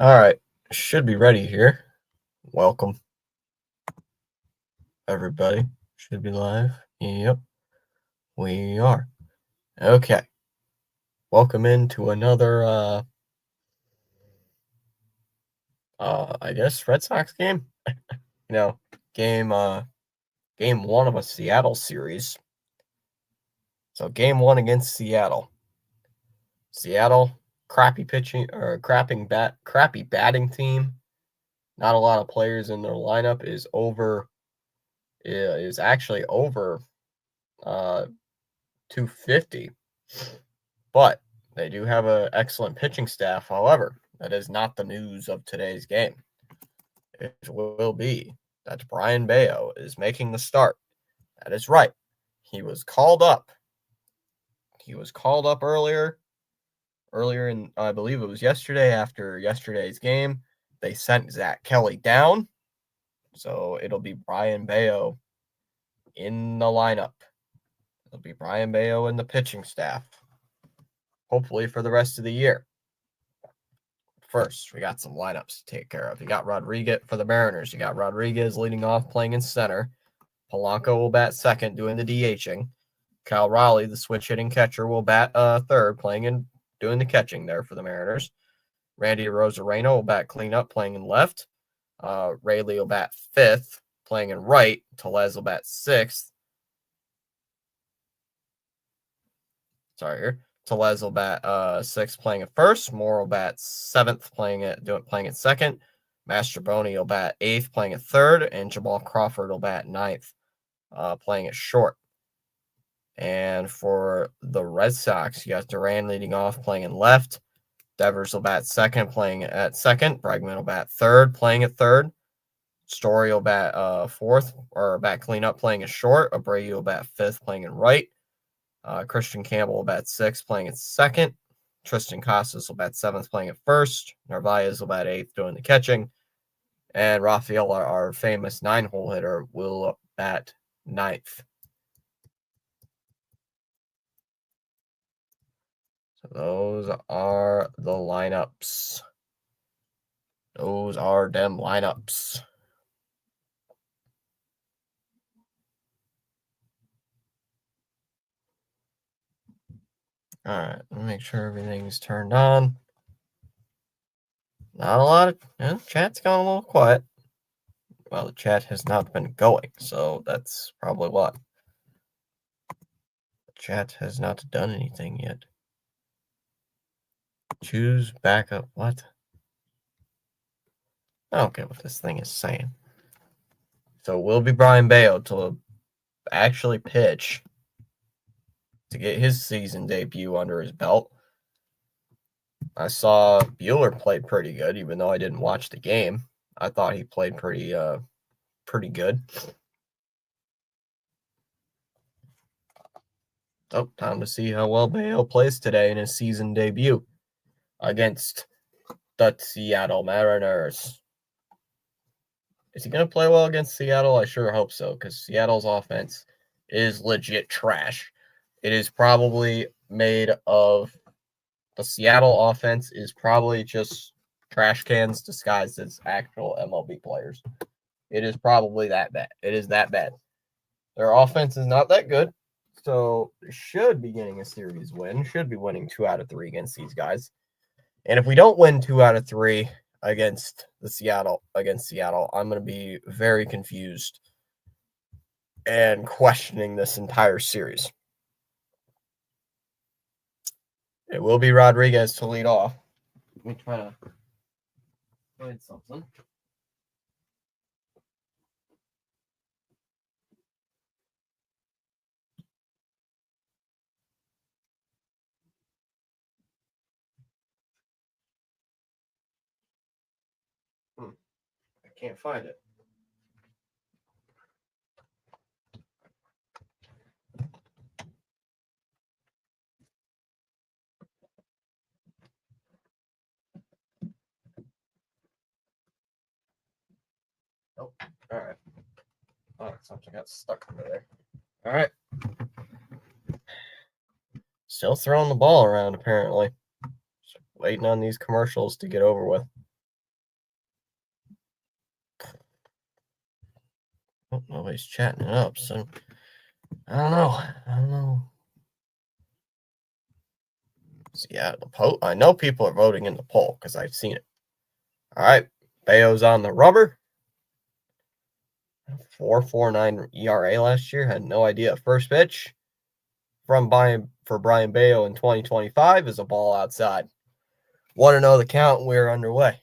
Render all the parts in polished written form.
All right, should be ready here. Welcome, everybody. Should be live. Yep, we are. Okay, welcome into another, I guess Red Sox game. Game, game one of a Seattle series. So game one against Seattle. Seattle, crappy pitching or crappy batting team. Not a lot of players in their lineup. Is actually over 250, but they do have an excellent pitching staff. However, that is not the news of today's game. It will be that Brayan Bello is making the start. That is right. He was called up. He was called up earlier in, I believe it was yesterday, after yesterday's game. They sent Zach Kelly down, so it'll be Brayan Bello in the lineup. It'll be Brayan Bello in the pitching staff, hopefully for the rest of the year. First, we got some lineups to take care of. You got Rodriguez for the Mariners. You got Rodriguez leading off, playing in center. Polanco will bat second, doing the DHing. Cal Raleigh, the switch hitting catcher, will bat third, doing the catching there for the Mariners. Randy Arozarena will bat cleanup, playing in left. Rayleigh will bat fifth, playing in right. Tellez will bat sixth. Tellez will bat sixth, playing at first. Moore will bat seventh, playing at second. Mastrobuoni will bat eighth, playing at third, and Jamal Crawford will bat ninth, playing at short. And for the Red Sox, you got Duran leading off, playing in left. Devers will bat second, playing at second. Bregman will bat third, playing at third. Story will bat fourth, or bat cleanup, playing at short. Abreu will bat fifth, playing in right. Christian Campbell will bat sixth, playing at second. Tristan Casas will bat seventh, playing at first. Narvaez will bat eighth, doing the catching. And Rafael, our famous 9-hole hitter, will bat ninth. So those are the lineups. Those are them lineups. All right, let me make sure everything's turned on. Not a lot of chat's gone a little quiet. Well, the chat has not been going, so that's probably why. The chat has not done anything yet. Choose backup. What? I don't get what this thing is saying. So it will be Brayan Bello to actually pitch to get his season debut under his belt. I saw Buehler played pretty good, even though I didn't watch the game. I thought he played pretty good. So, time to see how well Bello plays today in his season debut against the Seattle Mariners. Is he going to play well against Seattle? I sure hope so, because Seattle's offense is legit trash. It is probably made of the Seattle offense is probably just trash cans disguised as actual MLB players. It is probably that bad. It is that bad. Their offense is not that good, so should be getting a series win. Should be winning 2 out of 3 against these guys. And if we don't win 2 out of 3 against Seattle, I'm going to be very confused and questioning this entire series. It will be Rodriguez to lead off. Let me try to find something. I can't find it. Oh, all right. Oh, something got stuck under there. All right. Still throwing the ball around, apparently. So waiting on these commercials to get over with. Oh, nobody's chatting it up, so I don't know. So yeah, the poll. I know people are voting in the poll because I've seen it. All right, Bayo's on the rubber. 4.49 ERA last year. Had no idea. First pitch for Brayan Bello in 2025 is a ball outside. 1-0 the count. We're underway.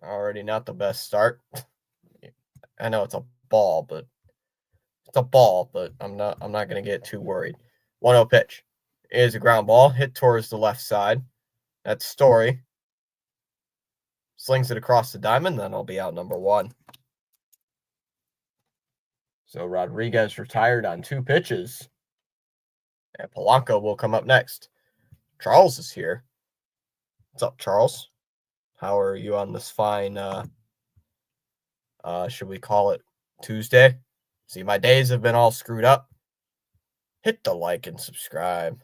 Already not the best start. I know it's a ball, but I'm not going to get too worried. 1-0 pitch is a ground ball hit towards the left side. That's Story. Slings it across the diamond, then I'll be out number 1. So Rodriguez retired on 2 pitches. And Polanco will come up next. Charles is here. What's up, Charles? How are you on this fine, should we call it Tuesday? See, my days have been all screwed up. Hit the like and subscribe.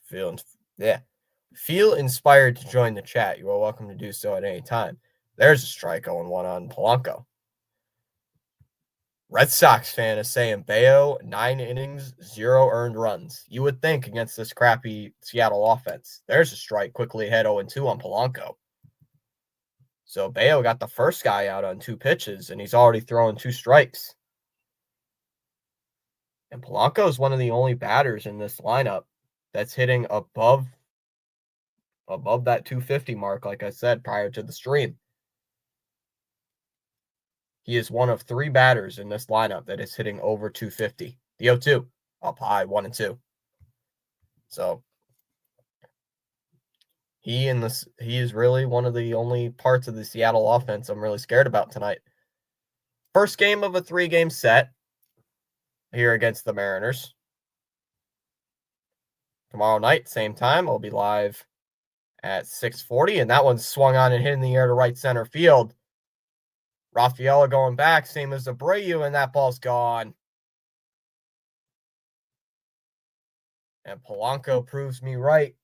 Feel inspired to join the chat. You are welcome to do so at any time. There's a strike 0-1 on Polanco. Red Sox fan is saying Bello, 9 innings, 0 earned runs. You would think against this crappy Seattle offense. There's a strike quickly ahead 0-2 on Polanco. So Bello got the first guy out on 2 pitches, and he's already throwing 2 strikes. And Polanco is one of the only batters in this lineup that's hitting above that 250 mark, like I said, prior to the stream. He is one of 3 batters in this lineup that is hitting over 250. The 0-2 up high, 1-2. So he is really one of the only parts of the Seattle offense I'm really scared about tonight. First game of a 3-game set here against the Mariners. Tomorrow night, same time, I'll be live at 6:40, and that one's swung on and hit in the air to right center field. Rafaela going back, same as Abreu, and that ball's gone. And Polanco proves me right.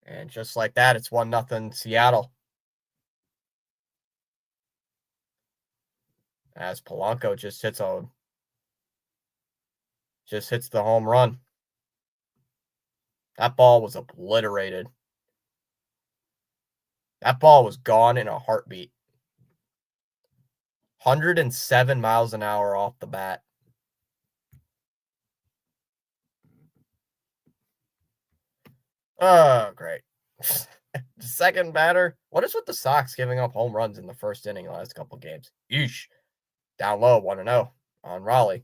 And just like that, it's 1-0 Seattle. As Polanco just hits the home run. That ball was obliterated. That ball was gone in a heartbeat. 107 miles an hour off the bat. Oh, great. Second batter. What is with the Sox giving up home runs in the first inning the last couple games? Yeesh. Down low, 1-0 on Raleigh.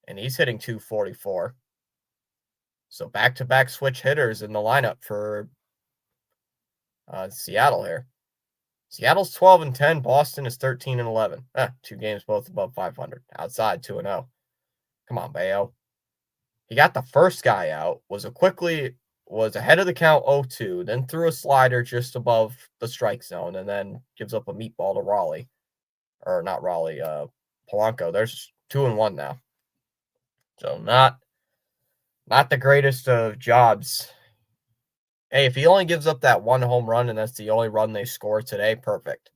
And he's hitting 244. So back-to-back switch hitters in the lineup for Seattle here. Seattle's 12-10. Boston is 13-11. 2 games both above 500. Outside 2-0. Come on, Bello. He got the first guy out. Was ahead of the count 0-2. Then threw a slider just above the strike zone, and then gives up a meatball to Raleigh, or not Raleigh. Polanco. There's 2-1 now. So not the greatest of jobs. Hey, if he only gives up that 1 home run and that's the only run they score today, perfect.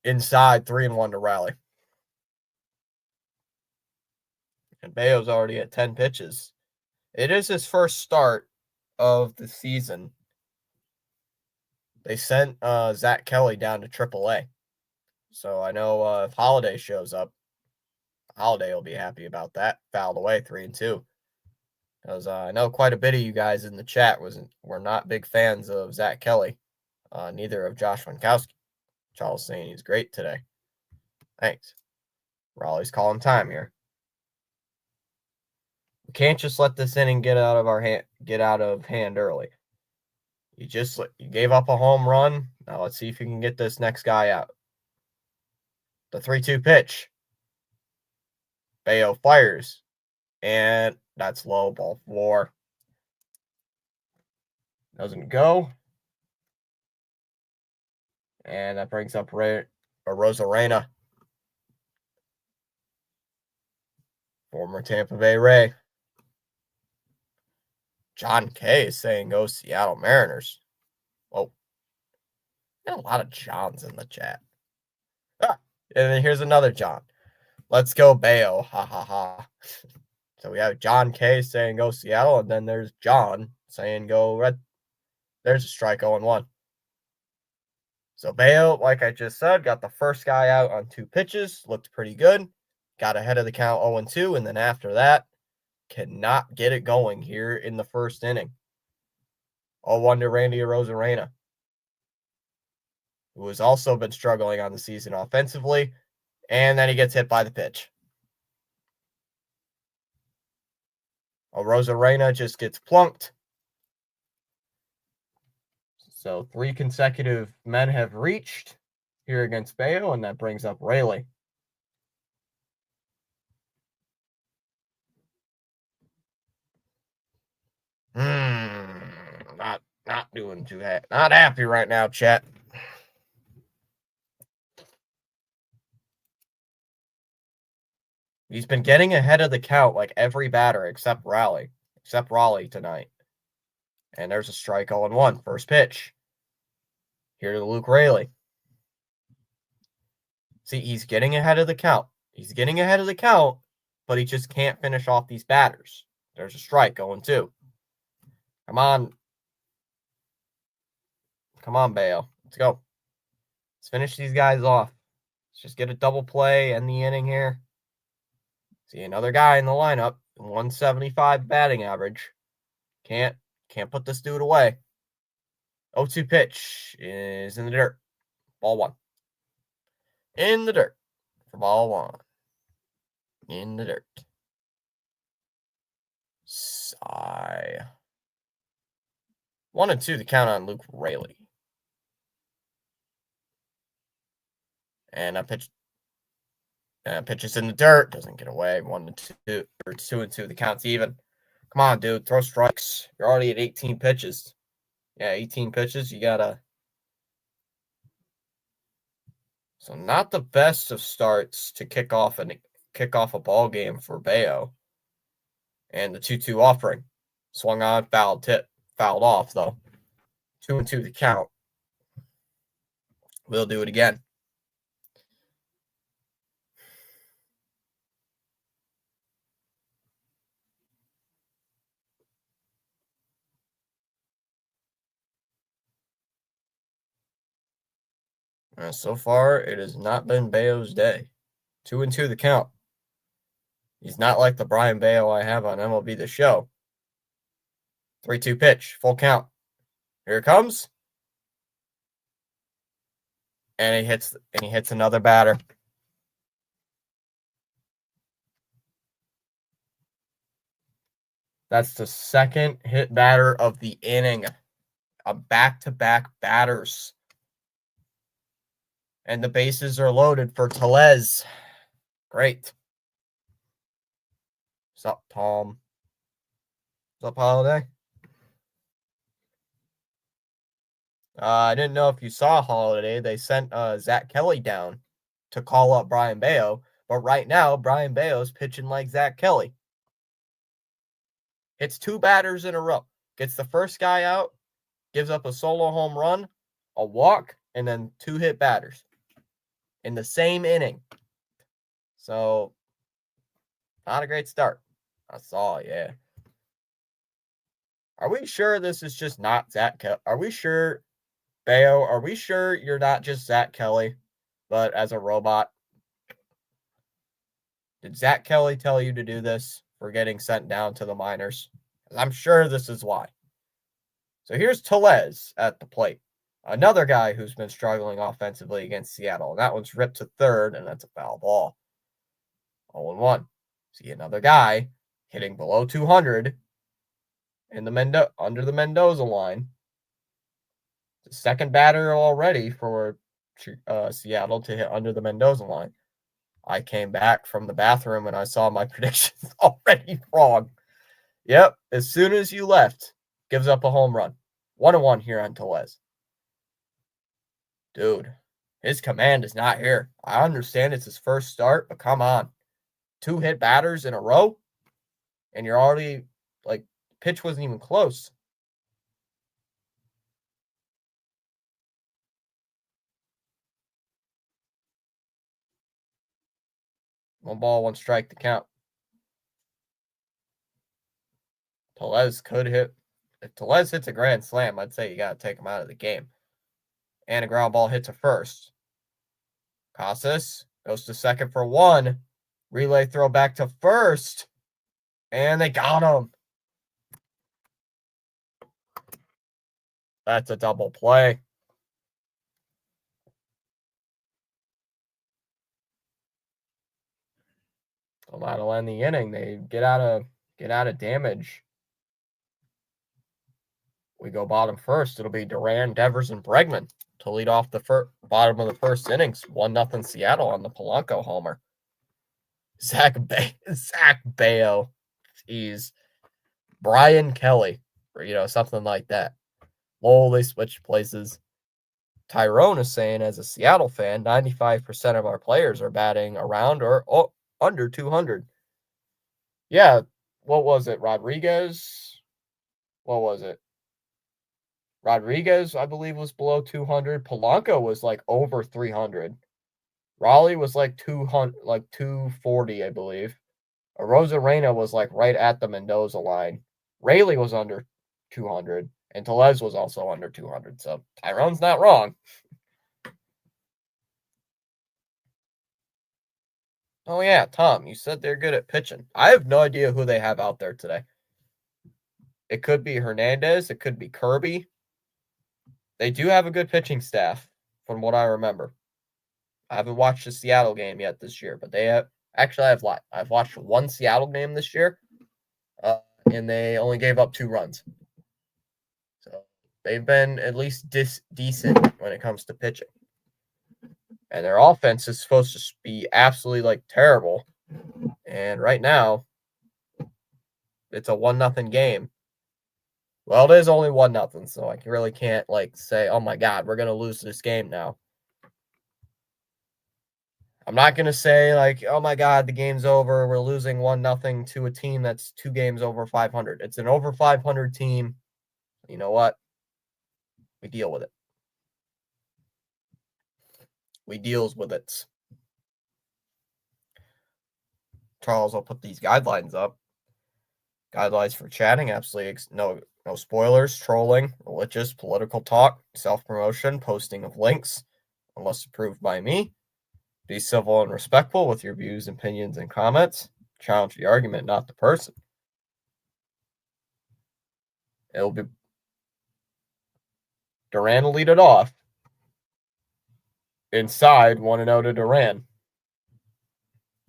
Inside 3-1 to Raleigh. And Bello's already at 10 pitches. It is his first start of the season. They sent Zach Kelly down to AAA. So I know if Holiday shows up, Holiday will be happy about that. Fouled away 3-2. Because I know quite a bit of you guys in the chat were not big fans of Zach Kelly. Neither of Josh Winkowski. Charles saying he's great today. Thanks. Raleigh's calling time here. We can't just let this inning get out of hand early. You gave up a home run. Now let's see if you can get this next guy out. The 3-2 pitch. Bello fires. And that's low, ball 4. Doesn't go. And that brings up Rosarena. Former Tampa Bay Ray. John K is saying go Seattle Mariners. Whoa. Got a lot of Johns in the chat. Ah, and then here's another John. Let's go Bayo. Ha ha ha. So we have John K saying go Seattle, and then there's John saying go Red. There's a strike 0-1. So Bayo, like I just said, got the first guy out on 2 pitches. Looked pretty good. Got ahead of the count 0-2, and then after that, cannot get it going here in the first inning. 0-1 to Randy Arozarena, who has also been struggling on the season offensively, and then he gets hit by the pitch. Arozarena just gets plunked. So 3 consecutive men have reached here against Bayo, and that brings up Rayleigh. Not doing too happy. Not happy right now, chat. He's been getting ahead of the count like every batter except Raleigh tonight. And there's a strike 0-1. First pitch. Here to Luke Rayleigh. See, he's getting ahead of the count. He's getting ahead of the count, but he just can't finish off these batters. There's a strike 0-2. Come on. Come on, Bayo. Let's go. Let's finish these guys off. Let's just get a double play, end the inning here. See another guy in the lineup. 175 batting average. Can't put this dude away. 0-2 pitch is in the dirt. Ball 1. In the dirt for ball 1. In the dirt. Sigh. 1-2 the count on Luke Rayleigh. And a pitch. Pitches in the dirt. Doesn't get away. 1-2. Or 2-2. The count's even. Come on, dude. Throw strikes. You're already at 18 pitches. Yeah, 18 pitches. You gotta. So not the best of starts to kick off a ball game for Bayo. And the 2-2 offering. Swung on, fouled off though. 2-2 the count. We'll do it again. So far, it has not been Bayo's day. 2-2 the count. He's not like the Brian Bayo I have on MLB The Show. 3-2 pitch, full count. Here it comes. And he hits another batter. That's the second hit batter of the inning. A back-to-back batters. And the bases are loaded for Tellez. Great. What's up, Tom? What's up, Holiday? I didn't know if you saw Holiday. They sent Zach Kelly down to call up Brian Bayo. But right now, Brian Bayo's pitching like Zach Kelly. Hits 2 batters in a row. Gets the first guy out. Gives up a solo home run, a walk, and then 2 hit batters in the same inning. So, not a great start. I saw, yeah. Are we sure this is just not Zach Kelly? Are we sure, Bayo, are we sure you're not just Zach Kelly, but as a robot? Did Zach Kelly tell you to do this for getting sent down to the minors? I'm sure this is why. So here's Tellez at the plate. Another guy who's been struggling offensively against Seattle. And that one's ripped to third, and that's a foul ball. 0-1. See another guy hitting below 200 in the under the Mendoza line. The second batter already for Seattle to hit under the Mendoza line. I came back from the bathroom and I saw my predictions already wrong. Yep, as soon as you left, gives up a home run. 1-1 here on Tellez. Dude, his command is not here. I understand it's his first start, but come on. 2 hit batters in a row, and you're already, like, pitch wasn't even close. One ball, one strike to count. Tellez could hit. If Tellez hits a grand slam, I'd say you got to take him out of the game. And a ground ball hit to first. Casas goes to second for 1. Relay throw back to first. And they got him. That's a double play. So that'll end the inning. They get out of damage. We go bottom first. It'll be Duran, Devers, and Bregman to lead off the bottom of the first innings. 1-0 Seattle on the Polanco homer. Zach Baio. Jeez. Brian Kelly. Or, something like that. Lowell, they switched places. Tyrone is saying, as a Seattle fan, 95% of our players are batting around or under 200. Yeah, what was it? Rodriguez? What was it? Rodriguez, I believe, was below 200. Polanco was like over 300. Raleigh was like 200, like 240, I believe. Rosarena was like right at the Mendoza line. Rayleigh was under 200, and Tellez was also under 200. So Tyrone's not wrong. Oh yeah, Tom, you said they're good at pitching. I have no idea who they have out there today. It could be Hernandez. It could be Kirby. They do have a good pitching staff, from what I remember. I haven't watched the Seattle game yet this year, but they have. Actually, I've watched one Seattle game this year, and they only gave up 2 runs. So they've been at least decent when it comes to pitching. And their offense is supposed to be absolutely like terrible. And right now, it's a 1-0 game. Well, it is only 1-0, so I really can't like say, "Oh my God, we're gonna lose this game now." I'm not gonna say like, "Oh my God, the game's over. We're losing 1-0 to a team that's 2 games over 500." It's an over 500 team. You know what? We deal with it. We deals with it. Charles, I'll put these guidelines up. Guidelines for chatting, absolutely no spoilers, trolling, religious, political talk, self-promotion, posting of links, unless approved by me. Be civil and respectful with your views, opinions, and comments. Challenge the argument, not the person. It'll be Duran will lead it off. Inside, 1-0 to Duran.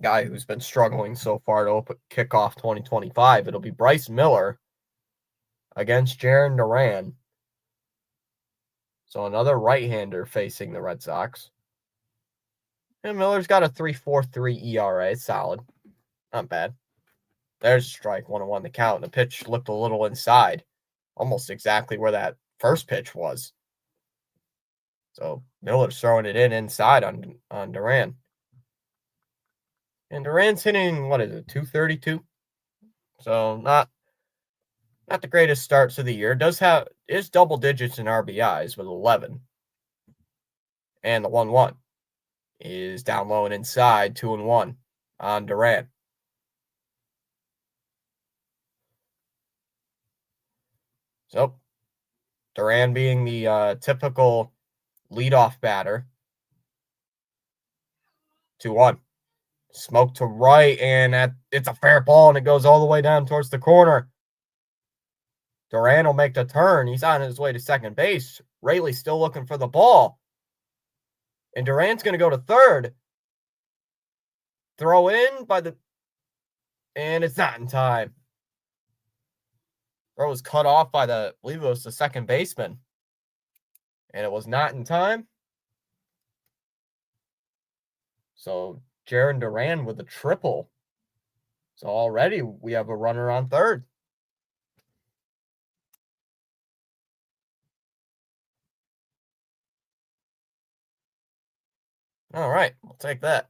Guy who's been struggling so far to kick off 2025. It'll be Bryce Miller against Jarren Duran. So another right-hander facing the Red Sox. And Miller's got a 3.43 ERA. Solid. Not bad. There's a strike, 1-1 to count. The pitch looked a little inside. Almost exactly where that first pitch was. So Miller's throwing it inside on Duran. And Duran's hitting, 232? So not the greatest starts of the year. Is double digits in RBIs with 11. And the 1-1 is down low and inside, 2-1 on Duran. So Duran being the typical leadoff batter. 2-1. Smoke to right, and it's a fair ball, and it goes all the way down towards the corner. Duran will make the turn. He's on his way to second base. Rayleigh's still looking for the ball. And Duran's going to go to third. Throw in and it's not in time. Throw was cut off by I believe it was the second baseman. And it was not in time. So Jarren Duran with a triple. So already we have a runner on third. All right, we'll take that.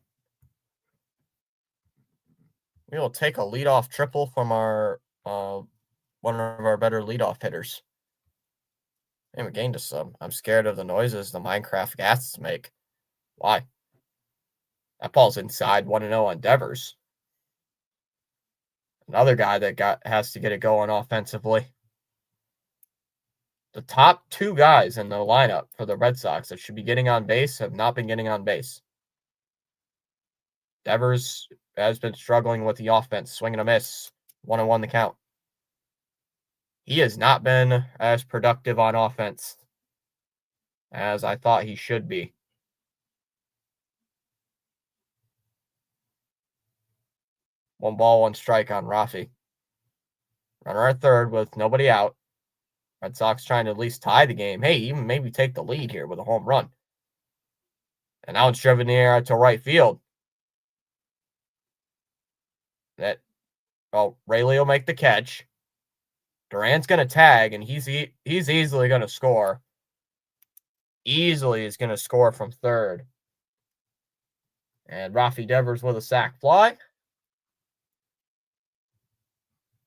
We will take a leadoff triple from our one of our better leadoff hitters. And we gained a sub. I'm scared of the noises the Minecraft ghasts make. Why? That ball's inside 1-0 on Devers. Another guy that has to get it going offensively. The top two guys in the lineup for the Red Sox that should be getting on base have not been getting on base. Devers has been struggling with the offense, swing and a miss, 1-1 the count. He has not been as productive on offense as I thought he should be. One ball, one strike on Rafi. Runner at third with nobody out. Red Sox trying to at least tie the game. Hey, even maybe take the lead here with a home run. And now it's driven in the air to right field. Rayleigh will make the catch. Durant's going to tag, and he's easily going to score. Easily is going to score from third. And Rafi Devers with a sac fly.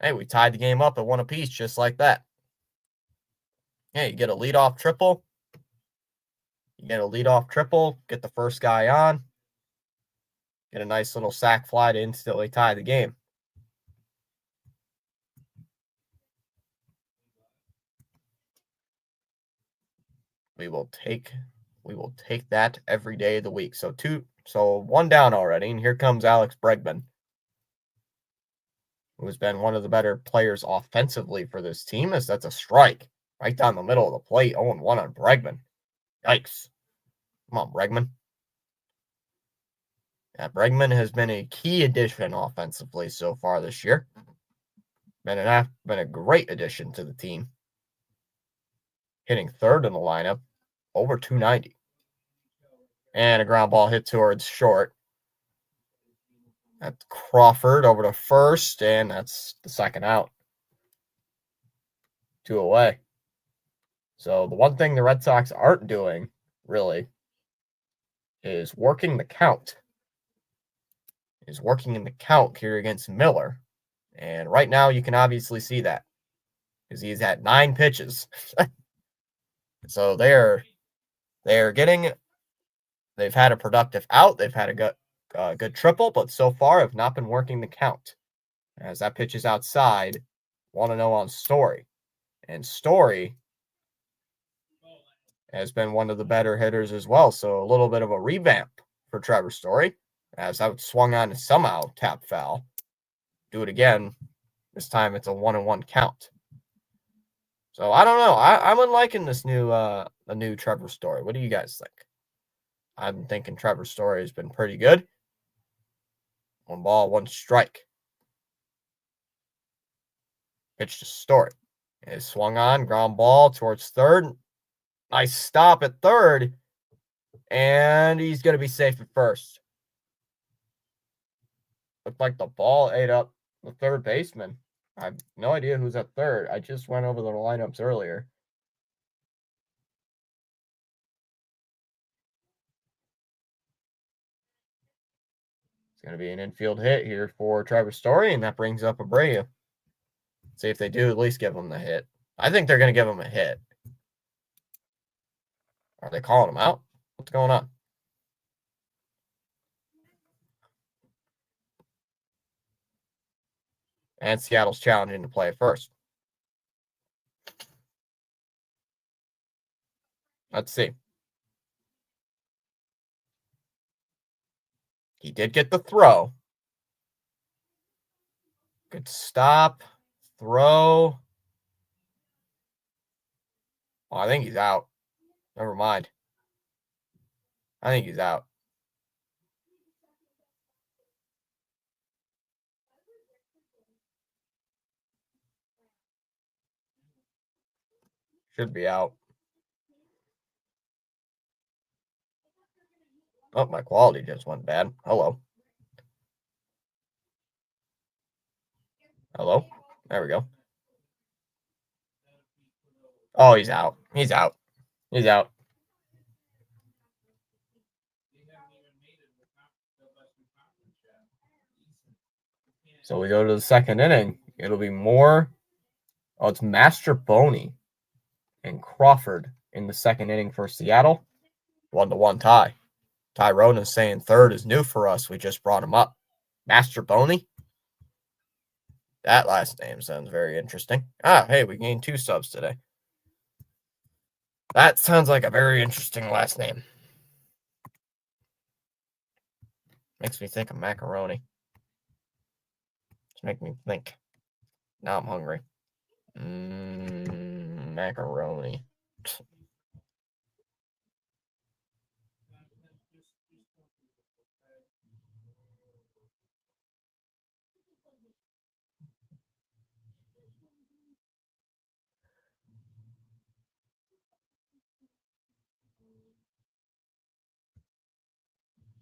Hey, we tied the game up at one apiece just like that. Hey, you get a leadoff triple. Get the first guy on. Get a nice little sac fly to instantly tie the game. We will take that every day of the week. So one down already, and here comes Alex Bregman, who has been one of the better players offensively for this team, as that's a strike right down the middle of the plate. 0-1 on Bregman. Yikes. Come on, Bregman. Yeah, Bregman has been a key addition offensively so far this year. Been a great addition to the team. Hitting third in the lineup, over 290. And a ground ball hit towards short. That's Crawford over to first, and that's the second out. 2 away. So the one thing the Red Sox aren't doing, really, is working the count. Is working in the count here against Miller. And right now you can obviously see that, because he's at 9 pitches. So they've had a productive out. They've had a good triple, but so far have not been working the count. As that pitch is outside, 1-0 on Story. And Story has been one of the better hitters as well. So a little bit of a revamp for Trevor Story, as that swung on to somehow tap foul. Do it again. This time it's a 1-1 count. So I don't know. I'm liking this new Trevor Story. What do you guys think? I'm thinking Trevor Story has been pretty good. 1 ball, 1 strike. Pitch to Story. It swung on, ground ball towards third. Nice stop at third. And he's going to be safe at first. Looked like the ball ate up the third baseman. I have no idea who's at third. I just went over the lineups earlier. It's going to be an infield hit here for Trevor Story, and that brings up Abreu. See if they do at least give him the hit. I think they're going to give him a hit. Are they calling him out? What's going on? And Seattle's challenging to play first. Let's see. He did get the throw. Good stop. Throw. Oh, I think he's out. Never mind. I think he's out. Should be out. Oh, my quality just went bad. Hello. Hello. There we go. Oh, he's out. He's out. He's out. So we go to the second inning. It'll be more. Oh, it's Mastrobuoni and Crawford in the second inning for Seattle. 1-1 tie. Tyrone is saying third is new for us. We just brought him up. Mastrobuoni? That last name sounds very interesting. Hey, we gained 2 subs today. That sounds like a very interesting last name. Makes me think of macaroni. Just make me think. Now I'm hungry. Macaroni.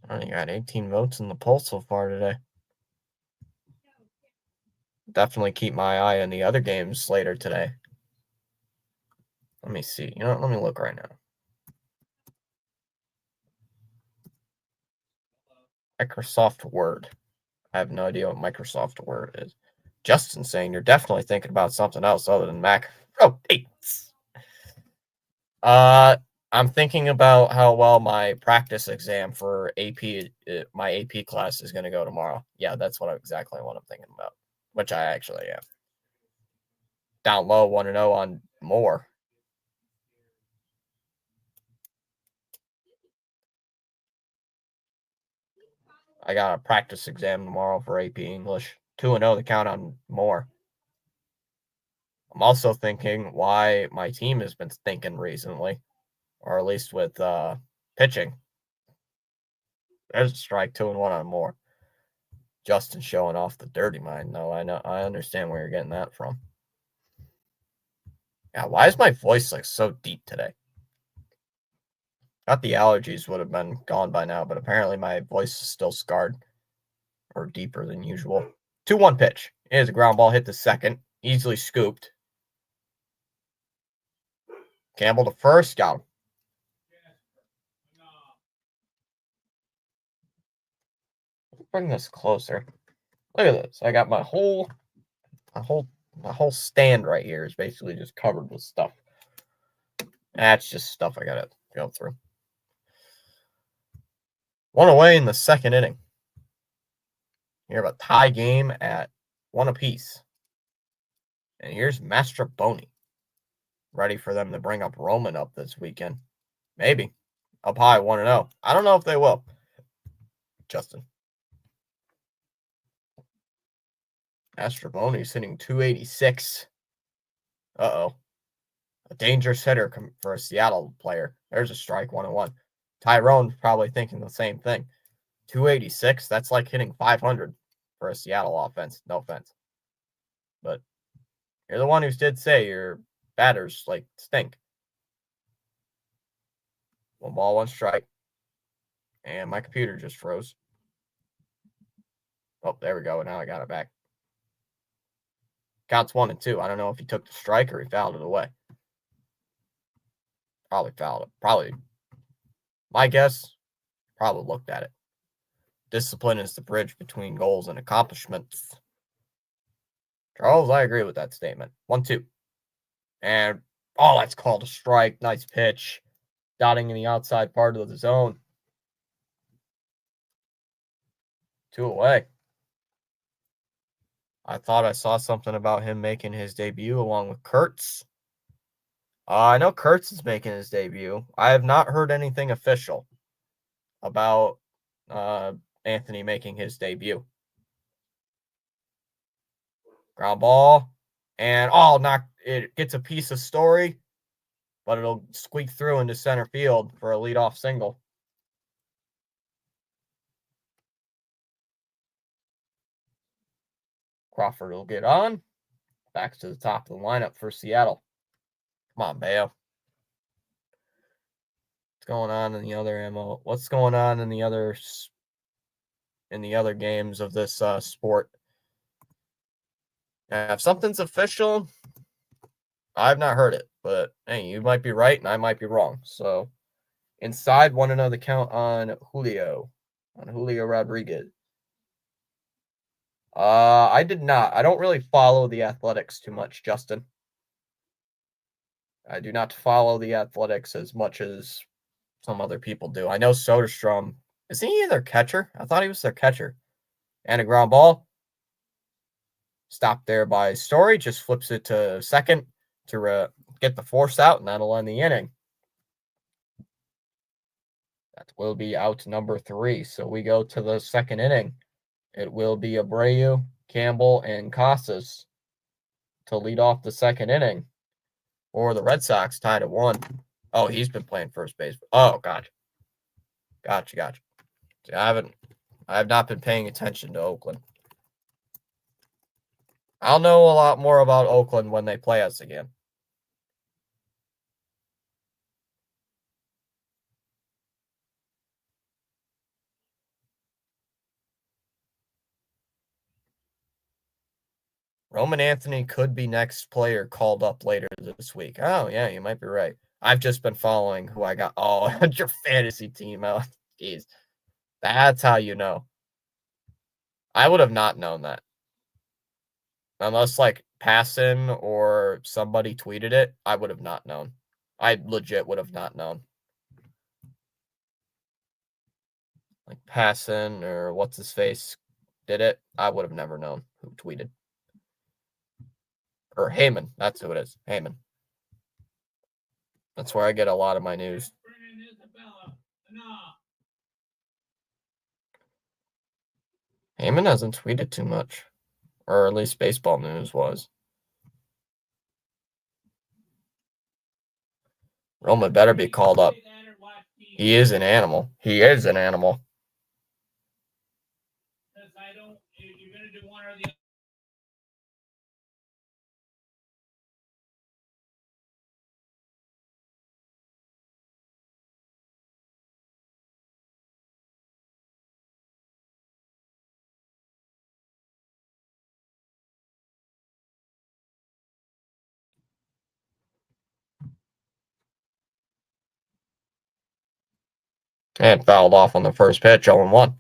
I only got 18 votes in the poll so far today. Definitely keep my eye on the other games later today. Let me see. You know what? Let me look right now. Microsoft Word. I have no idea what Microsoft Word is. Justin saying you're definitely thinking about something else other than Mac. Oh, dates. I'm thinking about how well my practice exam for AP, my AP class is going to go tomorrow. Yeah, that's exactly what I'm thinking about, which I actually am. Down low, want to know on more. I got a practice exam tomorrow for AP English. 2-0 to count on more. I'm also thinking why my team has been thinking recently, or at least with pitching. There's a strike, 2-1 on more. Justin showing off the dirty mind, though. I understand where you're getting that from. Yeah, why is my voice like so deep today? Thought the allergies would have been gone by now, but apparently my voice is still scarred or deeper than usual. 2-1 pitch. Here's a ground ball hit to second. Easily scooped. Campbell to first. Got him. Let's bring this closer. Look at this. I got my whole stand right here is basically just covered with stuff. That's just stuff I gotta go through. 1 away in the second inning. You have a tie game at 1 apiece. And here's Mastrobuoni. Ready for them to bring up Roman up this weekend. Maybe. Up high, 1-0. I don't know if they will. Justin. Mastrobuoni's hitting 286. Uh-oh. A dangerous hitter for a Seattle player. There's a strike, 1-1. Tyrone probably thinking the same thing. 286, that's like hitting 500 for a Seattle offense. No offense. But you're the one who did say your batters like stink. 1 ball, 1 strike. And my computer just froze. Oh, there we go. Now I got it back. Counts 1-2. I don't know if he took the strike or he fouled it away. Probably fouled it. Probably. My guess, probably looked at it. Discipline is the bridge between goals and accomplishments. Charles, I agree with that statement. 1-2. And, that's called a strike. Nice pitch. Dotting in the outside part of the zone. 2 away. I thought I saw something about him making his debut along with Kurtz. I know Kurtz is making his debut. I have not heard anything official about Anthony making his debut. Ground ball. And, it gets a piece of Story, but it'll squeak through into center field for a leadoff single. Crawford will get on. Back to the top of the lineup for Seattle. Come on, Bayo. What's going on in the other MO? What's going on in the other games of this sport? Now, if something's official, I've not heard it, but hey, you might be right and I might be wrong. So, inside, want to know the count on Julio Rodriguez. I did not. I don't really follow the Athletics too much, Justin. I do not follow the Athletics as much as some other people do. I know Soderstrom. Is he their catcher? I thought he was their catcher. And a ground ball. Stopped there by Story. Just flips it to second to get the force out, and that'll end the inning. That will be out number 3. So we go to the second inning. It will be Abreu, Campbell, and Casas to lead off the second inning. Or the Red Sox tied at 1. Oh, he's been playing first base. Oh, gotcha. Gotcha. I have not been paying attention to Oakland. I'll know a lot more about Oakland when they play us again. Roman Anthony could be next player called up later this week. Oh, yeah, you might be right. I've just been following who I got. Oh, your fantasy team. Oh, jeez. That's how you know. I would have not known that. Unless, like, Passan or somebody tweeted it, I would have not known. I legit would have not known. Like, Passan or what's-his-face did it, I would have never known who tweeted. Or Heyman. That's who it is. Heyman. That's where I get a lot of my news. Heyman hasn't tweeted too much. Or at least baseball news was. Roman better be called up. He is an animal. He is an animal. And fouled off on the first pitch, 0-1.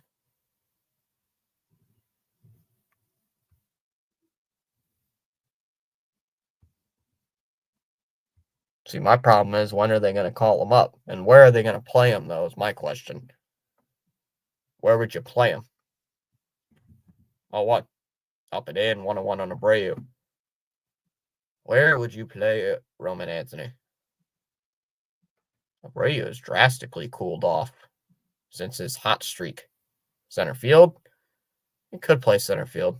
See, my problem is, when are they going to call him up? And where are they going to play him, though, is my question. Where would you play him? Oh, what? Up and in, 1-1 on Abreu. Where would you play Roman Anthony? Abreu has drastically cooled off since his hot streak. Center field? He could play center field.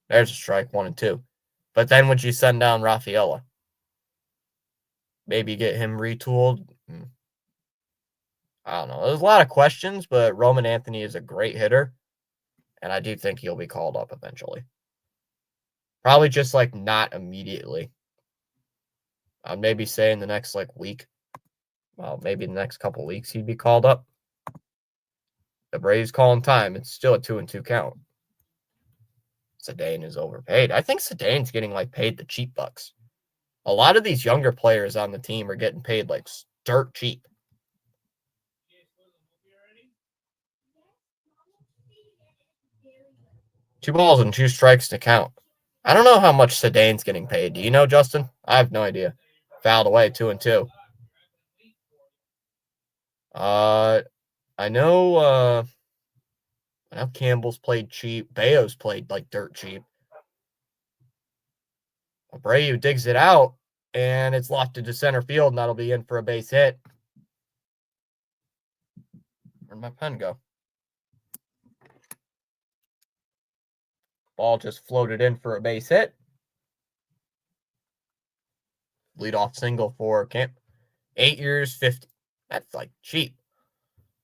There's a strike, 1-2. But then would you send down Rafaela? Maybe get him retooled? I don't know. There's a lot of questions, but Roman Anthony is a great hitter, and I do think he'll be called up eventually. Probably just, like, not immediately. I'd maybe say in the next, like, week. Well, maybe the next couple weeks he'd be called up. The Braves calling time. It's still a 2-2 count. Sedane is overpaid. I think Sedane's getting, like, paid the cheap bucks. A lot of these younger players on the team are getting paid, like, dirt cheap. 2 balls and 2 strikes to count. I don't know how much Sedane's getting paid. Do you know, Justin? I have no idea. Fouled away, 2-2. I know Campbell's played cheap. Bayo's played like dirt cheap. Abreu digs it out, and it's lofted to center field, and that'll be in for a base hit. Where'd my pen go? Ball just floated in for a base hit. Leadoff single for Camp. 8 years, 50. That's like cheap.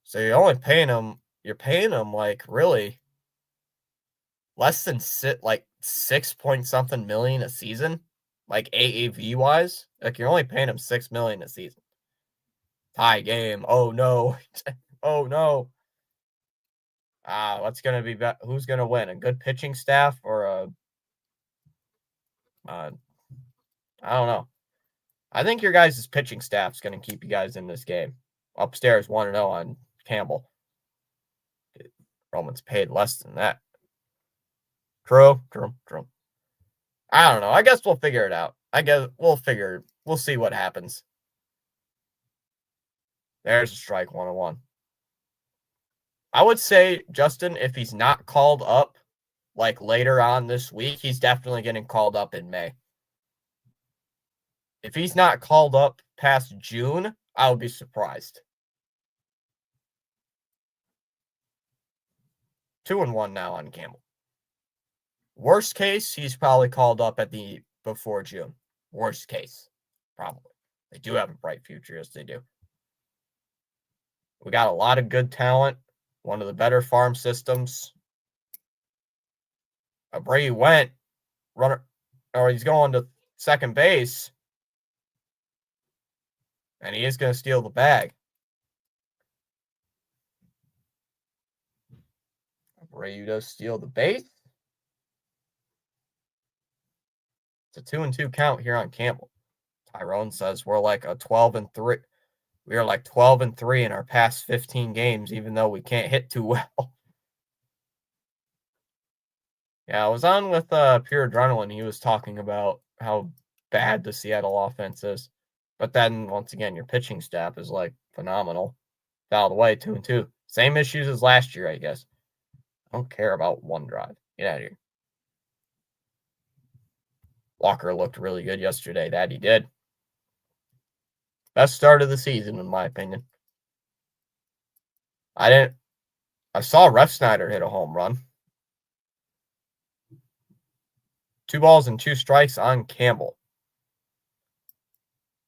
So you're paying him like really less than 6 point something million a season, like AAV wise. Like you're only paying him $6 million a season. Tie game. Oh no. Oh no. What's gonna be who's gonna win? A good pitching staff or I don't know. I think your guys' pitching staff's gonna keep you guys in this game. Upstairs 1-0 on Campbell. Roman's paid less than that. True. I don't know. I guess we'll figure it out. We'll see what happens. There's a strike 101. I would say, Justin, if he's not called up like later on this week, he's definitely getting called up in May. If he's not called up past June, I would be surprised. 2-1 now on Campbell. Worst case, he's probably called up before June. Worst case, probably. They do have a bright future, yes, they do. We got a lot of good talent. One of the better farm systems. Abreu went he's going to second base. And he is going to steal the bag. Abreu does steal the base. It's a 2-2 count here on Campbell. Tyrone says we're like a 12-3. We are like 12-3 in our past 15 games, even though we can't hit too well. Yeah, I was on with Pure Adrenaline. He was talking about how bad the Seattle offense is. But then, once again, your pitching staff is like phenomenal. Fouled away 2-2. Same issues as last year, I guess. I don't care about one drive. Get out of here. Walker looked really good yesterday. That he did. Best start of the season, in my opinion. I saw Refsnyder hit a home run. 2 balls and 2 strikes on Campbell.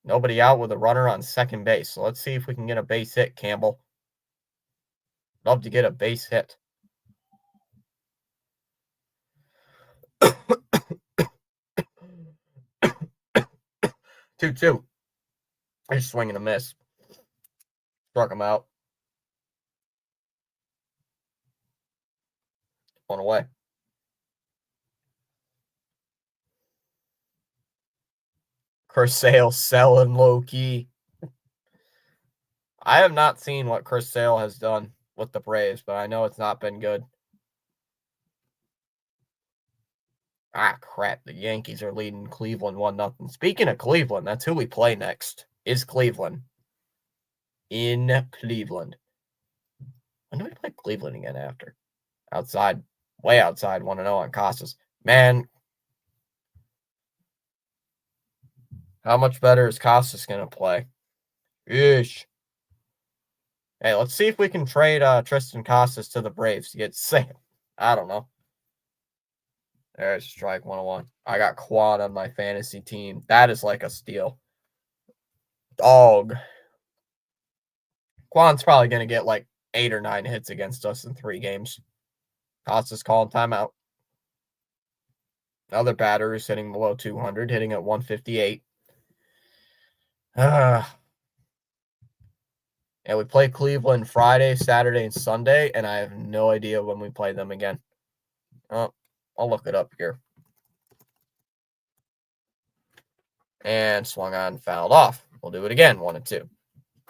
Nobody out with a runner on second base. So let's see if we can get a base hit, Campbell. Love to get a base hit. 2-2. He's swinging a miss. Struck him out. 1 away. Chris Sale selling low key. I have not seen what Chris Sale has done with the Braves, but I know it's not been good. Ah, crap. The Yankees are leading Cleveland 1-0. Speaking of Cleveland, that's who we play next. Is Cleveland. In Cleveland. When do we play Cleveland again after? Outside. Way outside. 1-0 on Casas. Man. How much better is Casas going to play? Ish. Hey, let's see if we can trade Tristan Casas to the Braves to get Sam. I don't know. There's strike 101. I got Quad on my fantasy team. That is like a steal. Dog. Quad's probably going to get like 8 or 9 hits against us in 3 games. Casas calling timeout. Another batter is hitting below 200, hitting at 158. Yeah, we play Cleveland Friday, Saturday, and Sunday, and I have no idea when we play them again. Oh, I'll look it up here. And swung on, fouled off. We'll do it again, 1-2.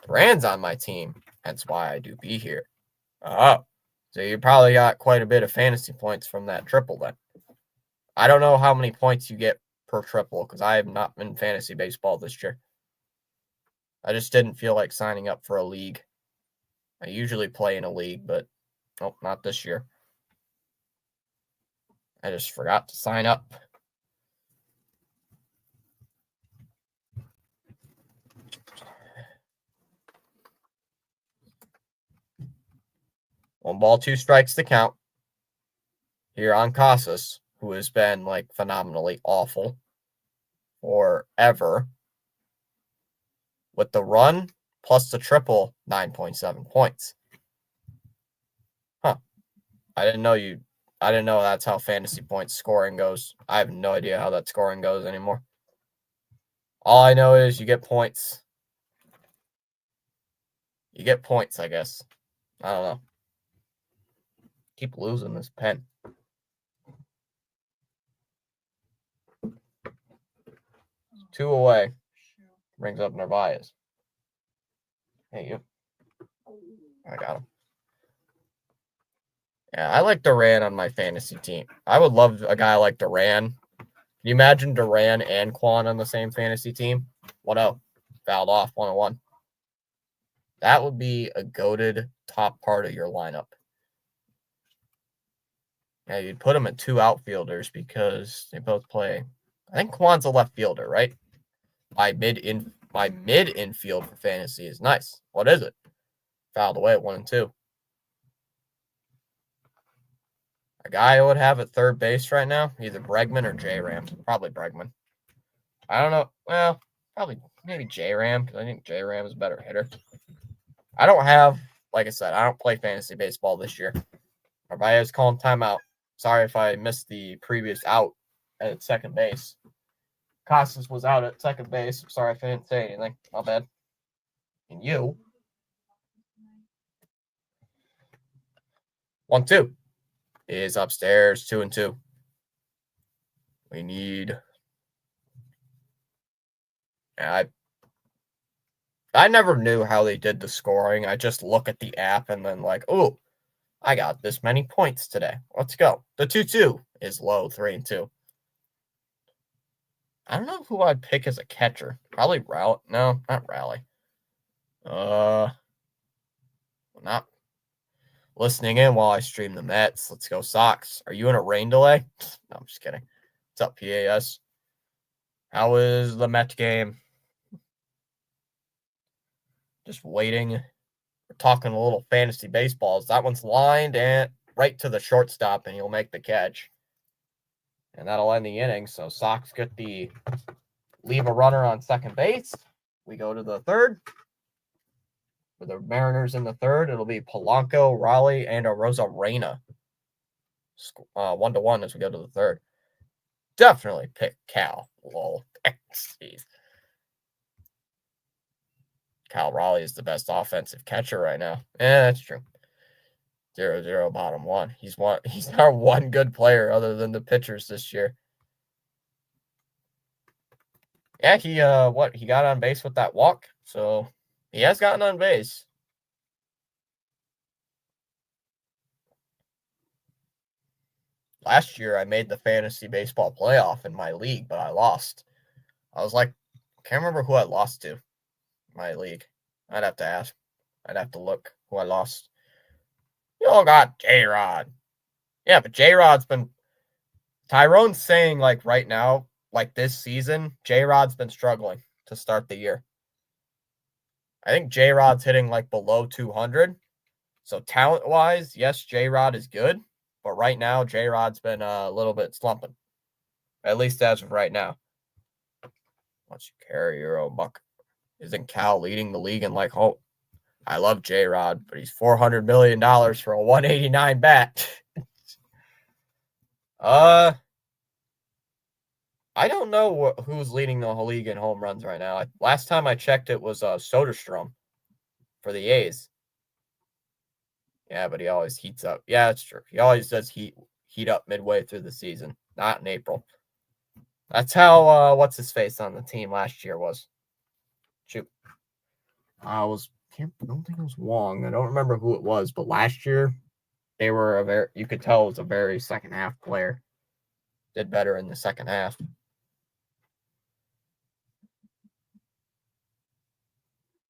Duran's on my team, hence why I do be here. Oh, so you probably got quite a bit of fantasy points from that triple then. I don't know how many points you get per triple because I have not been fantasy baseball this year. I just didn't feel like signing up for a league. I usually play in a league, but not this year. I just forgot to sign up. One ball, 2 strikes to count. Here on Casas, who has been like phenomenally awful forever. With the run plus the triple, 9.7 points. Huh. I didn't know that's how fantasy points scoring goes. I have no idea how that scoring goes anymore. All I know is you get points. You get points, I guess. I don't know. Keep losing this pen. Two away. Brings up Narvaez. Hey, you. I got him. Yeah, I like Duran on my fantasy team. I would love a guy like Duran. Can you imagine Duran and Quan on the same fantasy team? 1-0. Fouled off 1-1. That would be a goated top part of your lineup. Yeah, you'd put them at two outfielders because they both play. I think Quan's a left fielder, right? My mid infield for fantasy is nice. What is it? Fouled away at 1-2. A guy I would have at third base right now, either Bregman or J-Ram. Probably Bregman. I don't know. Well, probably maybe J-Ram because I think J-Ram is a better hitter. I don't have, like I said, I don't play fantasy baseball this year. Narvaez's calling timeout. Sorry if I missed the previous out at second base. Costas was out at second base. Sorry if I didn't say anything. My bad. And you. 1-2 is upstairs. 2-2. We need. I never knew how they did the scoring. I just look at the app and then like, oh, I got this many points today. Let's go. The 2-2 is low, 3-2. I don't know who I'd pick as a catcher. Probably Rally. No, not Rally. Not listening in while I stream the Mets. Let's go Sox. Are you in a rain delay? No, I'm just kidding. What's up, PAS? How is the Met game? Just waiting. We're talking a little fantasy baseballs. That one's lined and right to the shortstop, and he'll make the catch. And that'll end the inning. So Sox get the leave a runner on second base. We go to the third. For the Mariners in the third, it'll be Polanco, Raleigh, and Arozarena. 1-1 as we go to the third. Definitely pick Cal. Lol. Jeez. Cal Raleigh is the best offensive catcher right now. Yeah, that's true. 0-0 bottom one. He's our one good player other than the pitchers this year. Yeah, he got on base with that walk, so he has gotten on base. Last year, I made the fantasy baseball playoff in my league, but I lost. I was like, can't remember who I lost to. My league. I'd have to ask. I'd have to look who I lost. You all got J-Rod. Yeah, but J-Rod's been. Tyrone's saying, like, right now, like this season, J-Rod's been struggling to start the year. I think J-Rod's hitting like below 200. So talent-wise, yes, J-Rod is good. But right now, J-Rod's been a little bit slumping. At least as of right now. Once you carry your own buck. Isn't Cal leading the league in like hope? I love J-Rod, but he's $400 million for a 189 bat. I don't know who's leading the league in home runs right now. Last time I checked, it was Soderstrom for the A's. Yeah, but he always heats up. Yeah, that's true. He always does heat up midway through the season, not in April. That's how what's his face on the team last year was. Shoot. I don't think it was Wong. I don't remember who it was, but last year they were you could tell it was a very second half player. Did better in the second half.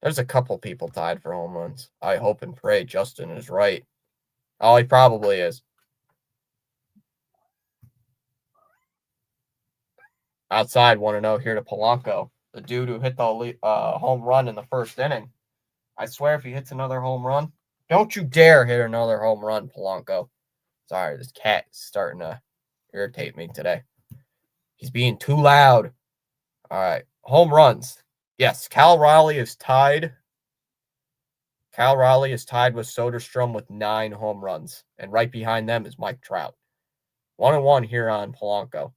There's a couple people tied for home runs. I hope and pray Justin is right. Oh, he probably is. Outside 1-0 here to Polanco, the dude who hit the home run in the first inning. I swear if he hits another home run, don't you dare hit another home run, Polanco. Sorry, this cat is starting to irritate me today. He's being too loud. All right, home runs. Yes, Cal Raleigh is tied. Cal Raleigh is tied with Soderstrom with 9 home runs. And right behind them is Mike Trout. 1-1 here on Polanco.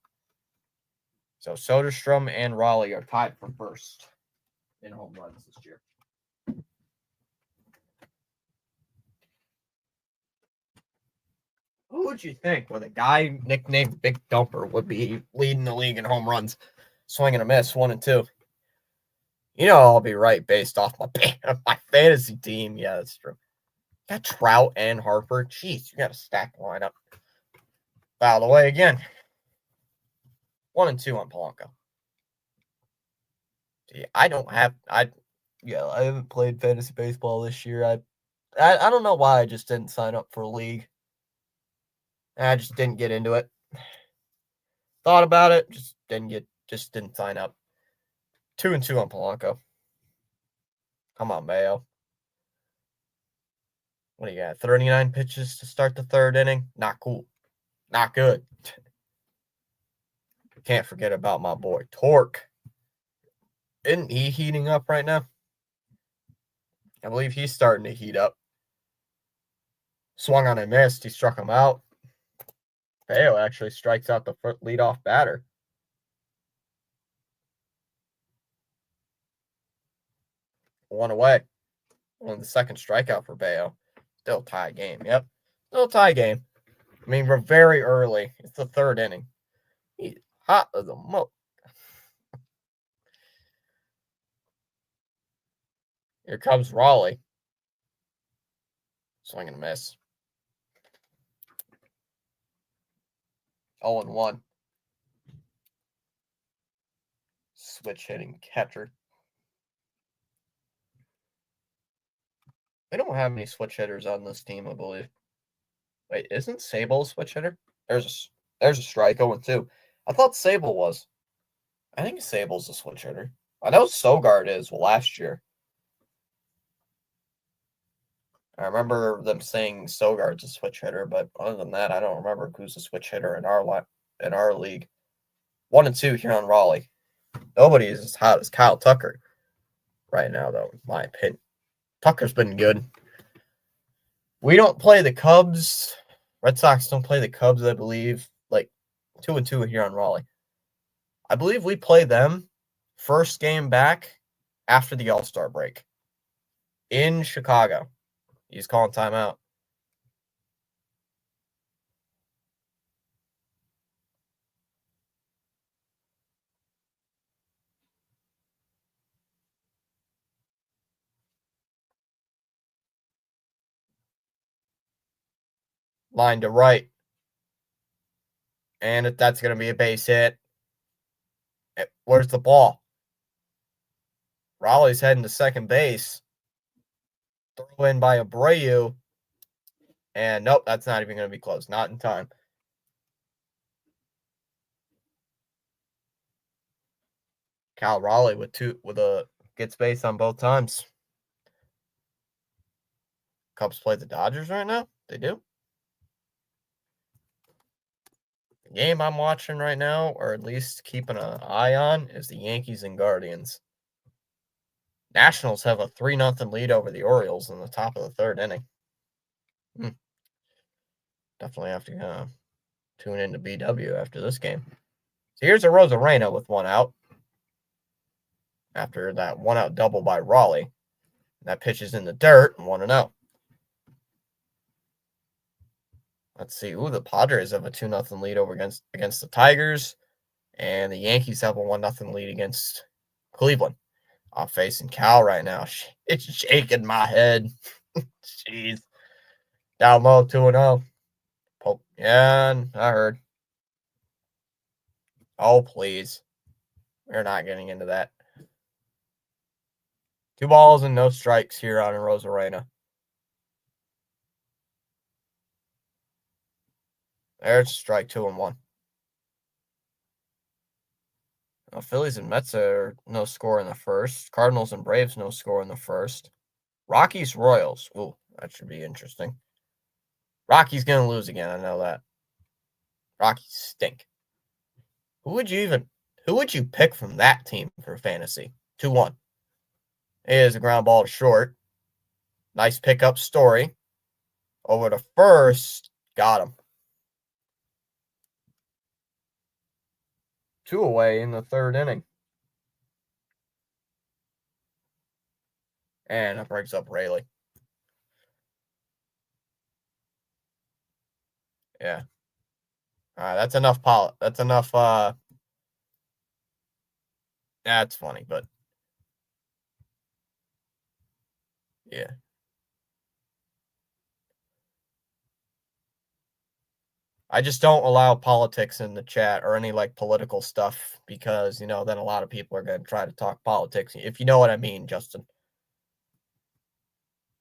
So Soderstrom and Raleigh are tied for first in home runs this year. Who would you think with a guy nicknamed Big Dumper would be leading the league in home runs? Swing and a miss, 1-2. You know I'll be right based off my fantasy team. Yeah, that's true. Got Trout and Harper. Jeez, you got a stacked lineup. Foul away again. 1 and 2 on Polanco. I haven't played fantasy baseball this year. I don't know why I just didn't sign up for a league. I just didn't get into it. Thought about it, just didn't sign up. 2 and 2 on Polanco. Come on, Mayo. What do you got? 39 pitches to start the third inning? Not cool. Not good. Can't forget about my boy Torque. Isn't he heating up right now? I believe he's starting to heat up. Swung on and missed. He struck him out. Bayo actually strikes out the leadoff batter. One away. On the second strikeout for Bayo. Still tie game. Yep. Still tie game. I mean, we're very early. It's the third inning. He's hot as a mo. Here comes Raleigh. Swing and miss. 0-1. Switch hitting catcher. They don't have any switch hitters on this team, I believe. Wait, isn't Sable a switch hitter? There's a strike 0-2. I thought Sable was. I think Sable's a switch hitter. I know Sogard is last year. I remember them saying Sogard's a switch hitter, but other than that, I don't remember who's a switch hitter in our league. 1 and 2 here on Raleigh. Nobody is as hot as Kyle Tucker right now, though, in my opinion. Tucker's been good. We don't play the Cubs. Red Sox don't play the Cubs, I believe. Like 2 and 2 here on Raleigh. I believe we play them first game back after the All-Star break in Chicago. He's calling timeout. Line to right. And if that's going to be a base hit, where's the ball? Raleigh's heading to second base. Throw in by Abreu. And nope, that's not even going to be close. Not in time. Cal Raleigh with a gets base on both times. Cubs play the Dodgers right now? They do. The game I'm watching right now, or at least keeping an eye on, is the Yankees and Guardians. Nationals have a 3-0 lead over the Orioles in the top of the third inning. Definitely have to tune into BW after this game. So here's a Rosarena with 1 out. After that 1-out double by Raleigh. That pitch is in the dirt, 1-0. Let's see. Ooh, the Padres have a 2-0 lead over against the Tigers. And the Yankees have a 1-0 lead against Cleveland. I'm facing Cal right now. It's shaking my head. Jeez. Down low, 2-0. Yeah, I heard. Oh, please. We're not getting into that. 2 balls and no strikes here on Rosarena. There's strike 2-1. Phillies and Mets are no score in the first. Cardinals and Braves no score in the first. Rockies Royals. Ooh, that should be interesting. Rockies gonna lose again. I know that. Rockies stink. Who would you pick from that team for fantasy? 2-1. Here's a ground ball to short. Nice pickup Story. Over to first. Got him. 2 away in the third inning. And that breaks up Rayleigh. Yeah. All right, that's enough. That's enough. That's funny, but yeah. I just don't allow politics in the chat or any like political stuff because, then a lot of people are going to try to talk politics. If you know what I mean, Justin.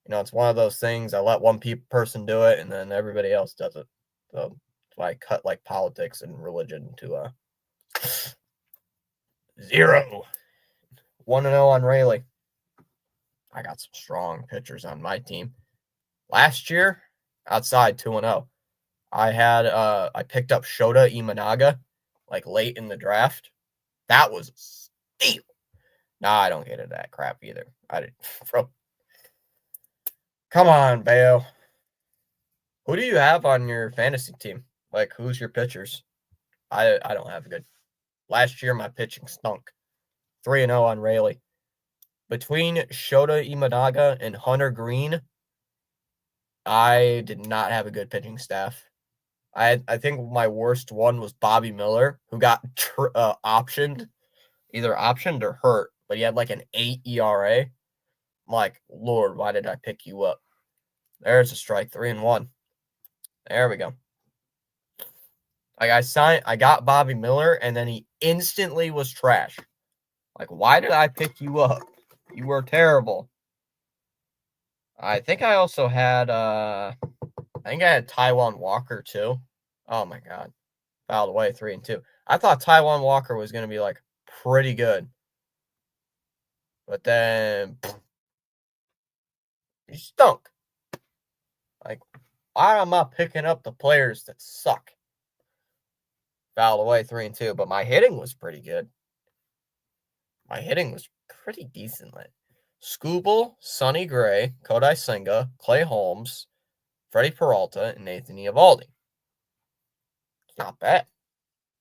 It's one of those things. I let one person do it and then everybody else does it. So that's why I cut like politics and religion to 0. 1-0 on Rayleigh. I got some strong pitchers on my team. Last year, outside 2-0. I picked up Shota Imanaga like late in the draft. That was a steal. Nah, I don't get into that crap either. I didn't, bro. Come on, Bayo. Who do you have on your fantasy team? Like, who's your pitchers? I don't have a good. Last year, my pitching stunk. 3-0 on Rayleigh. Between Shota Imanaga and Hunter Green, I did not have a good pitching staff. I think my worst one was Bobby Miller, who got optioned, either optioned or hurt, but he had like an 8 ERA. I'm like, Lord, why did I pick you up? There's a strike, 3-1. There we go. Like I got Bobby Miller, and then he instantly was trash. Like, why did I pick you up? You were terrible. I think I also had I had Taijuan Walker too. Oh my god. Fouled away 3-2. I thought Taijuan Walker was gonna be like pretty good. But then he stunk. Like, why am I picking up the players that suck? Fouled away 3-2, but my hitting was pretty good. My hitting was pretty decent. Skubal, Sonny Gray, Kodai Senga, Clay Holmes, Freddie Peralta, and Nathan Eovaldi. It's not bad.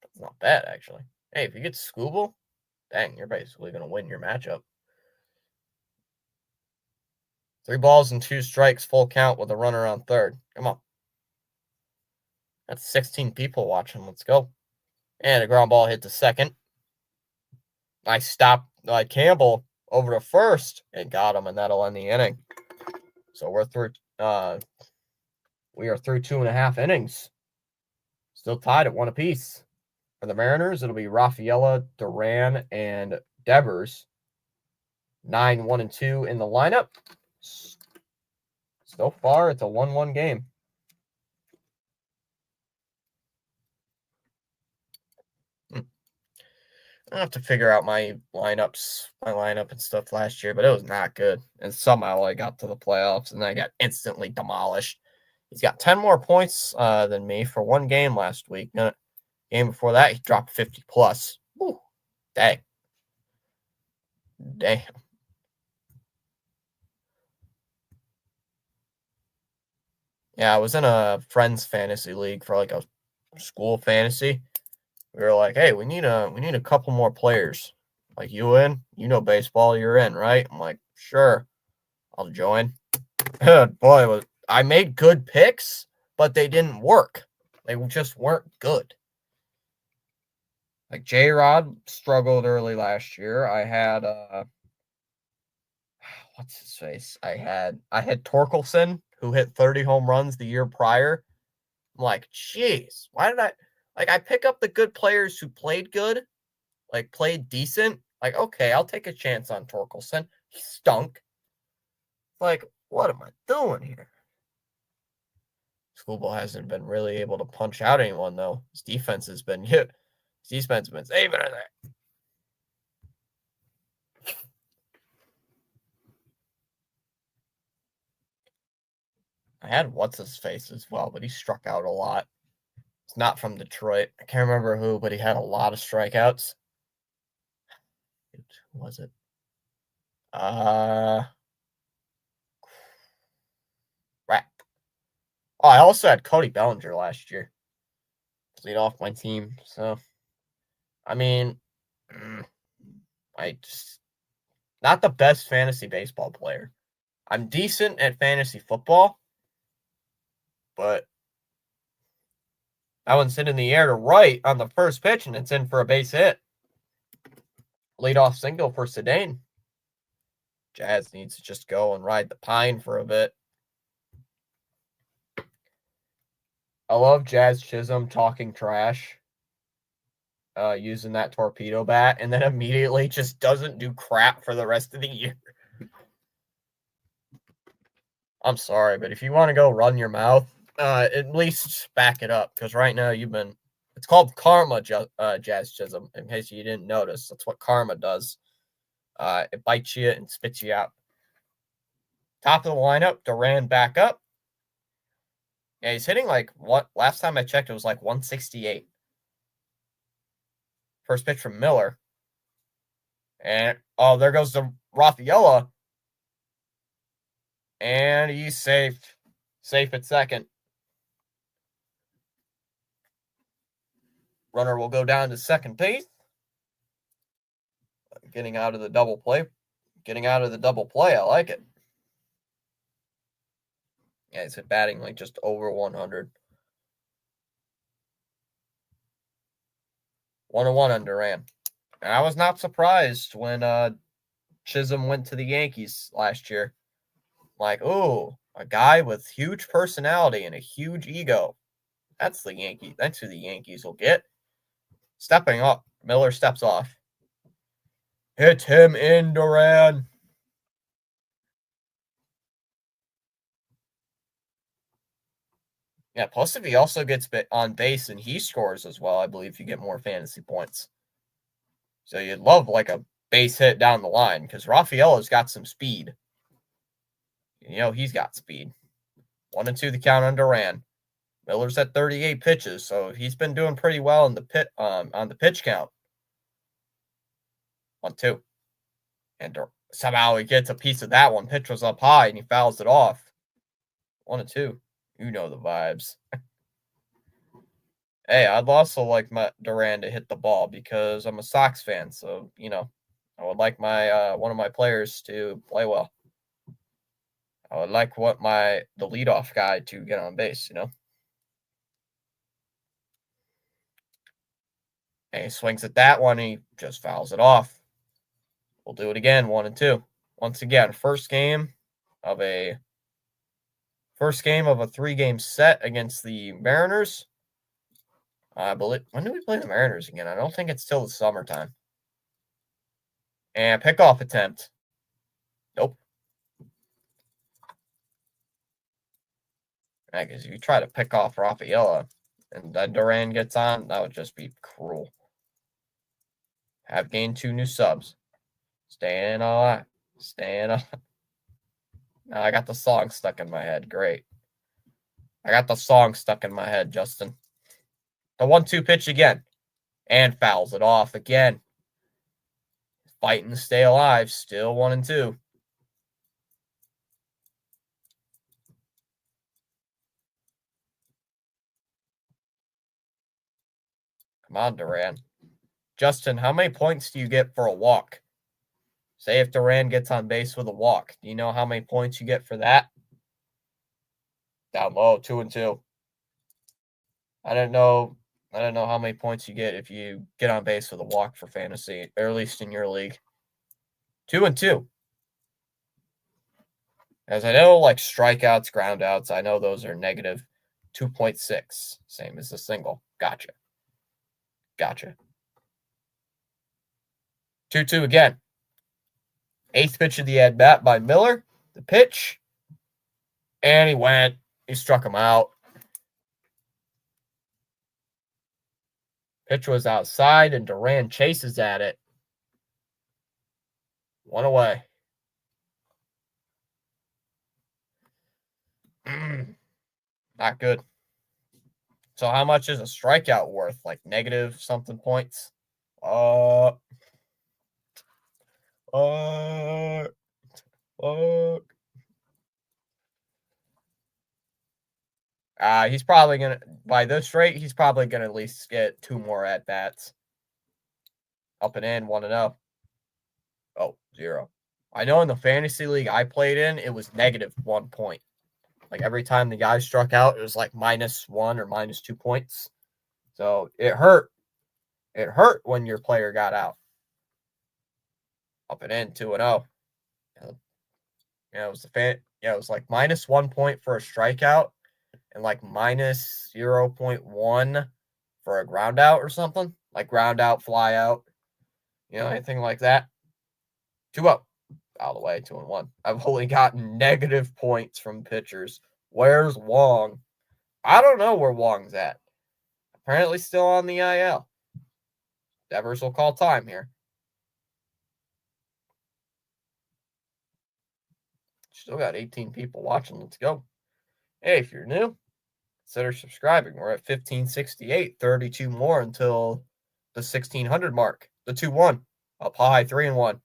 It's not bad, actually. Hey, if you get Skubal, dang, you're basically going to win your matchup. 3 balls and 2 strikes, full count with a runner on third. Come on. That's 16 people watching. Let's go. And a ground ball hit to second. I stopped Campbell over to first and got him, and that'll end the inning. So we're through. We are through 2.5 innings. Still tied at 1 apiece. For the Mariners, it'll be Rafaela, Duran, and Devers. 9, 1, and 2 in the lineup. So far, it's a 1-1 game. I have to figure out my lineup and stuff last year, but it was not good. And somehow I got to the playoffs, and I got instantly demolished. He's got 10 more points than me for 1 game last week. Game before that, he dropped 50 plus. Woo, dang. Damn. Yeah, I was in a friend's fantasy league for like a school fantasy. We were like, hey, we need a couple more players. Like, you in? You know baseball, you're in, right? I'm like, sure, I'll join. Boy, I made good picks, but they didn't work. They just weren't good. Like, J-Rod struggled early last year. I had what's his face? I had Torkelson, who hit 30 home runs the year prior. I'm like, jeez, why did I pick up the good players who played good, like played decent. Like, okay, I'll take a chance on Torkelson. He stunk. Like, what am I doing here? Skubal hasn't been really able to punch out anyone, though. His defense has been saving it. I had what's-his-face as well, but he struck out a lot. It's not from Detroit. I can't remember who, but he had a lot of strikeouts. Who was it? Crap. Oh, I also had Cody Bellinger last year to lead off my team. So, I mean, I just not the best fantasy baseball player. I'm decent at fantasy football, but that one's hit in the air to right on the first pitch, and it's in for a base hit. Leadoff single for Sedane. Jazz needs to just go and ride the pine for a bit. I love Jazz Chisholm talking trash, using that torpedo bat, and then immediately just doesn't do crap for the rest of the year. I'm sorry, but if you want to go run your mouth, at least back it up, because right now you've been. It's called karma, Jazz Chisholm. In case you didn't notice, that's what karma does. It bites you and spits you out. Top of the lineup, Duran back up. Yeah, he's hitting like what? Last time I checked, it was like 168. First pitch from Miller. And, oh, there goes the Rafaela. And he's safe. Safe at second. Runner will go down to second base. Getting out of the double play. Getting out of the double play. I like it. Yeah, he's batting like just over 100. 101 on Duran. And I was not surprised when Chisholm went to the Yankees last year. Like, ooh, a guy with huge personality and a huge ego. That's the Yankee. That's who the Yankees will get. Stepping up. Miller steps off. Hit him in, Duran. Yeah, plus if he also gets on base and he scores as well, I believe you get more fantasy points. So you'd love like a base hit down the line because Rafaela's got some speed. You know, he's got speed. 1-2 the count on Duran. Miller's at 38 pitches, so he's been doing pretty well in the pit on the pitch count. 1-2. And somehow he gets a piece of that one. Pitch was up high and he fouls it off. 1-2. You know the vibes. Hey, I'd also like my Duran to hit the ball because I'm a Sox fan. So, you know, I would like my one of my players to play well. I would like the leadoff guy to get on base, you know. And he swings at that one, he just fouls it off. We'll do it again, 1-2. Once again, first game of a 3-game set against the Mariners. I believe, when do we play the Mariners again? I don't think it's till the summertime. And pickoff attempt. Nope. Yeah, because if you try to pick off Rafaela and then Duran gets on, that would just be cruel. Have gained 2 new subs. Staying alive. Staying alive. Now I got the song stuck in my head. Great. I got the song stuck in my head, Justin. The 1-2 pitch again. And fouls it off again. Fighting to stay alive. Still 1-2. Come on, Duran. Justin, how many points do you get for a walk? Say if Duran gets on base with a walk. Do you know how many points you get for that? Down low, 2-2. I don't know how many points you get if you get on base with a walk for fantasy, or at least in your league. 2-2. As I know, like strikeouts, groundouts, I know those are negative 2.6. Same as the single. Gotcha. 2-2 again. 8th pitch of the at-bat by Miller. The pitch. And he went. He struck him out. Pitch was outside, and Duran chases at it. 1 away. Not good. So how much is a strikeout worth? Like negative something points? Fuck. He's probably gonna, by this rate, he's probably gonna at least get 2 more at bats. Up and in, 1-0. Oh, 0. I know in the fantasy league I played in, it was negative 1 point. Like every time the guy struck out, it was like -1 or -2 points. So it hurt. It hurt when your player got out. Up and in, 2-0. Yeah, it was it was like -1 point for a strikeout and like minus 0.1 for a ground out or something. Like ground out, fly out, anything like that. 2-0. Out of the way, 2-1. I've only gotten negative points from pitchers. Where's Wong? I don't know where Wong's at. Apparently still on the IL. Devers will call time here. Still got 18 people watching. Let's go. Hey, if you're new, consider subscribing. We're at 1568, 32 more until the 1600 mark. The 2-1. Up high, 3-1.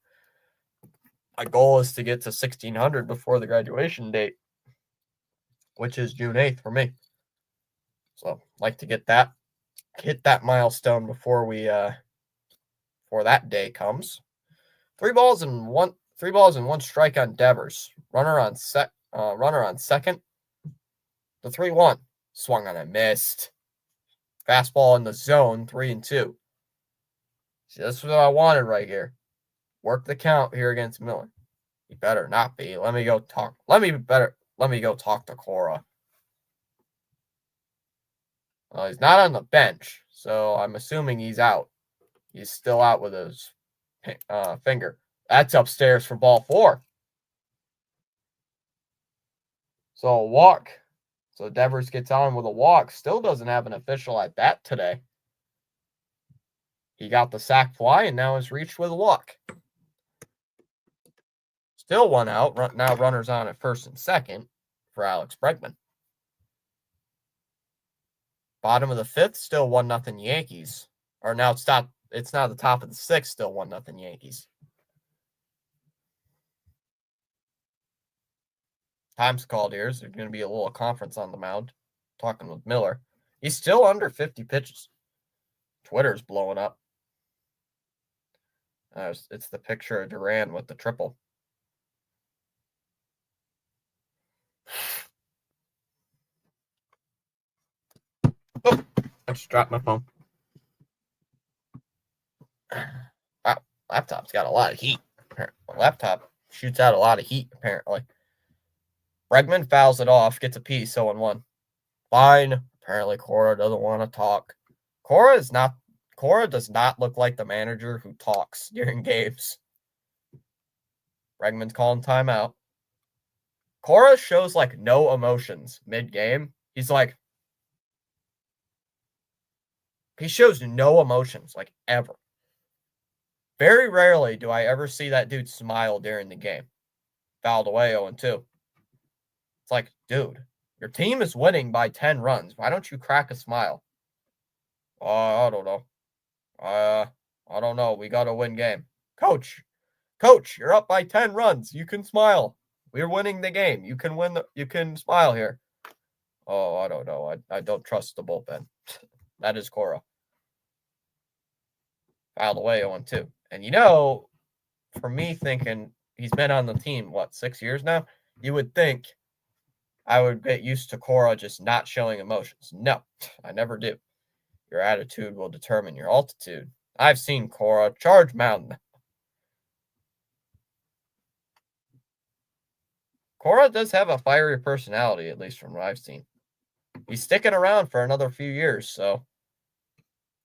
My goal is to get to 1600 before the graduation date, which is June 8th for me. So, like to hit that milestone before that day comes. 3 balls and one strike on Devers. Runner on second. The 3-1 swung on and missed. Fastball in the zone, 3-2. See, this is what I wanted right here. Work the count here against Miller. He better not be. Let me go talk to Cora. Well, he's not on the bench, so I'm assuming he's out. He's still out with his finger. That's upstairs for ball 4. So a walk. So Devers gets on with a walk. Still doesn't have an official at bat today. He got the sac fly and now is reached with a walk. Still 1 out. Now runners on at first and second for Alex Bregman. Bottom of the 5th, still 1-0 Yankees. Or now it's now the top of the 6th, still 1-0 Yankees. Time's called here. So there's going to be a little conference on the mound. Talking with Miller. He's still under 50 pitches. Twitter's blowing up. It's the picture of Duran with the triple. Oh, I just dropped my phone. Wow, laptop's got a lot of heat. My laptop shoots out a lot of heat, apparently. Bregman fouls it off, gets a piece, 0-1. Fine. Apparently, Cora doesn't want to talk. Cora does not look like the manager who talks during games. Bregman's calling timeout. Cora shows like no emotions mid-game. He shows no emotions, like ever. Very rarely do I ever see that dude smile during the game. Fouled away 0-2. It's like, dude, your team is winning by 10 runs. Why don't you crack a smile? I don't know. I don't know. We got to win game. Coach, you're up by 10 runs. You can smile. We're winning the game. You can smile here. Oh, I don't know. I don't trust the bullpen. That is Cora. Fouled away 0-2. And for me thinking he's been on the team, 6 years now? You would think I would get used to Cora just not showing emotions. No, I never do. Your attitude will determine your altitude. I've seen Cora charge mountain. Cora does have a fiery personality, at least from what I've seen. He's sticking around for another few years, so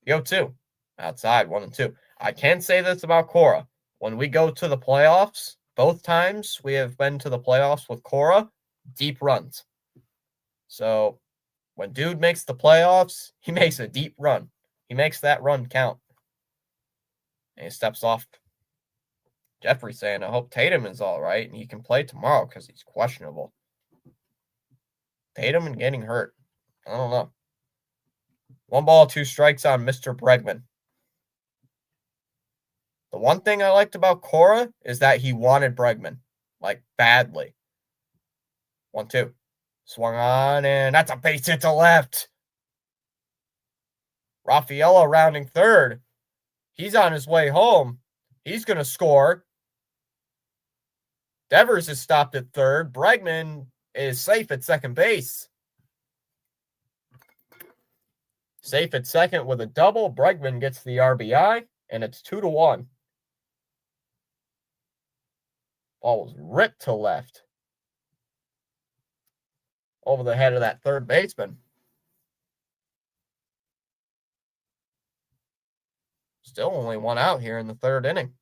0-2. Outside, 1-2. I can say this about Cora. When we go to the playoffs, both times we have been to the playoffs with Cora, deep runs. So when dude makes the playoffs, he makes a deep run. He makes that run count. And he steps off. Jeffrey saying, I hope Tatum is all right and he can play tomorrow because he's questionable. Tatum and getting hurt. I don't know. 1 ball, 2 strikes on Mr. Bregman. The one thing I liked about Cora is that he wanted Bregman, badly. 1-2. Swung on, and that's a base hit to left. Raffaello rounding third. He's on his way home. He's going to score. Devers is stopped at third. Bregman is safe at second base. Safe at second with a double. Bregman gets the RBI, and it's 2-1. Ball was ripped to left. over the head of that third baseman. Still only one out here in the third inning.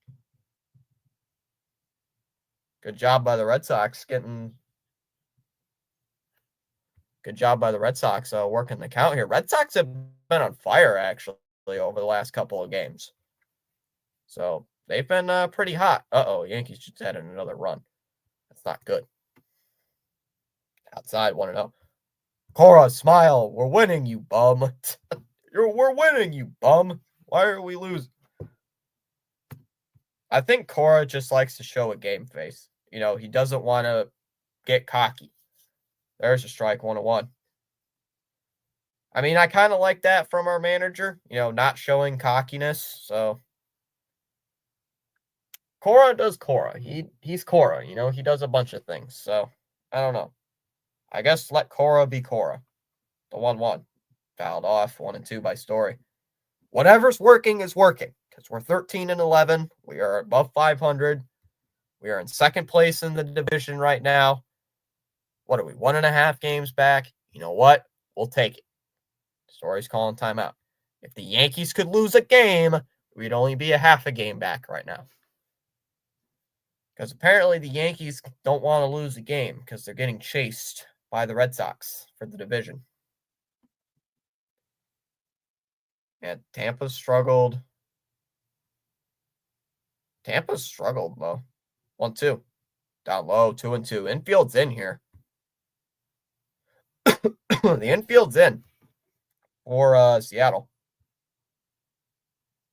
Good job by the Red Sox working the count here. Red Sox have been on fire, actually, over the last couple of games. So they've been pretty hot. Yankees just added another run. That's not good. Outside 1-0. Cora, smile. We're winning, you bum. We're winning, you bum. Why are we losing? I think Cora just likes to show a game face. He doesn't want to get cocky. There's a strike, 1-1. I mean, I kind of like that from our manager, not showing cockiness. So Cora does Cora. He's Cora, he does a bunch of things. So I don't know. I guess let Cora be Cora. The 1-1. Fouled off, 1-2 by Story. Whatever's working is working because we're 13-11. We are above 500. We are in second place in the division right now. What are we, 1.5 games back? You know what? We'll take it. Story's calling timeout. If the Yankees could lose a game, we'd only be a half a game back right now. Because apparently the Yankees don't want to lose a game because they're getting chased by the Red Sox for the division. And Tampa struggled. Though. 1-2. Down low, 2-2. Infield's in here. The infield's in for Seattle.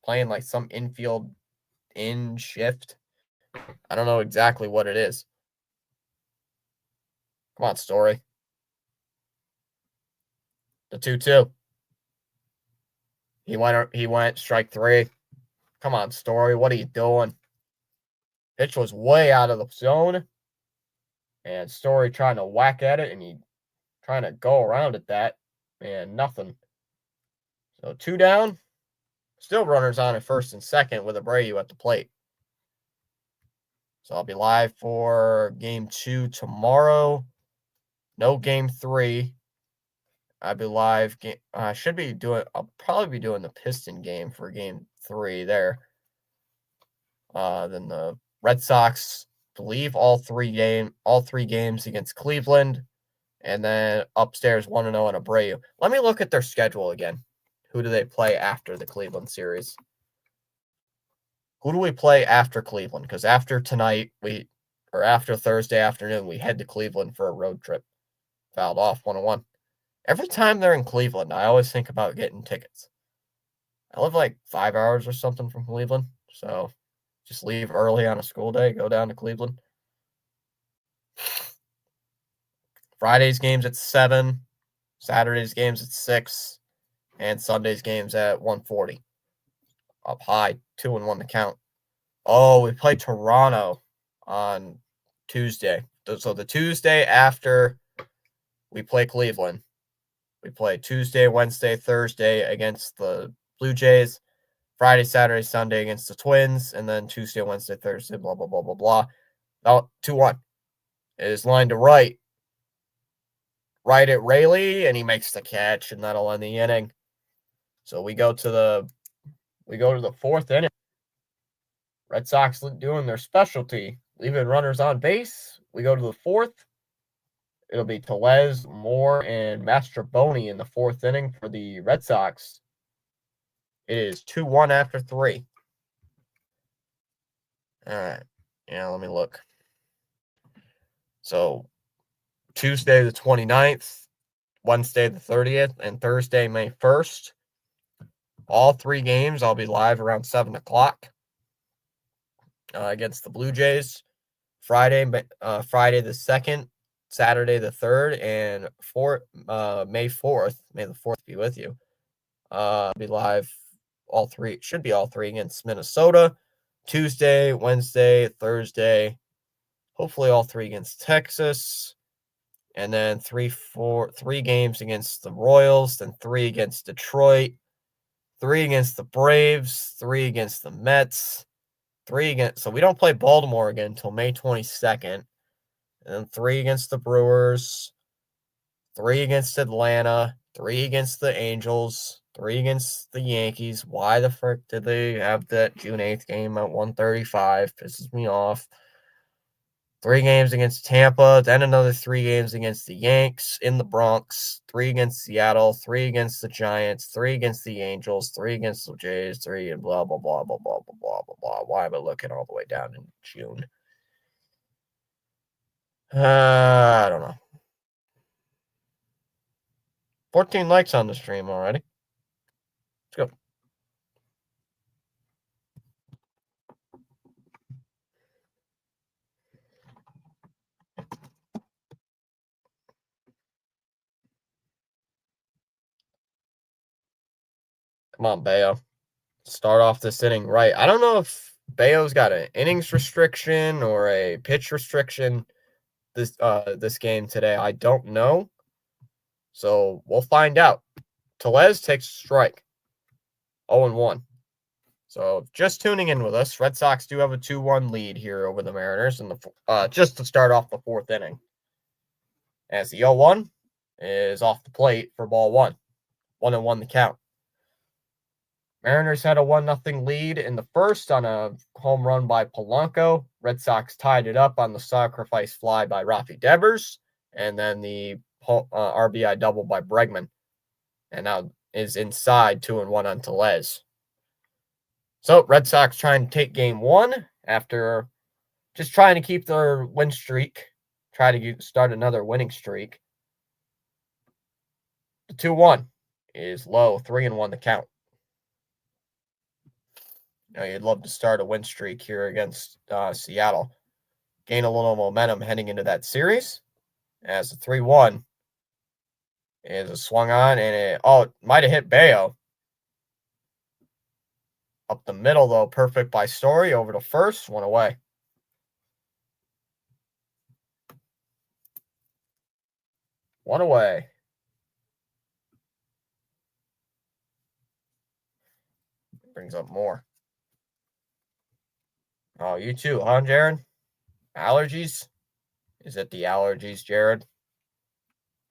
Playing like some infield in shift. I don't know exactly what it is. Come on, Story. The 2-2. He went strike 3. Come on, Story. What are you doing? Pitch was way out of the zone. And Story trying to whack at it, and he trying to go around at that. And nothing. So 2 down. Still runners on at first and second with Abreu at the plate. So I'll be live for game 2 tomorrow. No game 3. I'll be live. I'll probably be doing the Piston game for game 3 there. Then the Red Sox, believe all three games against Cleveland. And then upstairs 1-0 on Abreu. Let me look at their schedule again. Who do they play after the Cleveland series? Who do we play after Cleveland? Because after tonight, after Thursday afternoon, we head to Cleveland for a road trip. Fouled off 1-1. Every time they're in Cleveland, I always think about getting tickets. I live like 5 hours or something from Cleveland. So just leave early on a school day, go down to Cleveland. Friday's games at 7. Saturday's games at 6. And Sunday's games at 1:40. Up high, 2-1 to count. Oh, we play Toronto on Tuesday. So the Tuesday after we play Cleveland, we play Tuesday, Wednesday, Thursday against the Blue Jays. Friday, Saturday, Sunday against the Twins. And then Tuesday, Wednesday, Thursday, blah, blah, blah, blah, blah. Now, 2-1. It is line to right. Right at Rayleigh, and he makes the catch, and that'll end the inning. So we go to the fourth inning. Red Sox doing their specialty, leaving runners on base. We go to the fourth. It'll be Tellez, Moore, and Mastroboni in the fourth inning for the Red Sox. It is 2-1 after 3. All right. Yeah, let me look. So Tuesday the 29th, Wednesday the 30th, and Thursday, May 1st. All 3 games, I'll be live around 7 o'clock against the Blue Jays. Friday the 2nd, Saturday the 3rd, and May 4th. May the 4th be with you. I'll be live all 3. It should be all 3 against Minnesota. Tuesday, Wednesday, Thursday. Hopefully all 3 against Texas. And then 3 games against the Royals, then 3 against Detroit, 3 against the Braves, 3 against the Mets, 3 against. So we don't play Baltimore again until May 22nd. And then 3 against the Brewers, 3 against Atlanta, 3 against the Angels, 3 against the Yankees. Why the frick did they have that June 8th game at 135? Pisses me off. 3 games against Tampa, then another 3 games against the Yanks in the Bronx, 3 against Seattle, 3 against the Giants, 3 against the Angels, 3 against the Jays, 3 and blah, blah, blah, blah, blah, blah, blah, blah, blah. Why am I looking all the way down in June? I don't know. 14 likes on the stream already. Let's go. Come on, Bayo. Start off this inning right. I don't know if Bayo's got an innings restriction or a pitch restriction this game today. I don't know. So we'll find out. Tellez takes a strike. 0-1. So just tuning in with us, Red Sox do have a 2-1 lead here over the Mariners in the just to start off the 4th inning. As the 0-1 is off the plate for ball 1. 1-1 the count. Mariners had a 1-0 lead in the first on a home run by Polanco. Red Sox tied it up on the sacrifice fly by Rafi Devers, and then the RBI double by Bregman. And now is inside 2-1 on Tellez. So Red Sox trying to take game 1 after just trying to keep their win streak, try to start another winning streak. The 2-1 is low, 3-1 the count. You'd love to start a win streak here against Seattle. Gain a little momentum heading into that series. As the 3-1 is a swung on, and it might have hit Bayo. Up the middle, though, perfect by Story over to first, 1 away. One away. Brings up more. Oh, you too, huh, Jared? Allergies? Is it the allergies, Jared?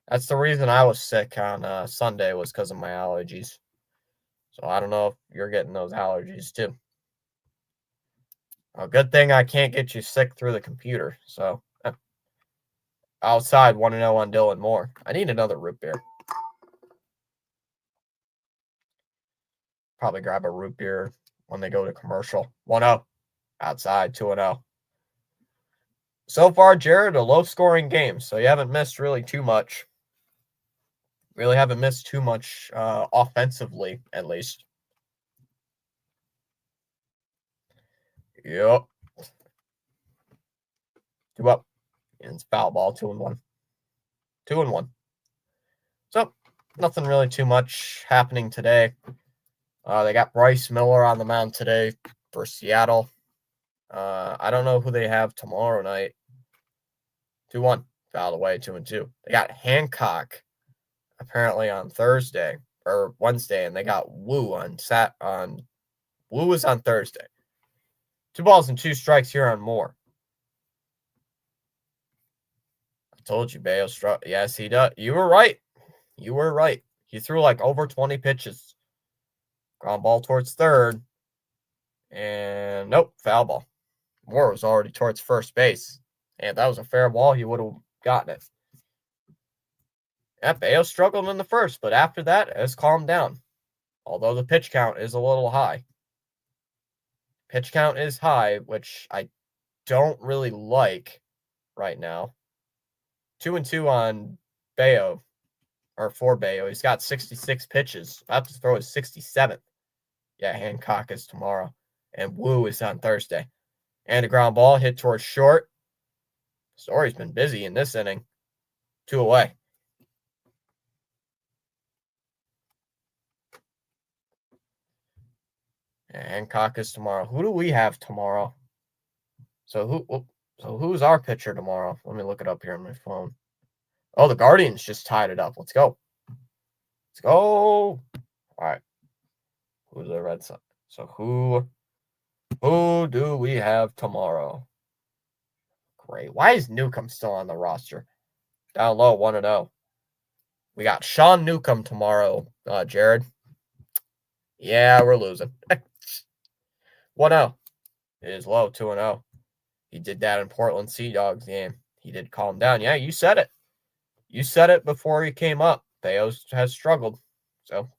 That's the reason I was sick on Sunday, was because of my allergies. So I don't know if you're getting those allergies too. A good thing I can't get you sick through the computer. So outside, 1-0 on Dylan Moore. I need another root beer. Probably grab a root beer when they go to commercial. 1-0. Outside, 2-0. So far, Jared, a low-scoring game, so you haven't missed really too much. Really haven't missed too much offensively, at least. Yep. 2 up. And it's foul ball, 2-1. 2-1. So, nothing really too much happening today. They got Bryce Miller on the mound today for Seattle. I don't know who they have tomorrow night. 2-1. Foul away, 2-2. They got Hancock apparently on Thursday or Wednesday, and they got Wu Wu is on Thursday. 2 balls and 2 strikes here on Moore. I told you, Bayo struck. Yes, he does. You were right. You were right. He threw like over 20 pitches. Ground ball towards third. And nope, foul ball. Moore was already towards first base. And if that was a fair ball, he would have gotten it. Yeah, Bayo struggled in the first, but after that, it has calmed down. Although the pitch count is a little high. Pitch count is high, which I don't really like right now. 2-2 on Bayo, or for Bayo. He's got 66 pitches. I have to throw his 67th. Yeah, Hancock is tomorrow. And Wu is on Thursday. And a ground ball hit towards short. Story's been busy in this inning. 2 away. And Hancock is tomorrow. Who do we have tomorrow? So who's our pitcher tomorrow? Let me look it up here on my phone. Oh, the Guardians just tied it up. Let's go. Let's go. All right. Who's the Red Sox? So who do we have tomorrow? Great. Why is Newcomb still on the roster? Down low, 1-0. We got Sean Newcomb tomorrow, Jared. Yeah, we're losing. 1-0. It is low, 2-0. He did that in Portland Sea Dogs game. He did calm down. Yeah, you said it. You said it before he came up. Theo has struggled. So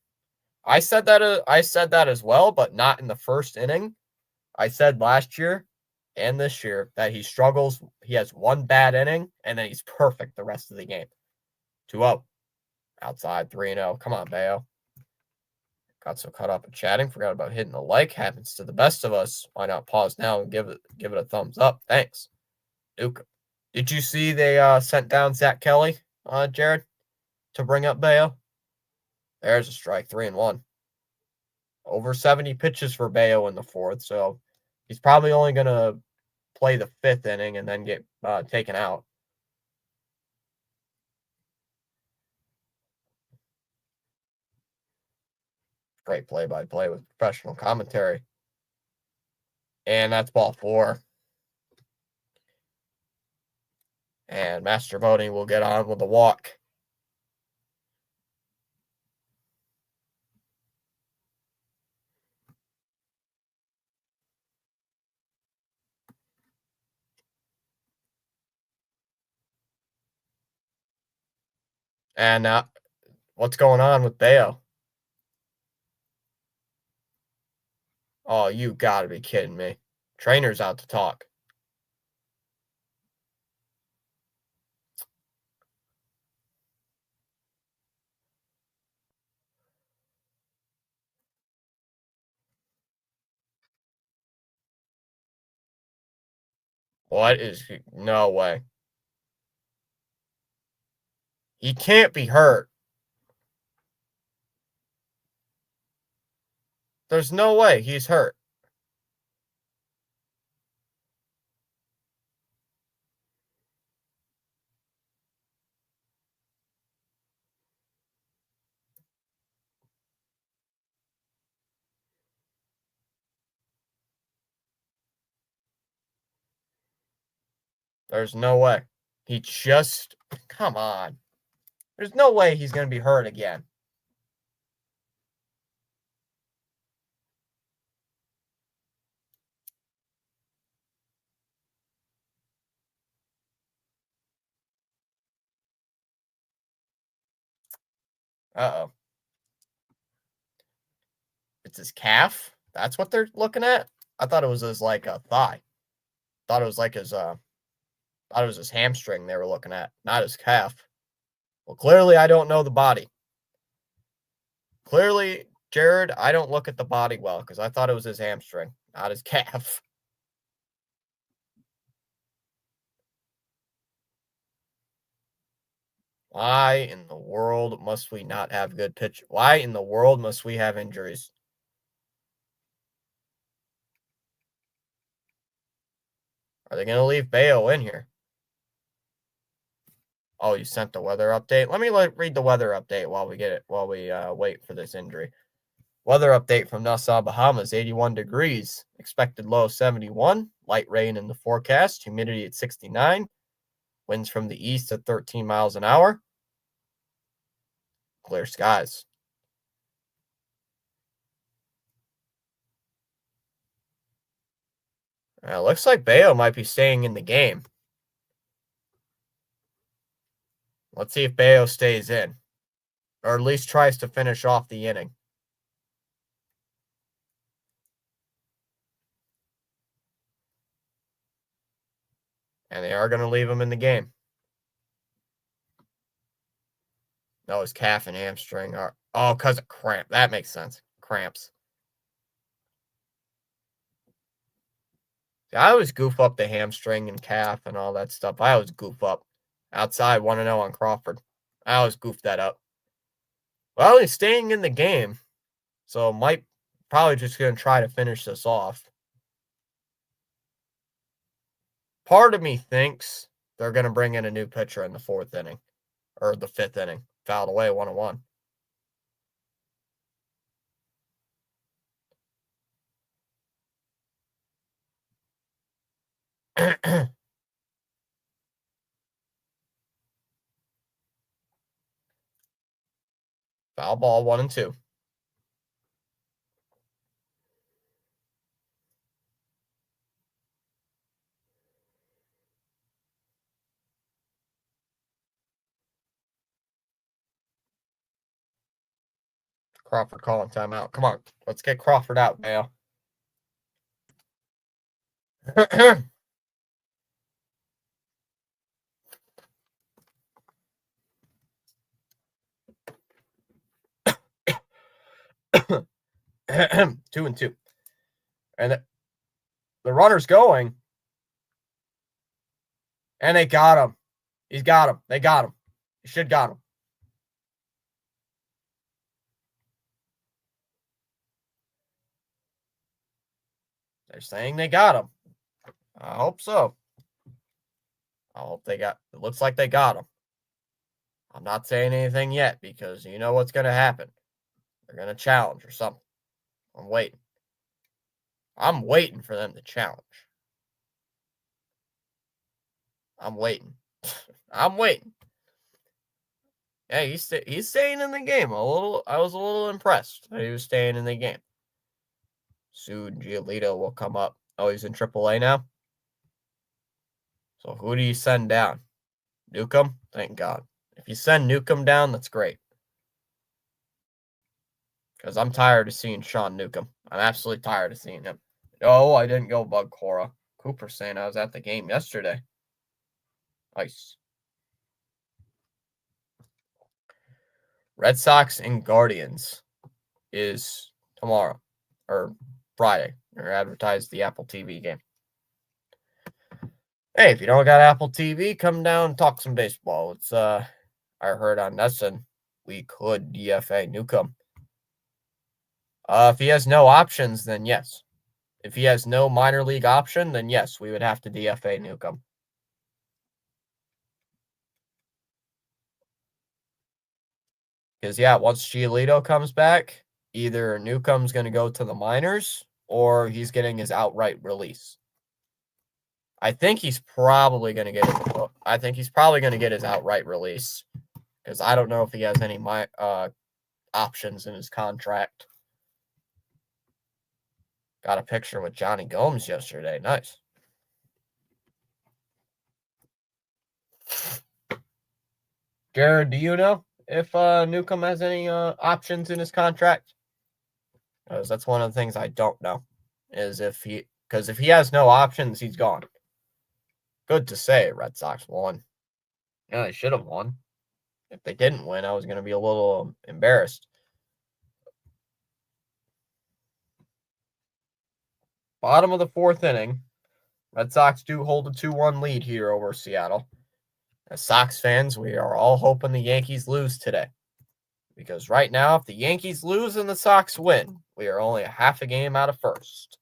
I said that. I said that as well, but not in the first inning. I said last year and this year that he struggles. He has one bad inning, and then he's perfect the rest of the game. 2-0. Outside 3-0. Come on, Bayo. Got so caught up in chatting, forgot about hitting the like. Happens to the best of us. Why not pause now and give it a thumbs up? Thanks. Duke. Did you see they sent down Zach Kelly, Jared, to bring up Bayo? There's a strike, 3-1. Over 70 pitches for Bayo in the fourth, so he's probably only going to play the fifth inning and then get taken out. Great play-by-play with professional commentary. And that's ball 4. And Master Voting will get on with the walk. And what's going on with Bayo? Oh, you gotta be kidding me. Trainer's out to talk. What is he? No way. He can't be hurt. There's no way he's hurt. There's no way. He just, come on. There's no way he's going to be hurt again. Uh-oh. It's his calf? That's what they're looking at? I thought it was his, like, thigh. Thought it was like his, thought it was his hamstring they were looking at, not his calf. Well, clearly I don't know the body. Clearly, Jared, I don't look at the body well because I thought it was his hamstring, not his calf. Why in the world must we not have good pitch? Why in the world must we have injuries? Are they going to leave Bayo in here? Oh, you sent the weather update? Let me read the weather update while we get it, while we wait for this injury. Weather update from Nassau, Bahamas, 81 degrees. Expected low 71. Light rain in the forecast. Humidity at 69. Winds from the east at 13 miles an hour. Clear skies. Looks like Bayo might be staying in the game. Let's see if Bayo stays in, or at least tries to finish off the inning. And they are going to leave him in the game. No, his calf and hamstring are. Oh, because of cramp. That makes sense. Cramps. I always goof up the hamstring and calf and all that stuff. I always goof up. Outside, 1-0 on Crawford. I always goof that up. Well, he's staying in the game, so might probably just going to try to finish this off. Part of me thinks they're going to bring in a new pitcher in the fourth inning, or the fifth inning. Fouled away, 1-1. Foul ball, 1-2. Crawford calling timeout. Come on, let's get Crawford out, Mayo. 2-2. And the runner's going. And they got him. He's got him. They got him. He should got him. They're saying they got him. I hope so. I hope they got. It looks like they got him. I'm not saying anything yet because you know what's going to happen. They're going to challenge or something. I'm waiting. I'm waiting for them to challenge. I'm waiting. I'm waiting. Yeah, he's staying in the game. I was a little impressed that he was staying in the game. Soon Giolito will come up. Oh, he's in AAA now? So who do you send down? Newcomb? Thank God. If you send Newcomb down, that's great. Because I'm tired of seeing Sean Newcomb. I'm absolutely tired of seeing him. Oh, I didn't go bug Cora. Cooper saying I was at the game yesterday. Nice. Red Sox and Guardians is tomorrow or Friday. Or advertise the Apple TV game. Hey, if you don't got Apple TV, come down and talk some baseball. It's I heard on Nesson we could DFA Newcomb. If he has no options, then yes. If he has no minor league option, then yes, we would have to DFA Newcomb. Because, yeah, once Giolito comes back, either Newcomb's going to go to the minors or he's getting his outright release. I think he's probably going to get his outright release because I don't know if he has any options in his contract. Got a picture with Johnny Gomes yesterday. Nice. Jared, do you know if Newcomb has any options in his contract? Because that's one of the things I don't know. Because if he has no options, he's gone. Good to say, Red Sox won. Yeah, they should have won. If they didn't win, I was going to be a little embarrassed. Bottom of the fourth inning. Red Sox do hold a 2-1 lead here over Seattle. As Sox fans, we are all hoping the Yankees lose today. Because right now, if the Yankees lose and the Sox win, we are only a half a game out of first.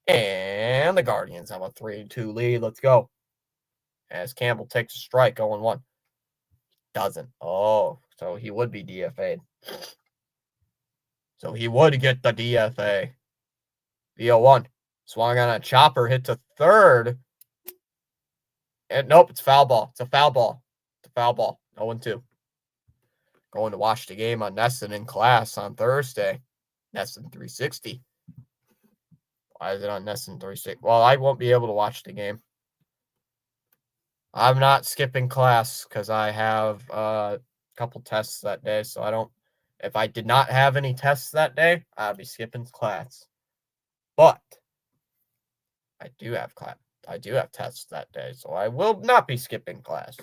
And the Guardians have a 3-2 lead. Let's go. As Campbell takes a strike, 0-1. Doesn't. Oh, so he would be DFA'd. So he would get the DFA. The 0-1. Swung on a chopper, hit to third. And nope, it's foul ball. It's a foul ball. It's a foul ball. 0-2. Going to watch the game on Nesson in class on Thursday. Nesson 360. Why is it on Nesson 360? Well, I won't be able to watch the game. I'm not skipping class because I have a couple tests that day. So I don't. If I did not have any tests that day, I'd be skipping class. But I do have class. I do have tests that day, so I will not be skipping class.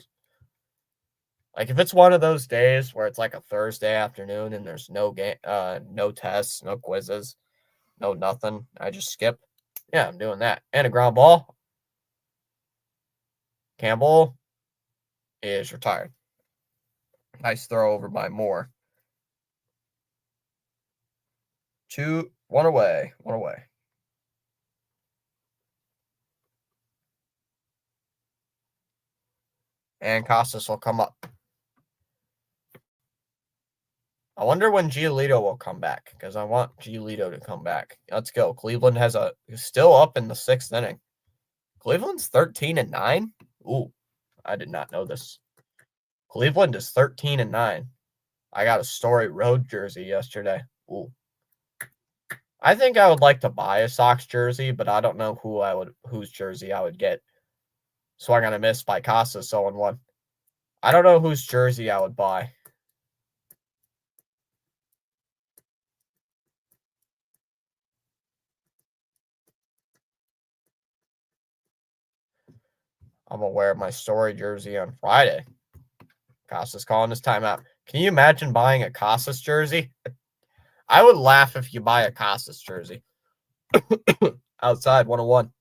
Like if it's one of those days where it's like a Thursday afternoon and there's no game, no tests, no quizzes, no nothing, I just skip. Yeah, I'm doing that. And a ground ball. Campbell is retired. Nice throw over by Moore. 1 away. And Costas will come up. I wonder when Giolito will come back because I want Giolito to come back. Let's go. Cleveland is still up in the 6th inning. Cleveland's 13-9. Ooh, I did not know this. Cleveland is 13-9. I got a Story Road jersey yesterday. Ooh. I think I would like to buy a Sox jersey, but I don't know whose jersey I would get. Swung on a miss by Casas 0-1. I don't know whose jersey I would buy. I'm gonna wear my Story jersey on Friday. Casas calling his timeout. Can you imagine buying a Casas jersey? I would laugh if you buy a Casas jersey. Outside 101.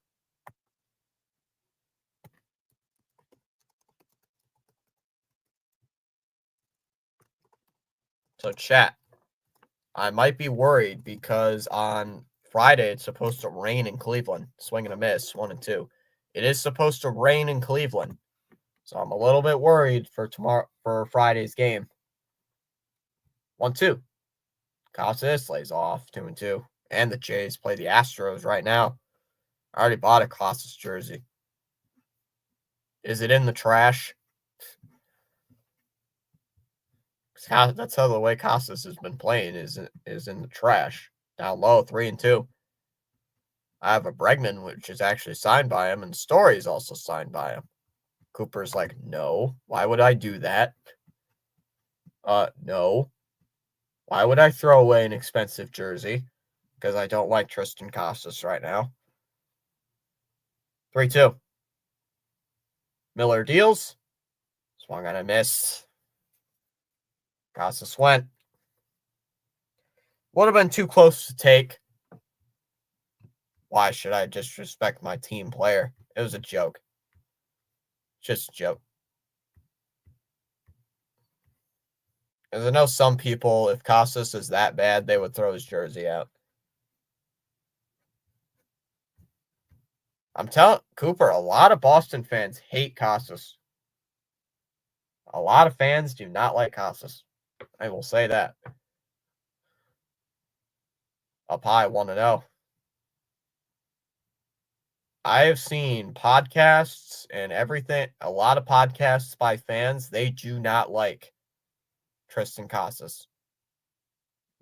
So chat, I might be worried because on Friday it's supposed to rain in Cleveland. Swing and a miss, 1-2. It is supposed to rain in Cleveland, so I'm a little bit worried for Friday's game. 1-2. Casas lays off 2-2, and the Jays play the Astros right now. I already bought a Casas jersey. Is it in the trash? That's how the way Casas has been playing is in the trash. Down low, 3-2. I have a Bregman, which is actually signed by him, and Story is also signed by him. Cooper's like, no. Why would I do that? No. Why would I throw away an expensive jersey? Because I don't like Triston Casas right now. 3-2. Miller deals. Swung on a miss. Casas went. Would have been too close to take. Why should I disrespect my team player? It was a joke. Just a joke. Because I know some people, if Casas is that bad, they would throw his jersey out. I'm telling Cooper, a lot of Boston fans hate Casas. A lot of fans do not like Casas. I will say that. Up high, 1-0. I have seen podcasts and everything, a lot of podcasts by fans, they do not like Triston Casas.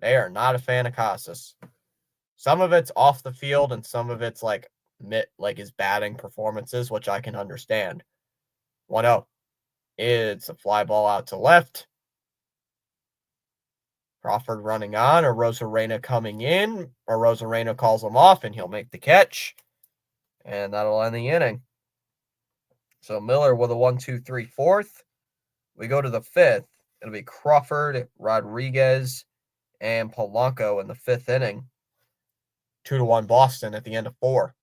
They are not a fan of Casas. Some of it's off the field and some of it's like his batting performances, which I can understand. 1-0. It's a fly ball out to left. Crawford running on, or Rosarena coming in, or Rosarena calls him off and he'll make the catch. And that'll end the inning. So Miller with a 1-2-3 fourth. We go to the fifth. It'll be Crawford, Rodriguez, and Polanco in the fifth inning. 2-1 Boston at the end of 4.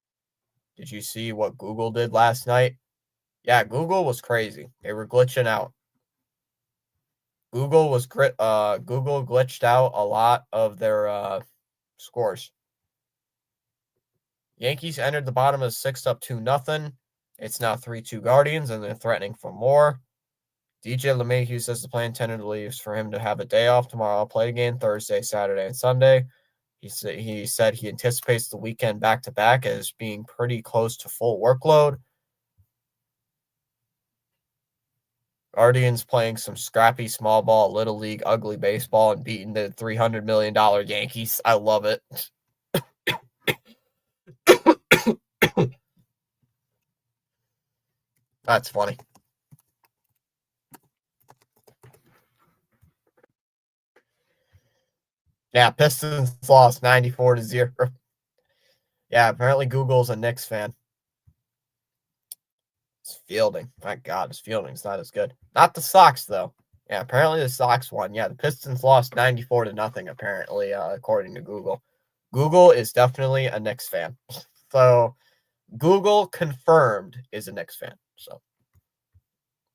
Did you see what Google did last night? Yeah, Google was crazy. They were glitching out. Google glitched out a lot of their scores. Yankees entered the bottom of the sixth up 2-0. It's now 3-2 Guardians, and they're threatening for more. DJ LeMahieu says the plan tentatively is for him to have a day off tomorrow. I'll play again Thursday, Saturday, and Sunday. He said he anticipates the weekend back-to-back as being pretty close to full workload. Guardians playing some scrappy small ball, little league, ugly baseball, and beating the $300 million Yankees. I love it. That's funny. Yeah, Pistons lost 94-0. Yeah, apparently Google's a Knicks fan. It's fielding. Thank God his fielding's not as good. Not the Sox, though. Yeah, apparently the Sox won. Yeah, the Pistons lost 94-0, apparently, according to Google. Google is definitely a Knicks fan. So Google confirmed is a Knicks fan. So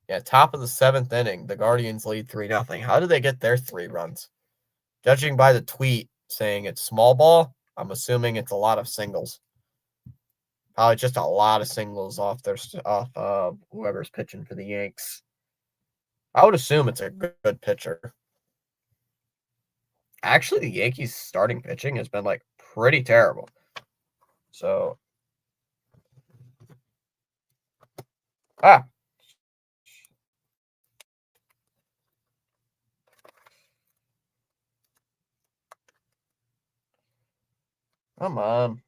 yeah, top of the 7th inning, the Guardians lead 3-0. How did they get their 3 runs? Judging by the tweet saying it's small ball, I'm assuming it's a lot of singles. Probably just a lot of singles off whoever's pitching for the Yanks. I would assume it's a good pitcher. Actually, the Yankees' starting pitching has been like pretty terrible. So, Come on.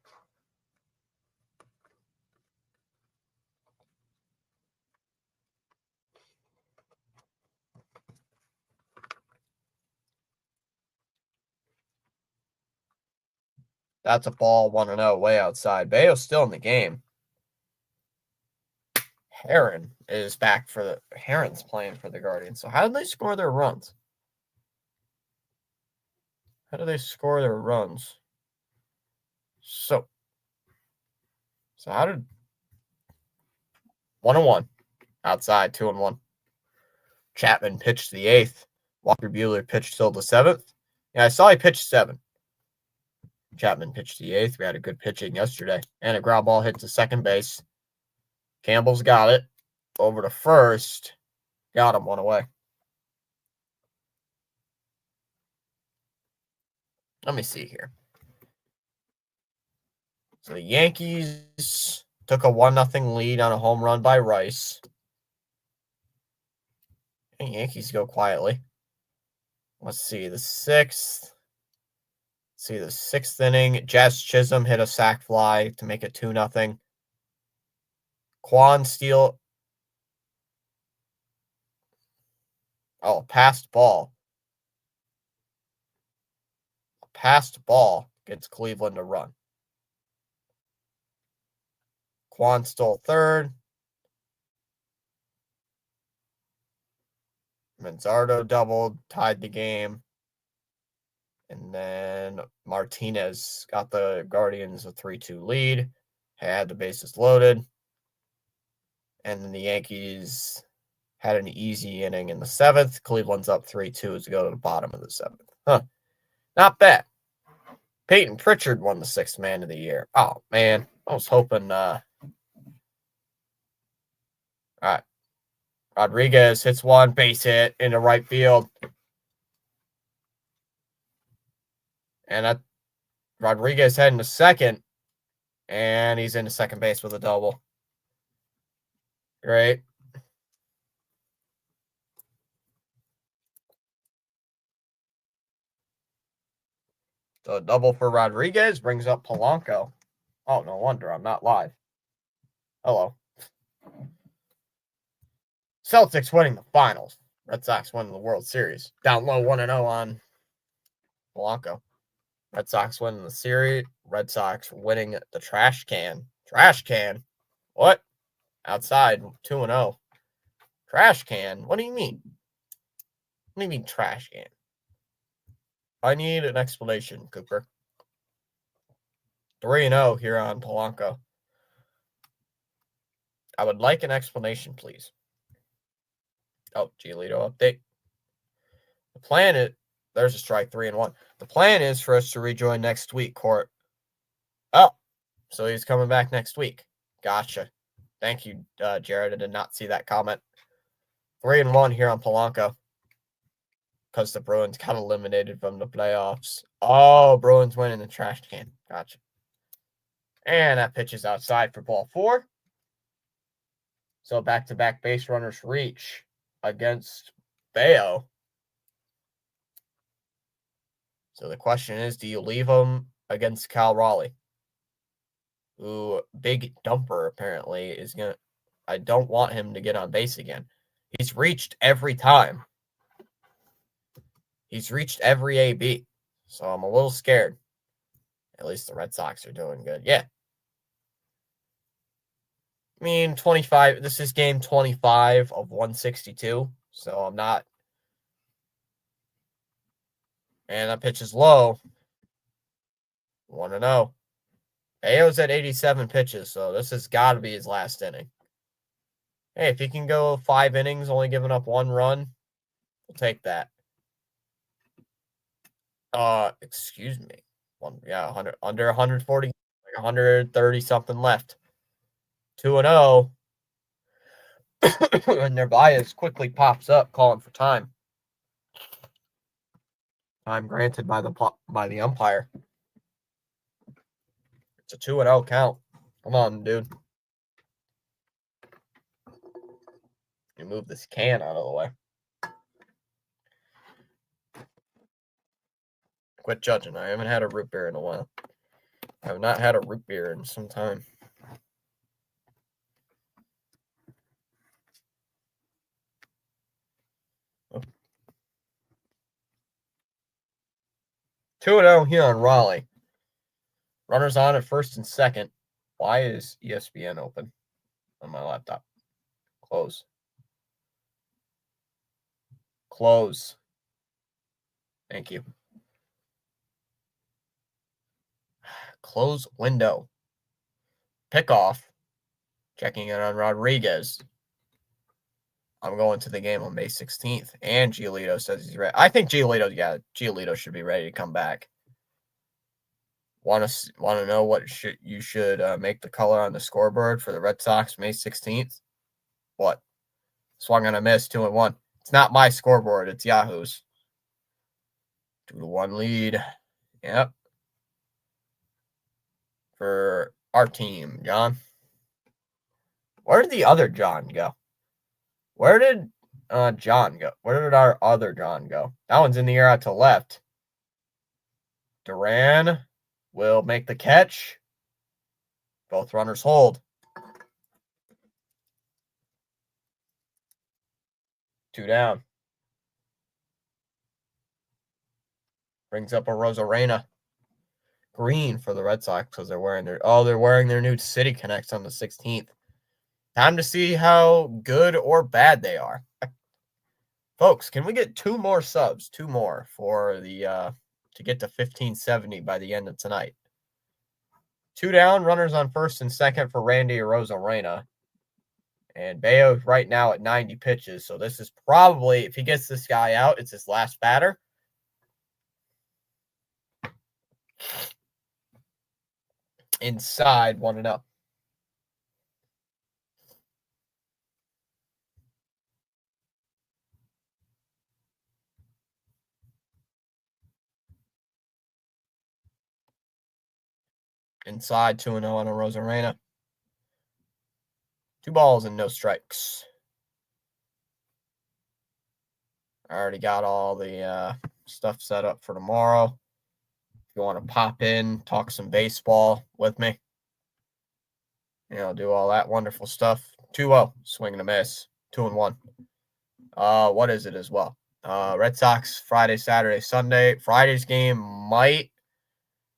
That's a ball 1-0 way outside. Bayo's still in the game. Heron's playing for the Guardians. So how did they score their runs? How do they score their runs? So how did 1-1 outside, 2-1. Chapman pitched the 8th. Walker Buehler pitched till the 7th. Yeah, I saw he pitched 7. Chapman pitched the 8th. We had a good pitching yesterday. And a ground ball hit to second base. Campbell's got it. Over to first. Got him, 1 away. Let me see here. So the Yankees took a 1-0 lead on a home run by Rice. And Yankees go quietly. Let's see, the 6th. See the 6th inning. Jazz Chisholm hit a sac fly to make it 2-0. Quan steal. Oh, passed ball. A passed ball gets Cleveland a run. Quan stole 3rd. Manzardo doubled, tied the game. And then Martinez got the Guardians a 3-2 lead. Had the bases loaded. And then the Yankees had an easy inning in the 7th. Cleveland's up 3-2 as we go to the bottom of the 7th. Huh. Not bad. Peyton Pritchard won the 6th man of the year. Oh, man. I was hoping. All right. Rodriguez hits one, base hit into right field. And Rodriguez heading to second. And he's into second base with a double. Great. So a double for Rodriguez brings up Polanco. Oh, no wonder I'm not live. Hello. Celtics winning the finals. Red Sox winning the World Series. Down low 1-0 on Polanco. Red Sox winning the series. Red Sox winning the trash can. Trash can? What? Outside 2-0. Trash can? What do you mean? What do you mean trash can? I need an explanation, Cooper. 3-0 here on Polanco. I would like an explanation, please. Oh, Giolito update. The plan is, there's a strike, 3-1. The plan is for us to rejoin next week, Court. Oh, so he's coming back next week. Gotcha. Thank you, Jared. I did not see that comment. 3-1 here on Polanco. Because the Bruins got eliminated from the playoffs. Oh, Bruins winning the trash can. Gotcha. And that pitch is outside for ball 4. So back-to-back base runners reach against Bayo. So the question is, do you leave him against Cal Raleigh? Who, big dumper apparently, is going to... I don't want him to get on base again. He's reached every time. He's reached every AB. So I'm a little scared. At least the Red Sox are doing good. Yeah. I mean, 25. This is game 25 of 162. So I'm not. And that pitch is low. 1-0. Ayo's at 87 pitches. So this has got to be his last inning. Hey, if he can go 5 innings, only giving up 1 run, we'll take that. Excuse me. 100 under 140, like 130 something left. 2-0. And Narvaez quickly pops up, calling for time. Time granted by the umpire. It's a 2-0 count. Come on, dude. You move this can out of the way. Quit judging. I haven't had a root beer in a while. I have not had a root beer in some time. Oh. 2-0 here on Raleigh. Runners on at first and second. Why is ESPN open on my laptop? Close. Close. Thank you. Close window. Pickoff. Checking in on Rodriguez. I'm going to the game on May 16th. And Giolito says he's ready. I think Giolito should be ready to come back. Want to know what you should make the color on the scoreboard for the Red Sox May 16th? What? Swung on a miss, 2-1. It's not my scoreboard. It's Yahoo's. 2-1 lead. Yep. For our team, John. Where did the other John go? Where did John go? Where did our other John go? That one's in the air out to left. Duran will make the catch. Both runners hold. 2 down. Brings up a Rosarena. Green for the Red Sox because they're wearing their new City Connects on the 16th. Time to see how good or bad they are. Folks, can we get 2 more subs? 2 more for the to get to 1570 by the end of tonight. 2 down, runners on first and second for Randy Rosarena. And Bayo's right now at 90 pitches. So this is probably, if he gets this guy out, it's his last batter. Inside 1-0. Inside 2-0 on a Rosarena. 2 balls and no strikes. I already got all the stuff set up for tomorrow. If you want to pop in, talk some baseball with me, do all that wonderful stuff. 2-0, swing and a miss. 2-1. What is it as well? Red Sox Friday, Saturday, Sunday. Friday's game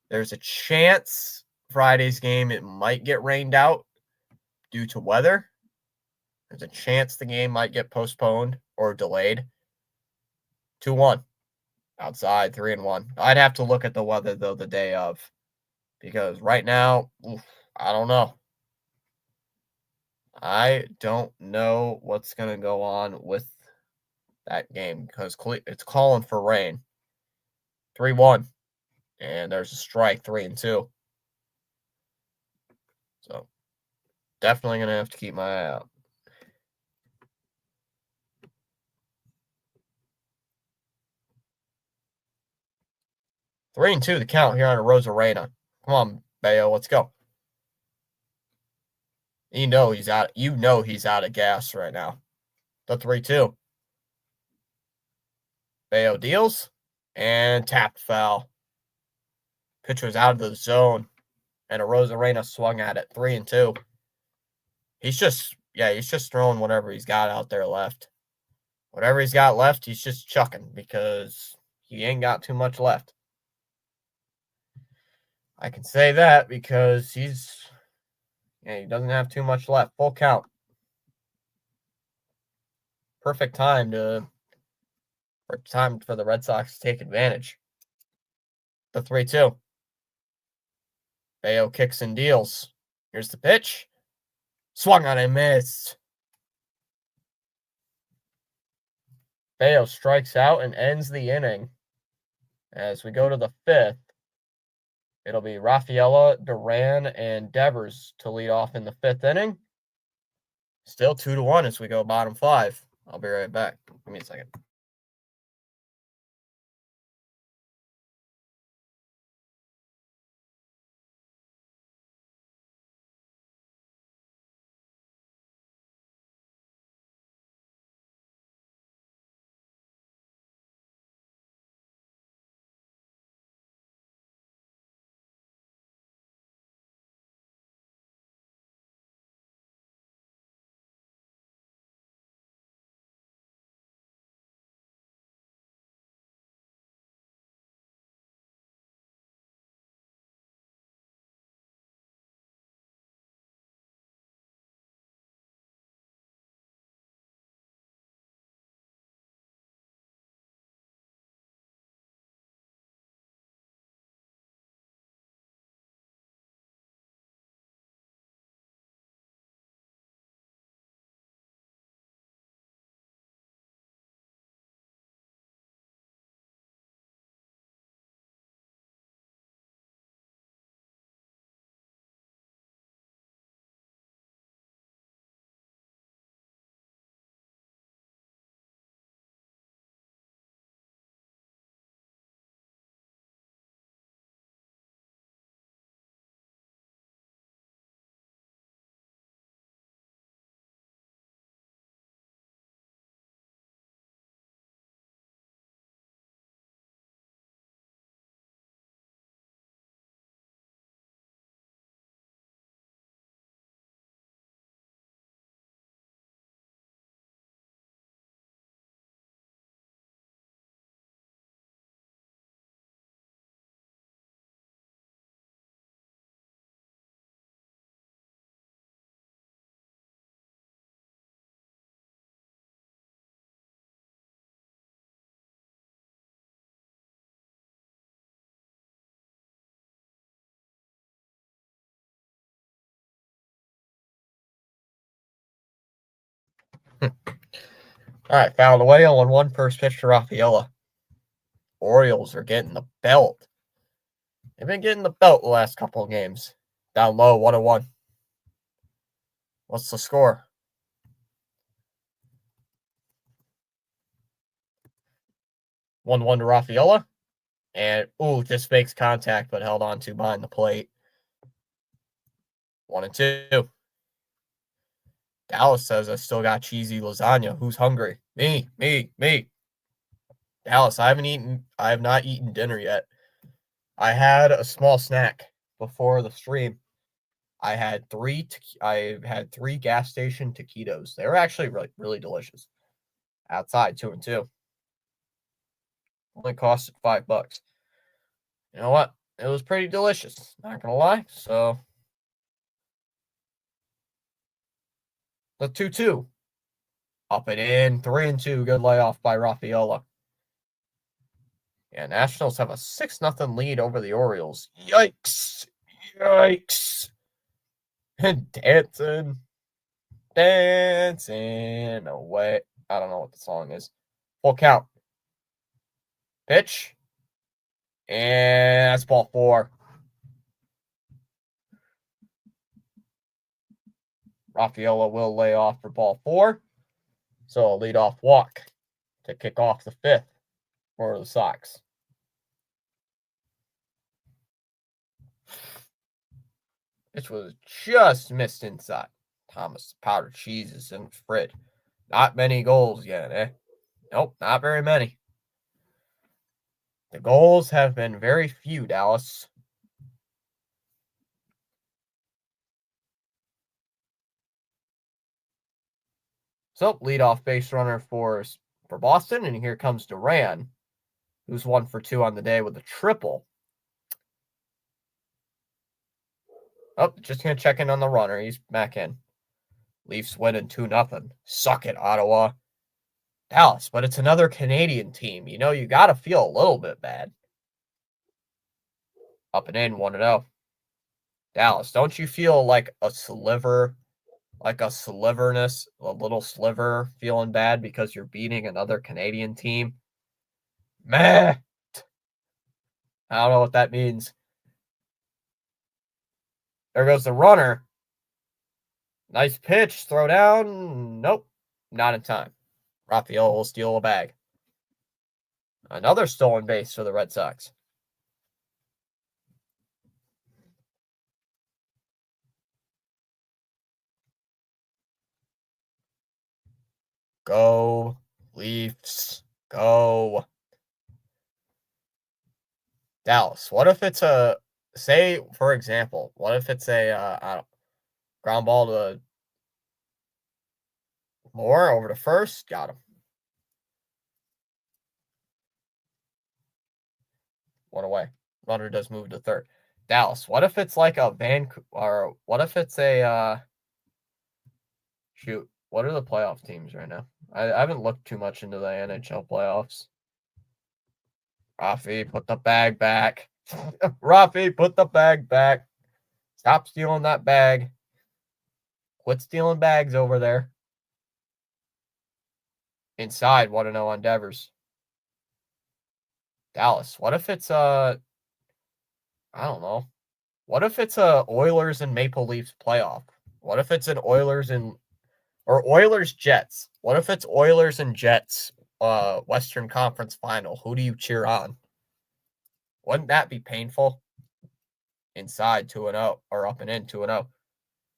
there's a chance Friday's game it might get rained out due to weather. There's a chance the game might get postponed or delayed. 2-1. Outside, 3-1. I'd have to look at the weather, though, the day of. Because right now, I don't know. I don't know what's going to go on with that game. Because it's calling for rain. 3-1. And there's a strike, 3-2. So, definitely going to have to keep my eye out. Three and 2 the count here on a Rosarena. Come on, Bayo, let's go. He's out of gas right now. The 3-2. Bayo deals and tapped foul. Pitcher was out of the zone, and a Rosarena swung at it. 3-2. He's just throwing whatever he's got out there left. Whatever he's got left, he's just chucking because he ain't got too much left. I can say that because he doesn't have too much left. Full count. Perfect time for the Red Sox to take advantage. The 3-2. Bayo kicks and deals. Here's the pitch. Swung on and missed. Bayo strikes out and ends the inning. As we go to the 5th, it'll be Rafaela, Duran, and Devers to lead off in the 5th inning. Still 2-1 as we go bottom 5. I'll be right back. Give me a second. All right, fouled away 0-1 first pitch to Rafaela. Orioles are getting the belt. They've been getting the belt the last couple of games. Down low, 1-1. What's the score? 1-1 to Rafaela. And, just makes contact, but held on to behind the plate. 1-2. Dallas says, I still got cheesy lasagna. Who's hungry? Me. Dallas, I have not eaten dinner yet. I had a small snack before the stream. I had three gas station taquitos. They were actually really, really delicious. Outside, 2-2. Only costed $5. You know what? It was pretty delicious. Not gonna lie. So the 2-2. Up and in, 3-2. Good layoff by Rafaela. Yeah, Nationals have a 6-0 lead over the Orioles. Yikes. And dancing away. I don't know what the song is. Full count. Pitch. And that's ball 4. Rafaela will lay off for ball 4. So a leadoff walk to kick off the 5th for the Sox. This was just missed inside. Thomas powdered cheeses and Frid. Not many goals yet, eh? Nope, not very many. The goals have been very few, Dallas. So, leadoff base runner for Boston, and here comes Duran, who's 1 for 2 on the day with a triple. Oh, just going to check in on the runner. He's back in. Leafs winning 2-0. Suck it, Ottawa. Dallas, but it's another Canadian team. You know, you got to feel a little bit bad. Up and in, 1-0. Dallas, don't you feel like a sliver, a little sliver feeling bad because you're beating another Canadian team? Meh. I don't know what that means. There goes the runner. Nice pitch. Throw down. Nope. Not in time. Rafaela will steal a bag. Another stolen base for the Red Sox. Go, Leafs. Go. Dallas. What if it's say, for example, what if it's a ground ball to Moore over to first? Got him. One away. Runner does move to third. Dallas. What if it's like a Vancouver, or what if it's a shoot? What are the playoff teams right now? I haven't looked too much into the NHL playoffs. Rafi, put the bag back. Rafi, put the bag back. Stop stealing that bag. Quit stealing bags over there. Inside, 1-0 on Devers. Dallas. What if it's I don't know. What if it's a Oilers and Maple Leafs playoff? What if it's an Oilers Jets? What if it's Oilers and Jets Western Conference final? Who do you cheer on? Wouldn't that be painful? Inside 2-0 or up and in 2-0.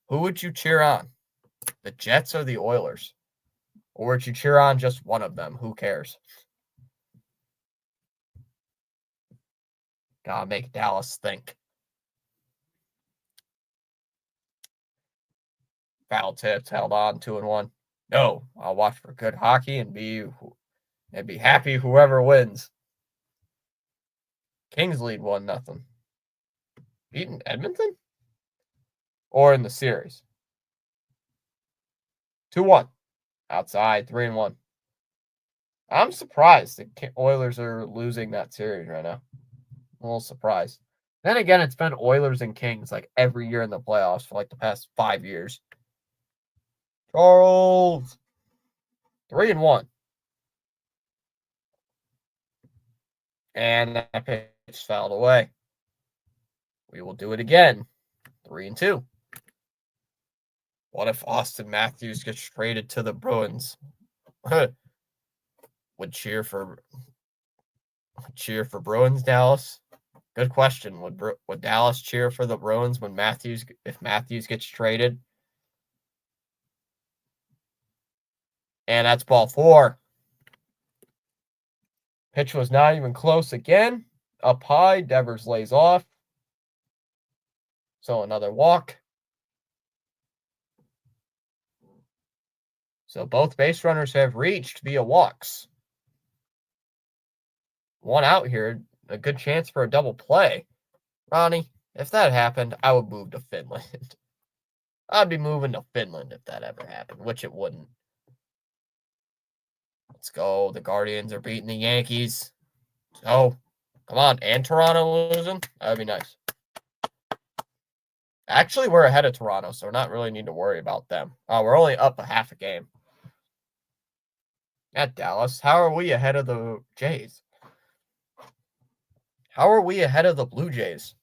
Who would you cheer on? The Jets or the Oilers? Or would you cheer on just one of them? Who cares? Gotta make Dallas think. Foul tips held on 2-1. No, I'll watch for good hockey and be happy whoever wins. Kings lead 1-0. Beating Edmonton? Or in the series? 2-1. Outside, 3-1. I'm surprised the Oilers are losing that series right now. I'm a little surprised. Then again, it's been Oilers and Kings like every year in the playoffs for like the past 5 years. Charles. 3-1. And that pitch fouled away. We will do it again. 3-2. What if Austin Matthews gets traded to the Bruins? Would cheer for Bruins, Dallas? Good question. Would Dallas cheer for the Bruins if Matthews gets traded? And that's ball 4. Pitch was not even close again. Up high, Devers lays off. So another walk. So both base runners have reached via walks. One out here, a good chance for a double play. Ronnie, if that happened, I would move to Finland. I'd be moving to Finland if that ever happened, which it wouldn't. Let's go. The Guardians are beating the Yankees. So, come on. And Toronto losing? That would be nice. Actually, we're ahead of Toronto, so we're not really need to worry about them. We're only up a half a game. At Dallas, how are we ahead of the Jays? How are we ahead of the Blue Jays?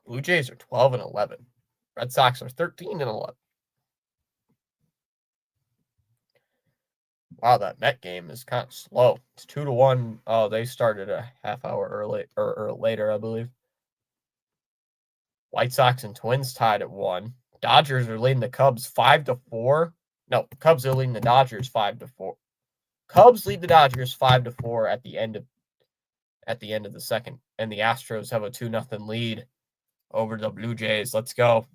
Blue Jays are 12-11. Red Sox are 13-11. Wow, that Met game is kind of slow. It's 2-1. Oh, they started a half hour early or later, I believe. White Sox and Twins tied at 1. Dodgers are leading the Cubs 5-4. No, Cubs are leading the Dodgers 5-4. Cubs lead the Dodgers 5-4 at the end of the second, and the Astros have a 2-0 lead over the Blue Jays. Let's go.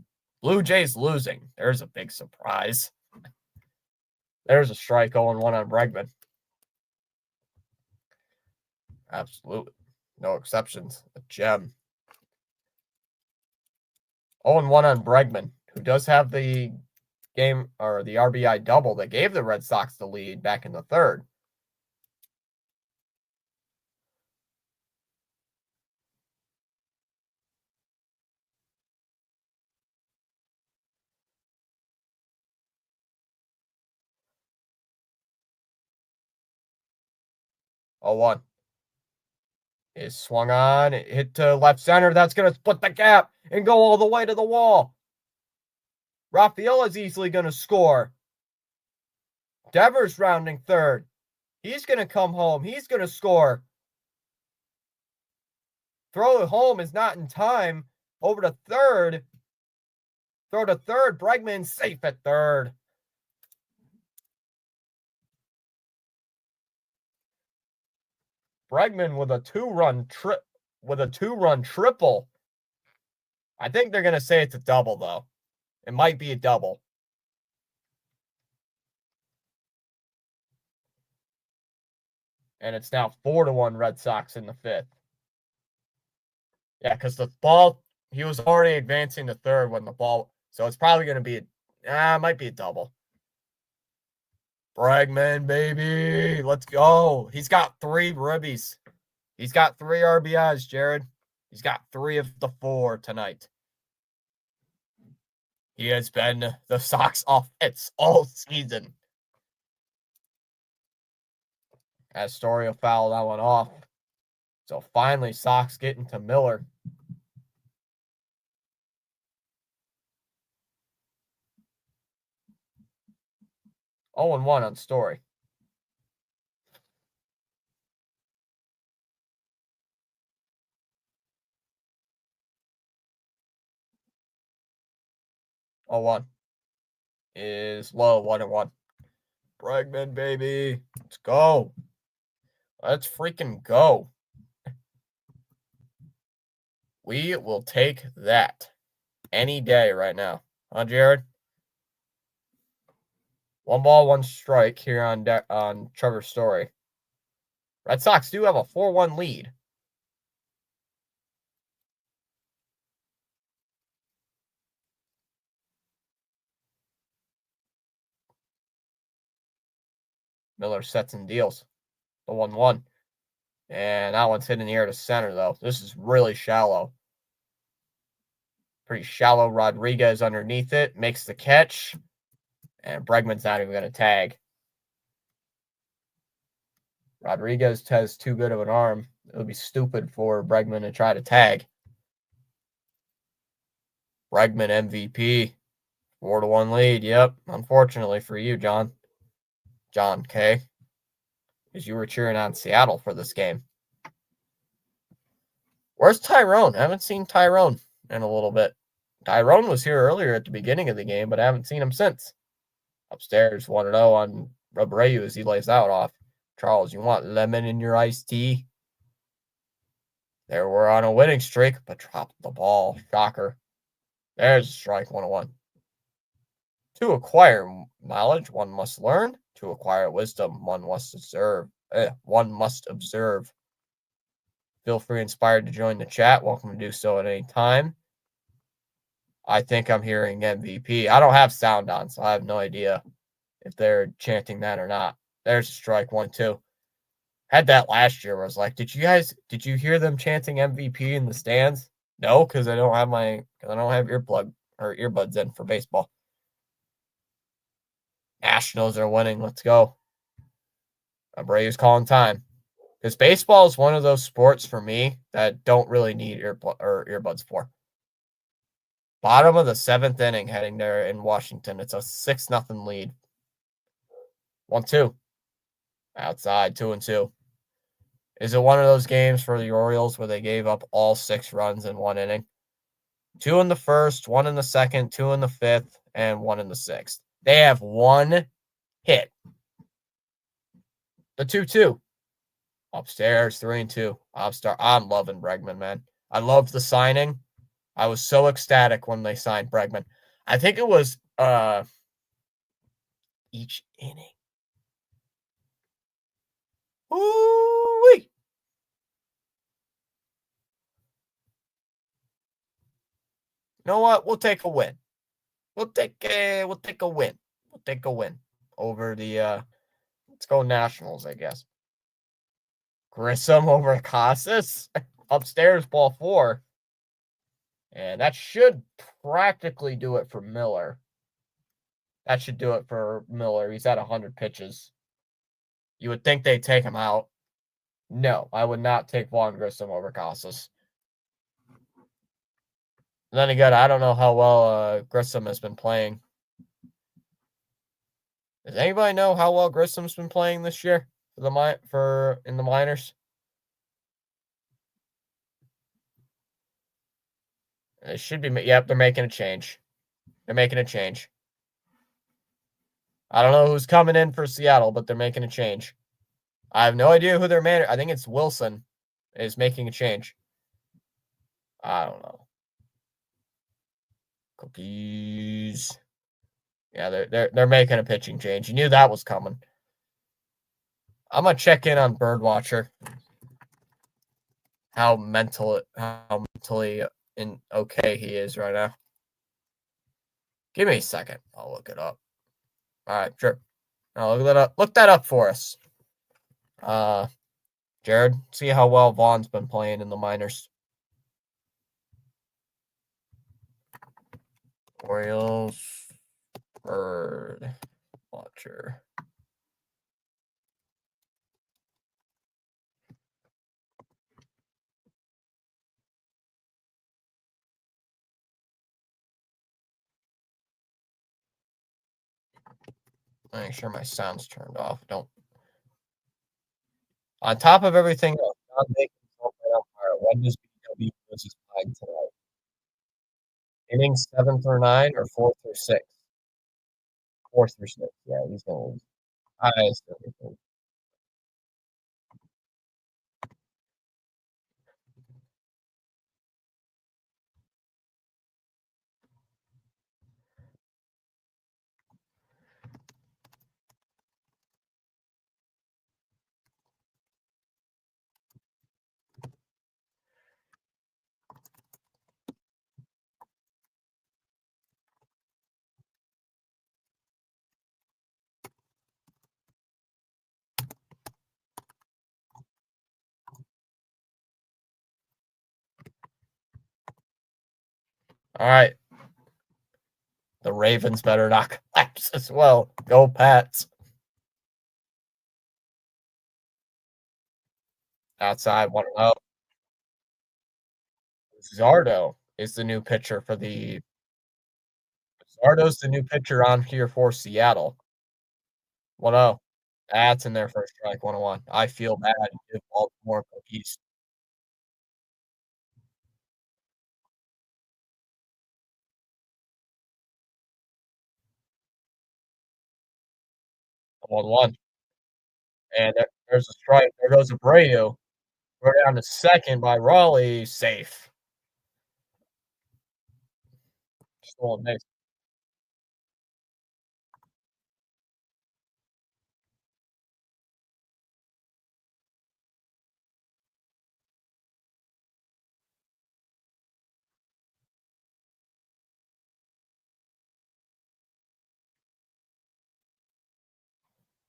Blue Jays losing. There's a big surprise. There's a strike 0-1 on Bregman. Absolutely. No exceptions. A gem. 0-1 on Bregman, who does have the game or the RBI double that gave the Red Sox the lead back in the third. Oh, 1 is swung on. It hit to left center. That's going to split the gap and go all the way to the wall. Rafael is easily going to score. Devers rounding third. He's going to come home. He's going to score. Throw it home is not in time. Over to third. Throw to third. Bregman safe at third. Bregman with a two-run triple. I think they're going to say it's a double, though. It might be a double. And it's now 4-1 Red Sox in the fifth. Yeah, because the ball, he was already advancing to third when the ball, so it's probably going to be, it might be a double. Bregman, baby. Let's go. He's got 3 ribbies. He's got 3 RBIs, Jared. He's got 3 of the 4 tonight. He has been the Sox offense all season. Astoria fouled that one off. So finally, Sox getting to Miller. Oh, and 1 on Story. Oh, 1 is low. 1-1. Bregman, baby. Let's go. Let's freaking go. We will take that any day right now. Huh, Jared? 1 ball, 1 strike here on Trevor Story. Red Sox do have a 4-1 lead. Miller sets and deals. The 1-1. And that one's hitting the air to center, though. This is really shallow. Pretty shallow. Rodriguez underneath it. Makes the catch. And Bregman's not even going to tag. Rodriguez has too good of an arm. It would be stupid for Bregman to try to tag. Bregman MVP. 4-1 lead. Yep. Unfortunately for you, John K. Because you were cheering on Seattle for this game. Where's Tyrone? I haven't seen Tyrone in a little bit. Tyrone was here earlier at the beginning of the game, but I haven't seen him since. Upstairs, 1-0 on Abreu as he lays out off. Charles, you want lemon in your iced tea? There, we're on a winning streak, but dropped the ball. Shocker. There's a strike, 1-1. To acquire knowledge, one must learn. To acquire wisdom, one must observe. Feel free inspired to join the chat. Welcome to do so at any time. I think I'm hearing MVP. I don't have sound on, so I have no idea if they're chanting that or not. There's a strike, 1-2. Had that last year where I was like, did you hear them chanting MVP in the stands? No, because I don't have earbuds in for baseball. Nationals are winning. Let's go. Abreu's calling time. Because baseball is one of those sports for me that don't really need earbuds for. Bottom of the 7th inning heading there in Washington. It's a 6-0 lead. 1-2. Outside, 2-2. Is it one of those games for the Orioles where they gave up all 6 runs in one inning? 2 in the first, 1 in the second, 2 in the 5th, and 1 in the 6th. They have 1 hit. The 2-2. Upstairs, 3-2. I'm loving Bregman, man. I loved the signing. I was so ecstatic when they signed Bregman. I think it was each inning. Ooh-wee. You know what? We'll take a win. We'll take a win. We'll take a win over the let's go Nationals, I guess. Grissom over Casas. Upstairs, ball 4. And that should practically do it for Miller. That should do it for Miller. He's at 100 pitches. You would think they'd take him out. No, I would not take Vaughn Grissom over Casas. Then again, I don't know how well Grissom has been playing. Does anybody know how well Grissom's been playing this year in the minors? It should be. Yep, they're making a change. They're making a change. I don't know who's coming in for Seattle, but they're making a change. I have no idea who their manager. I think it's Wilson is making a change. I don't know. Cookies. Yeah, they're making a pitching change. You knew that was coming. I'm gonna check in on Birdwatcher. How mentally okay he is right now. Give me a second. I'll look it up. All right, sure. I'll look that up. Look that up for us. Jared, see how well Vaughn's been playing in the minors. Orioles Bird Watcher. Make sure my sound's turned off. Don't. On top of everything else, John Bacon's umpire. When does BW versus flag tonight? Innings 7 through 9 or 4 through 6? 4 through 6. Yeah, he's gonna lose. I still think. All right. The Ravens better not collapse as well. Go Pats. Outside 1-0. Zardo is the new pitcher for the Zardo's the new pitcher on here for Seattle. 1-0. That's in their first strike, 1-1. I feel bad. Give Baltimore cookies. 1-1. And there's a strike. There goes Abreu. Throw down to second by Raleigh. Safe. Stolen base.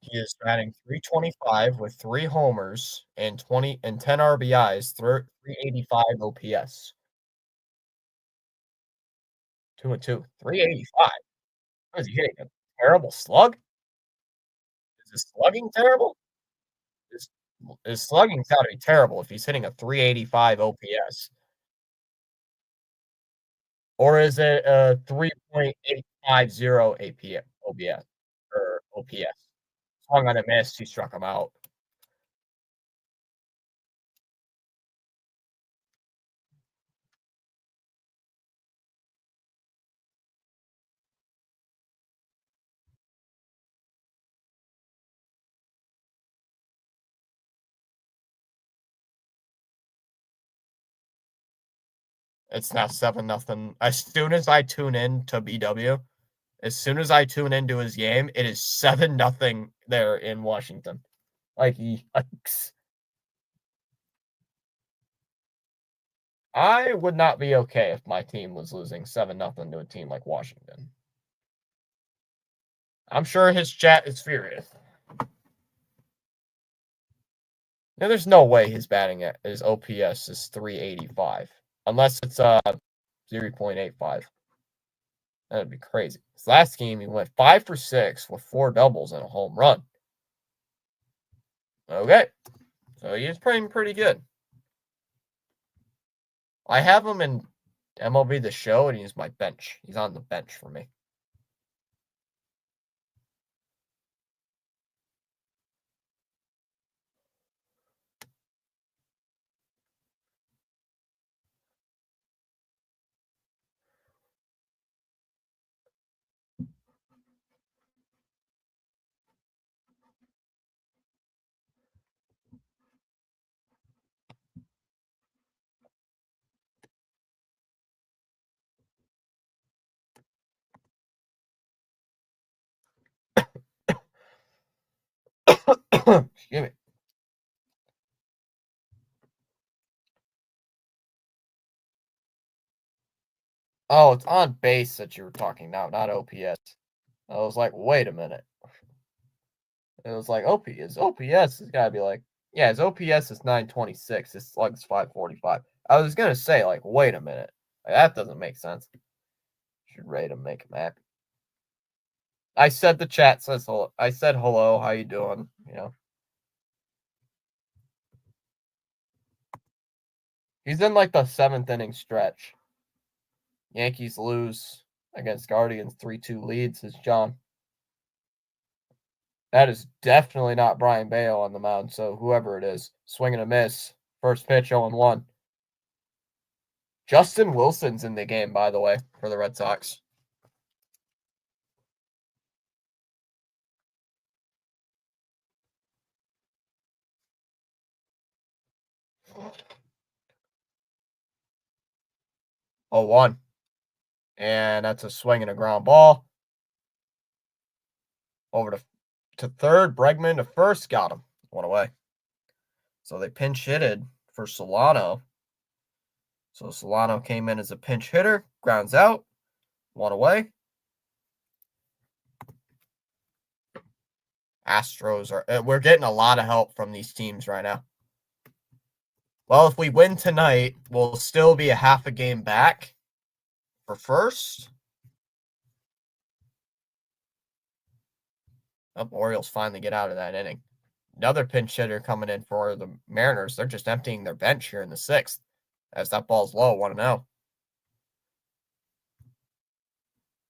He is batting .325 with 3 homers and 10 RBIs, 385 OPS. 2-2. 385. What is he hitting? A terrible slug? Is his slugging terrible? His his slugging's gotta be terrible if he's hitting a 385 OPS. Or is it a 3.850 APS OBS or OPS? Swung on a miss, he struck him out. It's now 7-0. As soon as I tune in to BW, as soon as I tune into his game, it is 7-0 there in Washington. Like, yikes. I would not be okay if my team was losing 7-0 to a team like Washington. I'm sure his chat is furious. Now, there's no way his OPS is 385. Unless it's 0.85. That'd be crazy. His last game, he went 5 for 6 with 4 doubles and a home run. Okay. So he's playing pretty good. I have him in MLB The Show, and he's my bench. He's on the bench for me. Excuse me. Oh, it's on base that you were talking now, not OPS. I was like, wait a minute. It was like OPS has got to be like, yeah, his OPS is 926. His slug is 545. I was gonna say, like, wait a minute, like, that doesn't make sense. Should rate him, make him happy. I said the chat says hello. I said hello. How you doing? You know, he's in like the 7th inning stretch. Yankees lose against Guardians 3-2 lead, says John. That is definitely not Brian Bale on the mound. So whoever it is, swing and a miss. First pitch 0-1. Justin Wilson's in the game, by the way, for the Red Sox. Oh, 1. And that's a swing and a ground ball. Over to third. Bregman to first. Got him. 1 away. So they pinch hitted for Solano. So Solano came in as a pinch hitter. Grounds out. 1 away. Astros are. We're getting a lot of help from these teams right now. Well, if we win tonight, we'll still be a half a game back for first. Oh, Orioles finally get out of that inning. Another pinch hitter coming in for the Mariners. They're just emptying their bench here in the 6th as that ball's low, 1-0.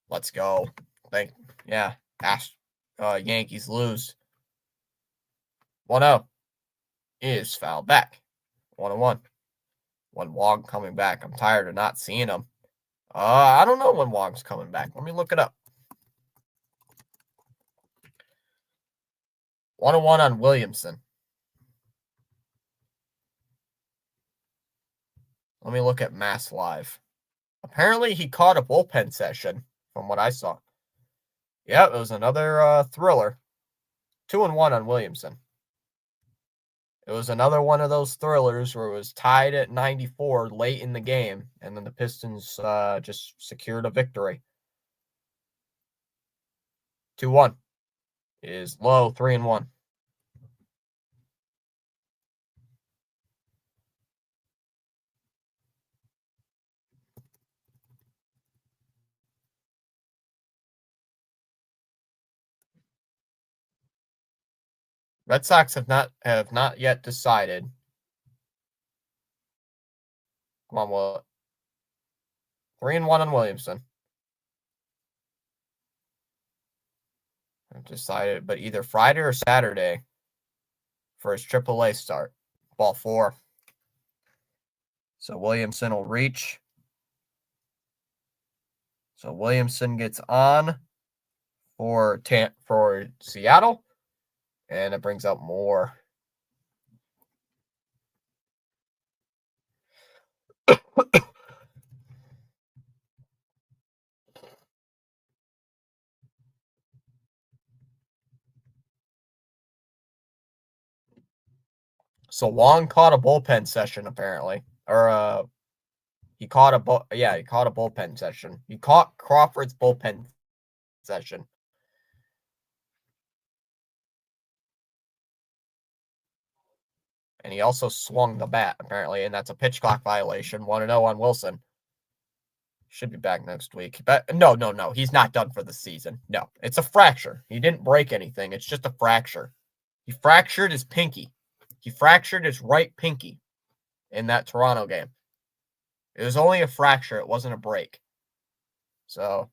Let's go. Yankees lose. 1-0 is fouled back. 1-1. When Wong coming back. I'm tired of not seeing him. I don't know when Wong's coming back. Let me look it up. 1-1 on Williamson. Let me look at Mass Live. Apparently, he caught a bullpen session from what I saw. Yeah, it was another thriller. 2-1 on Williamson. It was another one of those thrillers where it was tied at 94 late in the game, and then the Pistons just secured a victory. 2-1 is low, 3-1. Red Sox have not yet decided. Come on, Will. 3-1 on Williamson. I've decided, but either Friday or Saturday for his AAA start. Ball 4. So Williamson will reach. So Williamson gets on for Seattle, and it brings up more. So Wong caught a bullpen session apparently, or he caught a bullpen session. He caught Crawford's bullpen session. And he also swung the bat, apparently, and that's a pitch clock violation. 1-0 on Wilson. Should be back next week. But no. He's not done for the season. No, it's a fracture. He didn't break anything. It's just a fracture. He fractured his pinky. He fractured his right pinky in that Toronto game. It was only a fracture. It wasn't a break. So,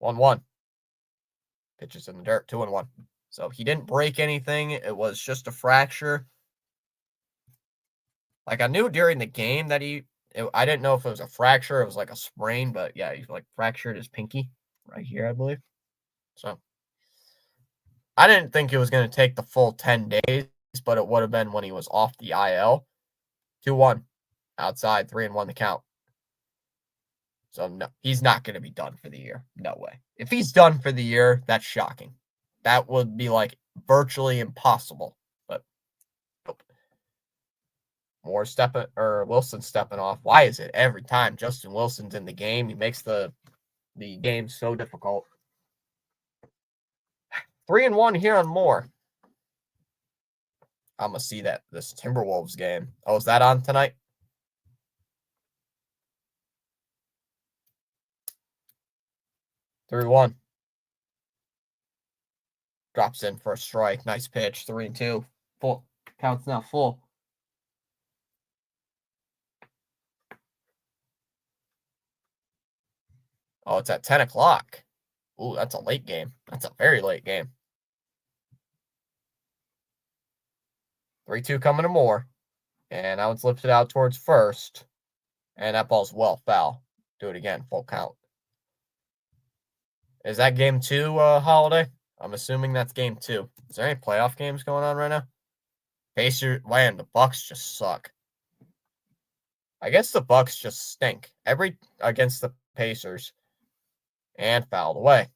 1-1. Pitches in the dirt, 2-1. So he didn't break anything. It was just a fracture. Like I knew during the game that I didn't know if it was a fracture, it was like a sprain, but yeah, he like fractured his pinky right here, I believe. So I didn't think it was going to take the full 10 days, but it would have been when he was off the IL. 2-1 outside, 3-1 the count. So no, he's not going to be done for the year. No way. If he's done for the year, that's shocking. That would be like virtually impossible. But nope. Wilson stepping off. Why is it every time Justin Wilson's in the game, he makes the game so difficult? 3-1 here on Moore. I'm gonna see this Timberwolves game. Oh, is that on tonight? Three one. Drops in for a strike. Nice pitch. 3-2. Full counts now full. Oh, it's at 10 o'clock. Ooh, that's a late game. That's a very late game. 3-2 coming to Moore. And now it's lifted out towards first. And that ball's well foul. Do it again. Full count. Is that game 2, Holiday? I'm assuming that's game 2. Is there any playoff games going on right now? Pacers, man, the Bucks just suck. I guess the Bucks just stink. Against the Pacers. And fouled away.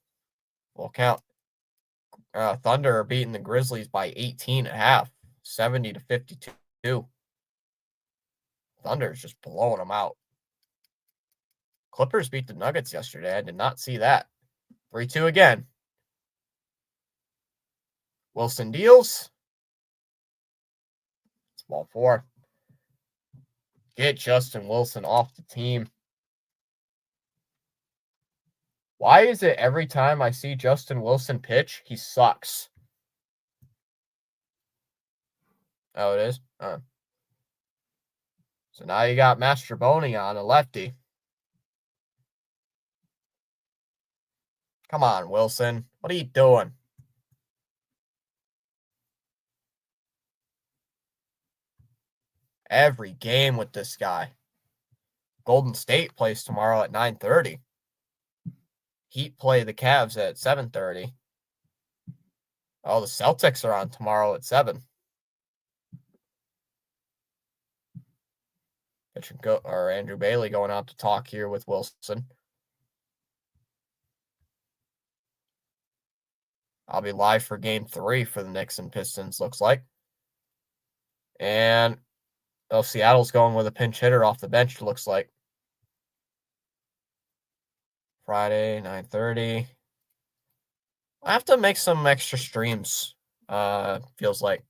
Full count. Thunder are beating the Grizzlies by 18.5. 70-52. Thunder is just blowing them out. Clippers beat the Nuggets yesterday. I did not see that. 3-2 again. Wilson deals. It's ball 4. Get Justin Wilson off the team. Why is it every time I see Justin Wilson pitch, he sucks? Oh, it is? So now you got Mastrobuoni on, a lefty. Come on, Wilson. What are you doing? Every game with this guy. Golden State plays tomorrow at 9:30. Heat play the Cavs at 7:30. Oh, the Celtics are on tomorrow at 7. Andrew Bailey going out to talk here with Wilson. I'll be live for game 3 for the Knicks and Pistons, looks like. And Seattle's going with a pinch hitter off the bench, looks like. Friday, 9:30. I have to make some extra streams, feels like,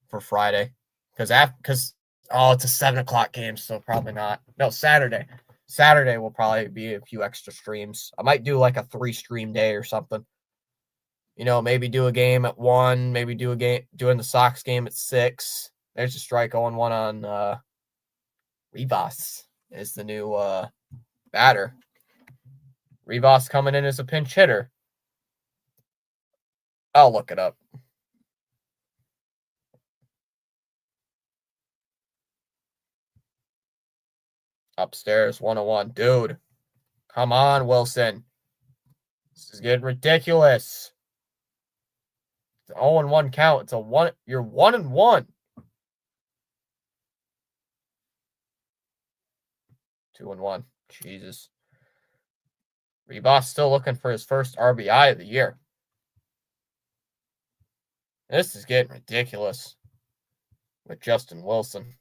for Friday. Because it's a 7 o'clock game, so probably not. No, Saturday. Saturday will probably be a few extra streams. I might do like a 3-stream day or something. Maybe do a game at 1, maybe doing the Sox game at 6. There's a strike 0-1 on Rivas is the new batter. Rivas coming in as a pinch hitter. I'll look it up. Upstairs, 101. Dude, come on, Wilson. This is getting ridiculous. It's an 0-1 count. It's a 1. You're 1-1. 2-1. Jesus. Rivas still looking for his first RBI of the year. This is getting ridiculous with Justin Wilson.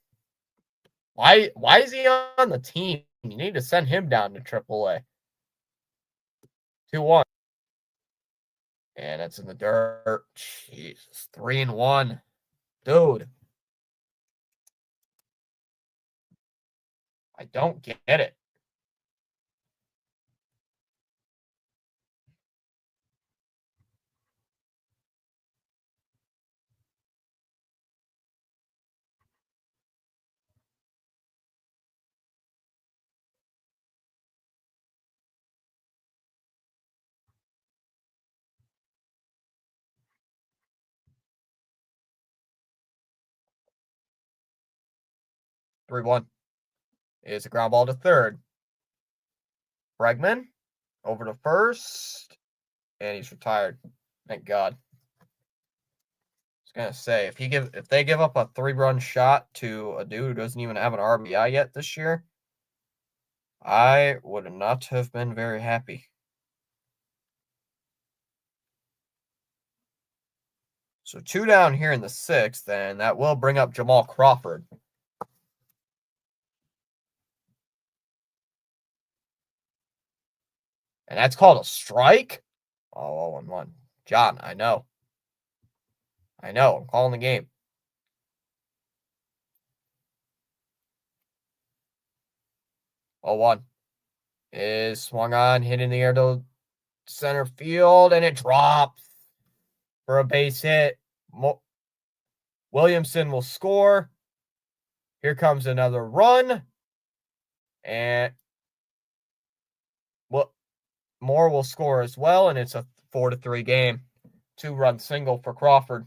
Why is he on the team? You need to send him down to AAA. 2-1. And it's in the dirt. Jesus. 3-1. Dude. I don't get it. Three one is a ground ball to third. Bregman over to first, and he's retired. Thank God. I was gonna say if they give up a 3-run shot to a dude who doesn't even have an RBI yet this year, I would not have been very happy. So 2 down here in the 6th, and that will bring up Jamal Crawford. And that's called a strike? Oh, 0-1. John, I know. I'm calling the game. 0-1 is swung on, hit in the air to center field, and it drops for a base hit. Williamson will score. Here comes another run. And Moore will score as well, and it's a 4-3 game. 2-run single for Crawford.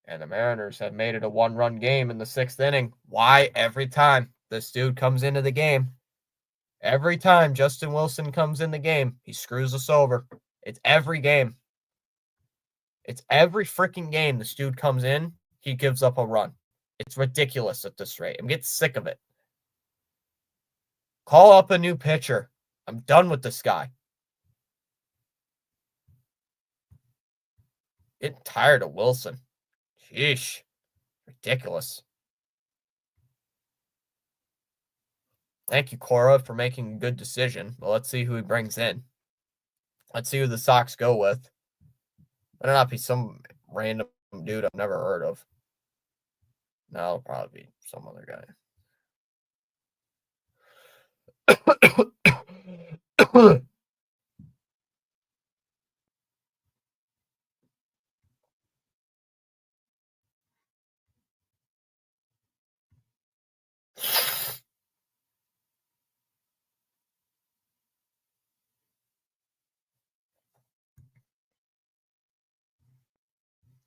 And the Mariners have made it a 1-run game in the 6th inning. Why? Every time this dude comes into the game, every time Justin Wilson comes in the game, he screws us over. It's every game. It's every freaking game this dude comes in, he gives up a run. It's ridiculous at this rate. I'm getting sick of it. Call up a new pitcher. I'm done with this guy. Getting tired of Wilson. Sheesh. Ridiculous. Thank you, Cora, for making a good decision. But let's see who he brings in. Let's see who the Sox go with. Better not be some random dude I've never heard of. No, it'll probably be some other guy.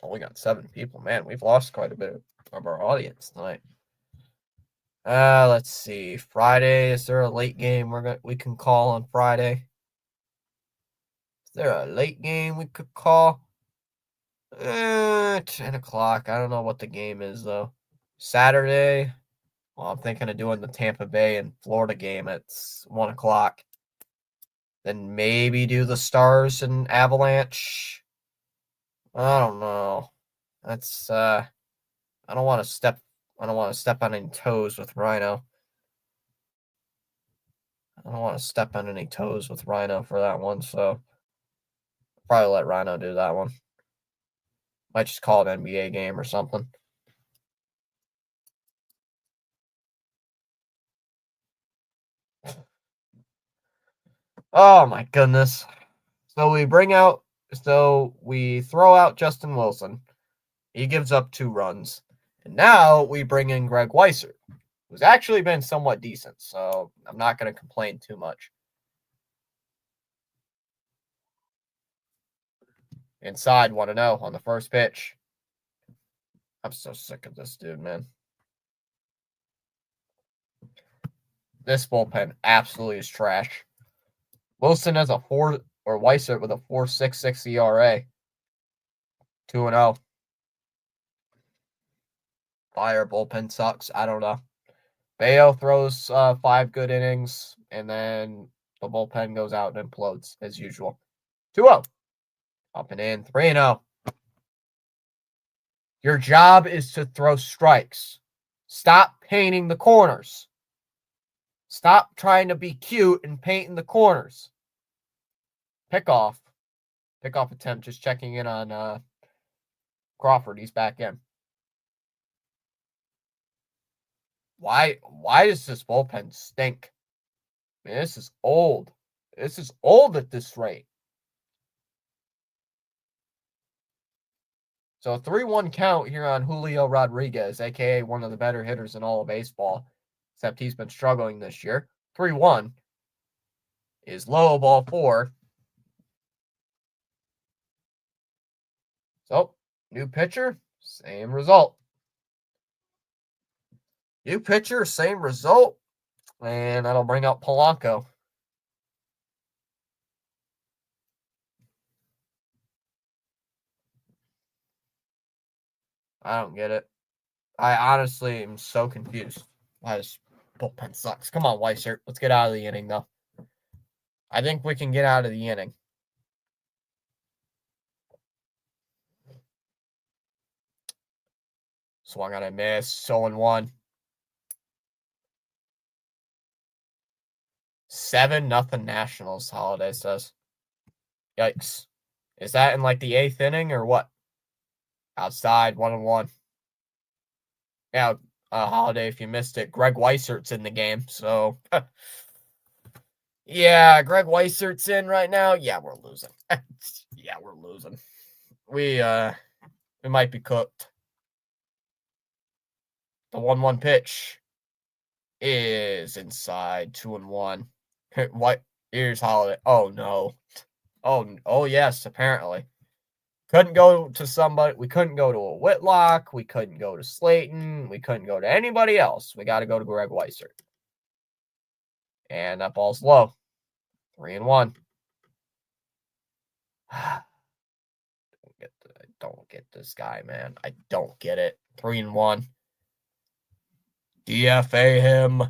Only got 7 people. Man, we've lost quite a bit of our audience tonight. Let's see. Friday, is there a late game we can call on Friday? Is there a late game we could call? 10 o'clock. I don't know what the game is, though. Saturday, well, I'm thinking of doing the Tampa Bay and Florida game at 1 o'clock. Then maybe do the Stars and Avalanche. I don't know. That's I don't want to step on any toes with Rhino. I don't want to step on any toes with Rhino for that one, so probably let Rhino do that one. Might just call it an NBA game or something. Oh my goodness. So we throw out Justin Wilson. He gives up 2 runs. And now we bring in Greg Weissert, who's actually been somewhat decent, so I'm not going to complain too much. Inside 1-0 on the first pitch. I'm so sick of this dude, man. This bullpen absolutely is trash. Wilson has Weissert with a 4.66 ERA. 2-0. Fire bullpen sucks. I don't know. Bayo throws 5 good innings, and then the bullpen goes out and implodes as usual. 2-0. Up and in. 3-0. Your job is to throw strikes. Stop painting the corners. Stop trying to be cute and painting the corners. Pickoff attempt, just checking in on Crawford. He's back in. Why does this bullpen stink? I mean, this is old. This is old at this rate. So a 3-1 count here on Julio Rodriguez, a.k.a. one of the better hitters in all of baseball, except he's been struggling this year. 3-1 is low, ball 4. So, new pitcher, same result. New pitcher, same result. And that'll bring out Polanco. I don't get it. I honestly am so confused why this bullpen sucks. Come on, Weissert. Let's get out of the inning, though. I think we can get out of the inning. Swung on a miss. 0-1. 7-0 Nationals, Holiday says. Yikes. Is that in like the 8th inning or what? Outside, 1-1. Yeah, Holiday, if you missed it, Greg Weissert's in the game, so yeah, Greg Weissert's in right now. Yeah, we're losing. Yeah, we're losing. We might be cooked. The 1-1 pitch is inside. 2-1. What? Here's Holiday. Oh no. Oh yes, apparently. Couldn't go to somebody. We couldn't go to a Whitlock. We couldn't go to Slayton. We couldn't go to anybody else. We got to go to Greg Weissert. And that ball's low. 3-1. I don't get this guy, man. I don't get it. 3-1. DFA him.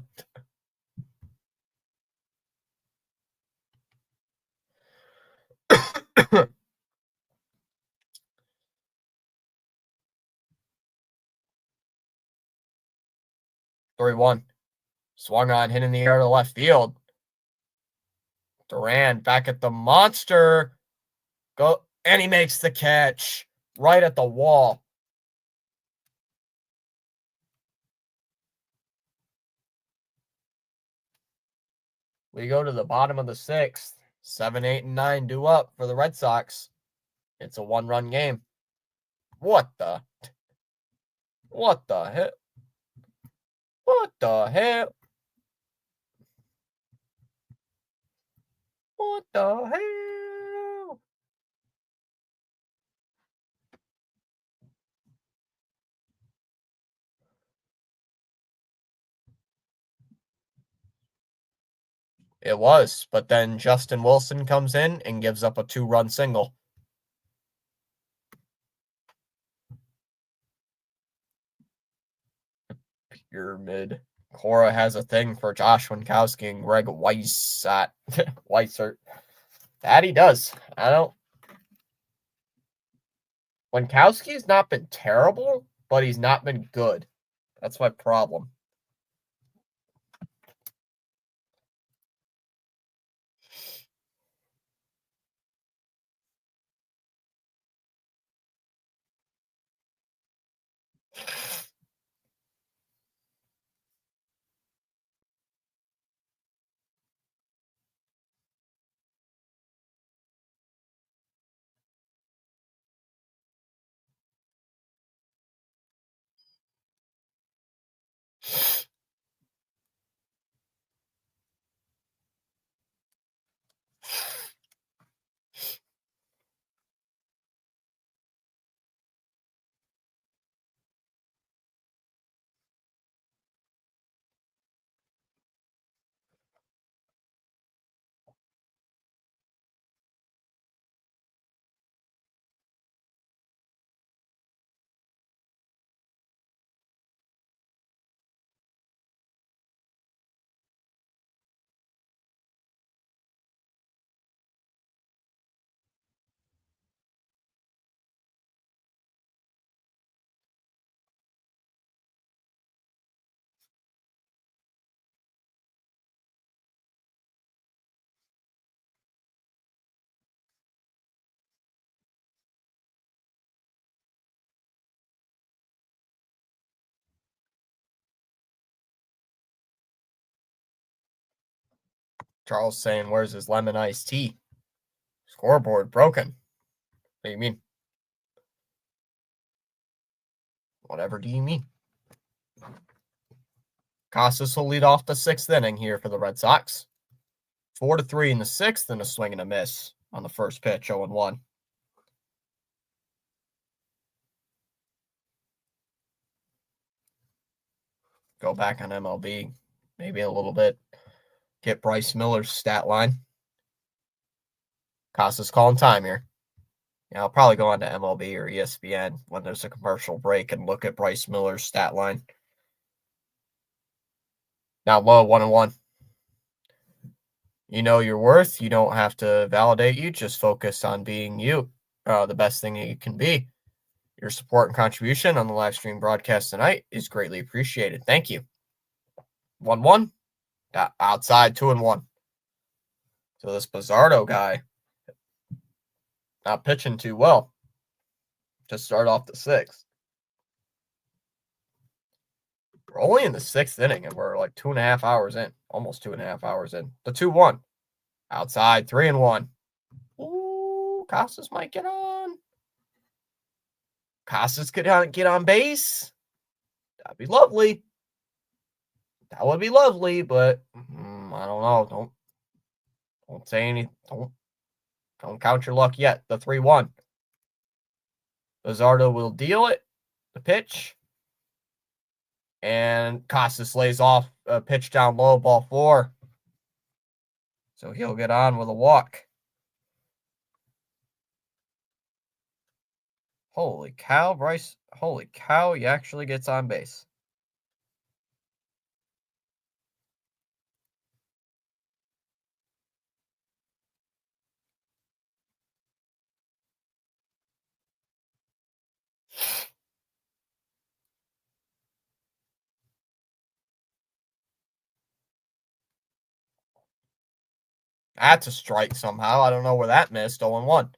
Three-one. Swung on, hit in the air to left field. Duran back at the monster. Go, and he makes the catch right at the wall. We go to the bottom of the sixth. 7, 8, and 9 due up for the Red Sox. It's a one-run game. What the? What the hell? What the hell? What the hell? It was, but then Justin Wilson comes in and gives up a 2-run single. Pyramid. Cora has a thing for Josh Winkowski and Greg Weissert. That he does. I don't. Winkowski's not been terrible, but he's not been good. That's my problem. Charles saying, where's his lemon iced tea? Scoreboard broken. What do you mean? Whatever do you mean? Casas will lead off the sixth inning here for the Red Sox. 4-3 in the sixth and a swing and a miss on the first pitch, 0-1. Go back on MLB, maybe a little bit. Get Bryce Miller's stat line. Casas calling time here. Yeah, I'll probably go on to MLB or ESPN when there's a commercial break and look at Bryce Miller's stat line. Now low, 1-1. You know your worth. You don't have to validate you. Just focus on being you, the best thing that you can be. Your support and contribution on the live stream broadcast tonight is greatly appreciated. Thank you. 1-1. Outside, 2-1. So this Bizardo guy not pitching too well to start off the sixth. We're only in the sixth inning, and we're like 2.5 hours in. Almost 2.5 hours in. The 2-1. Outside, 3-1. Ooh, Casas might get on. Casas could get on base. That'd be lovely. That would be lovely, but I don't know. Don't say anything. Don't count your luck yet. The 3-1. Bizardo will deal it. The pitch. And Casas lays off a pitch down low, ball 4. So he'll get on with a walk. Holy cow, Bryce. Holy cow, he actually gets on base. That's a strike somehow. I don't know where that missed. 0-1.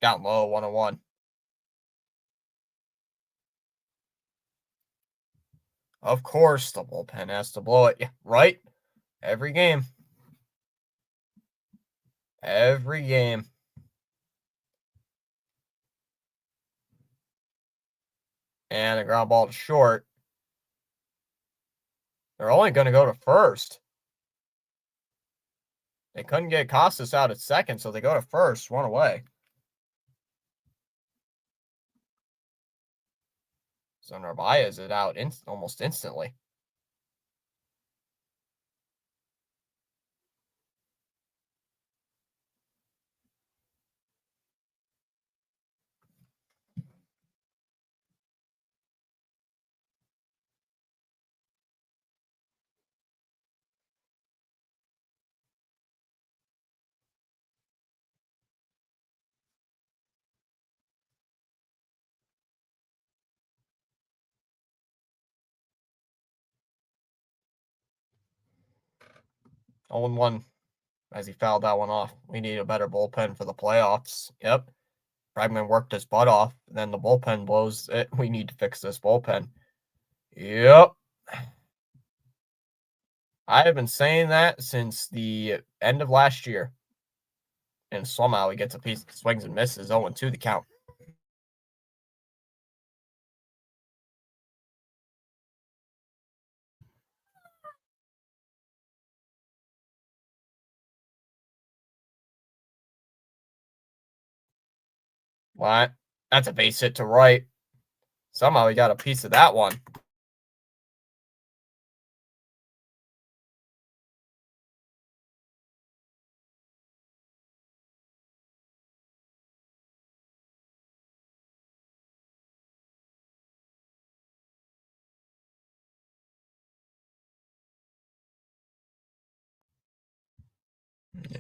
Down low, 1-1. Of course, the bullpen has to blow it. Yeah, right? Every game. Every game. And a ground ball to short. They're only going to go to first. They couldn't get Costas out at second, so they go to first, one away. So Narvaez is out almost instantly. Oh, 1 as he fouled that one off. We need a better bullpen for the playoffs. Yep. Bregman worked his butt off. Then the bullpen blows it. We need to fix this bullpen. Yep. I have been saying that since the end of last year. And somehow he gets a piece, swings and misses, 0-2 the count. What? That's a base hit to right. Somehow he got a piece of that one.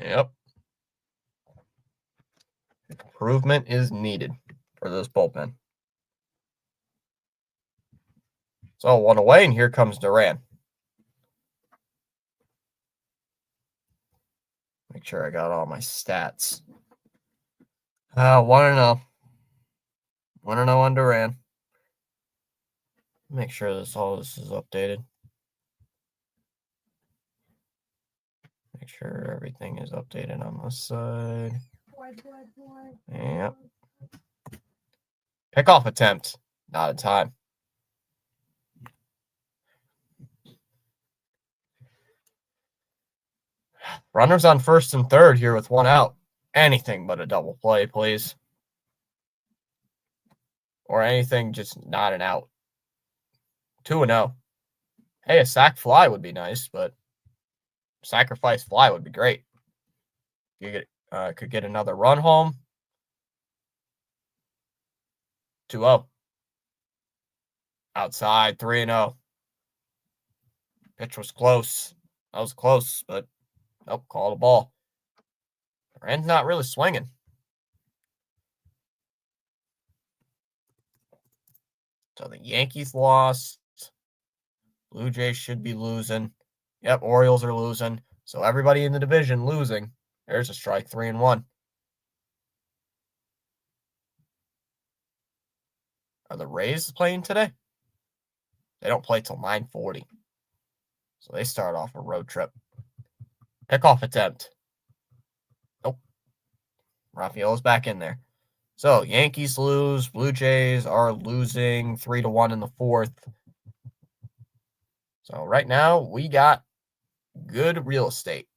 Yep. Improvement is needed for this bullpen. So 1 away, and here comes Duran. Make sure I got all my stats. 1-0. 1-0 on Duran. Make sure all this is updated. Make sure everything is updated on this side. Yep. Pickoff attempt. Not in time. Runners on first and third here with 1 out. Anything but a double play, please. Or anything, just not an out. 2-0. Hey, a sac fly would be nice, but sacrifice fly would be great. You could get another run home. 2-0. Outside, 3-0. Pitch was close. That was close, but nope, call the ball. Duran's not really swinging. So the Yankees lost. Blue Jays should be losing. Yep, Orioles are losing. So everybody in the division losing. There's a strike, 3-1. Are the Rays playing today? They don't play till 9:40. So they start off a road trip. Pickoff attempt. Nope. Rafael's back in there. So Yankees lose. Blue Jays are losing 3-1 in the fourth. So right now we got good real estate.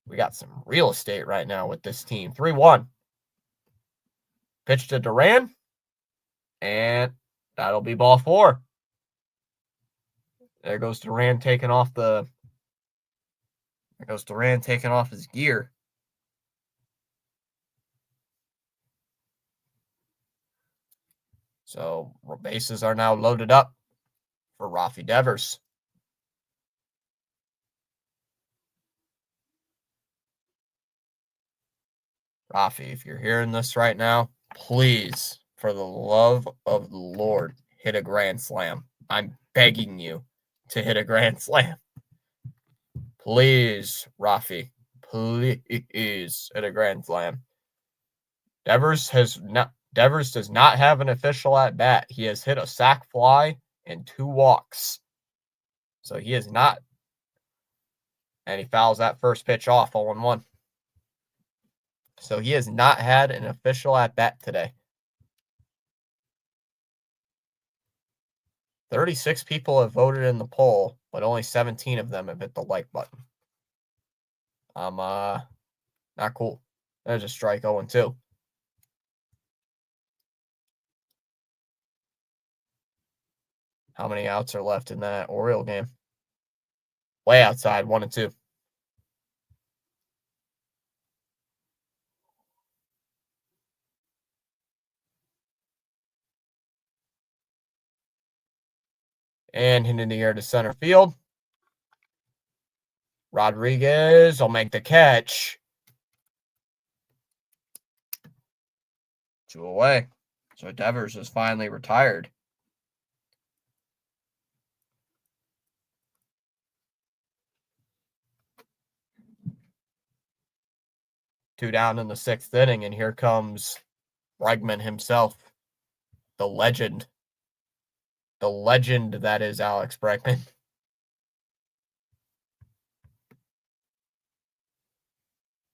We got some real estate right now with this team. 3-1. Pitch to Duran. And that'll be ball 4. There goes Duran taking off his gear. So bases are now loaded up for Rafi Devers. Rafi, if you're hearing this right now, please, for the love of the Lord, hit a grand slam. I'm begging you to hit a grand slam. Please, Rafi, please hit a grand slam. Devers does not have an official at bat. He has hit a sac fly and 2 walks. So he is not. And he fouls that first pitch off 0-1. So he has not had an official at bat today. 36 people have voted in the poll, but only 17 of them have hit the like button. Not cool. There's a strike 0-2. How many outs are left in that Oriole game? Way outside, 1-2. And hitting the air to center field. Rodriguez will make the catch. 2 away. So Devers is finally retired. Two down in the 6th inning, and here comes Bregman himself, the legend. The legend that is Alex Bregman.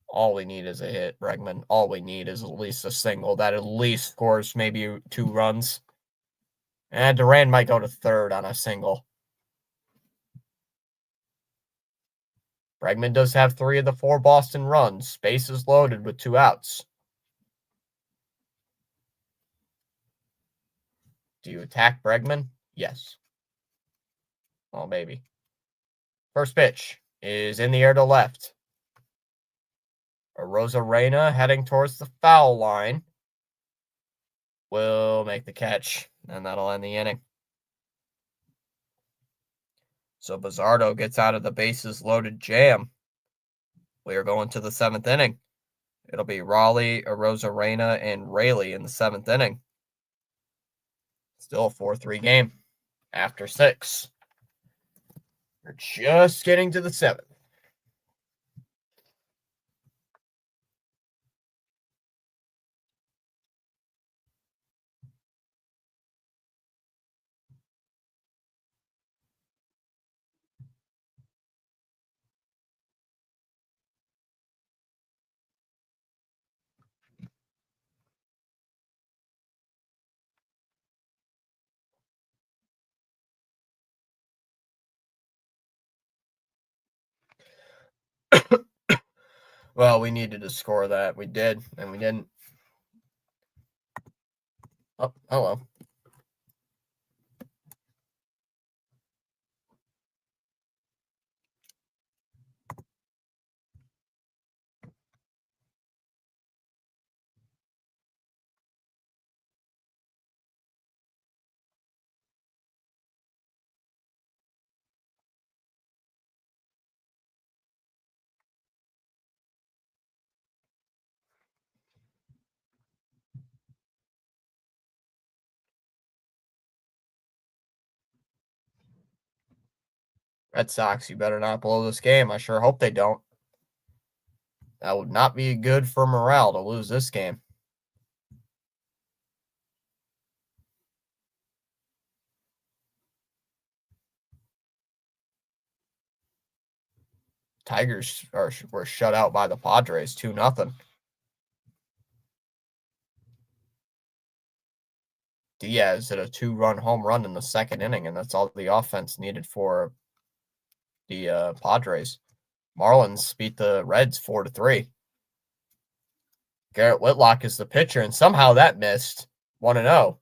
All we need is a hit, Bregman. All we need is at least a single that at least scores maybe 2 runs. And Duran might go to third on a single. Bregman does have 3 of the 4 Boston runs. Bases loaded with 2 outs. Do you attack Bregman? Yes. Oh, maybe. First pitch is in the air to left. Arozarena heading towards the foul line will make the catch, and that'll end the inning. So Bizzardo gets out of the bases loaded jam. We are going to the 7th inning. It'll be Raleigh, Arozarena, and Raley in the 7th inning. Still a 4-3 game after 6. We're just getting to the 7th. Well, we needed to score that. We did, and we didn't. Oh, hello. Red Sox, you better not blow this game. I sure hope they don't. That would not be good for morale to lose this game. Tigers were shut out by the Padres 2-0. Diaz hit a 2-run home run in the 2nd inning, and that's all the offense needed for the Padres. Marlins beat the Reds 4-3. Garrett Whitlock is the pitcher, and somehow that missed. 1-0.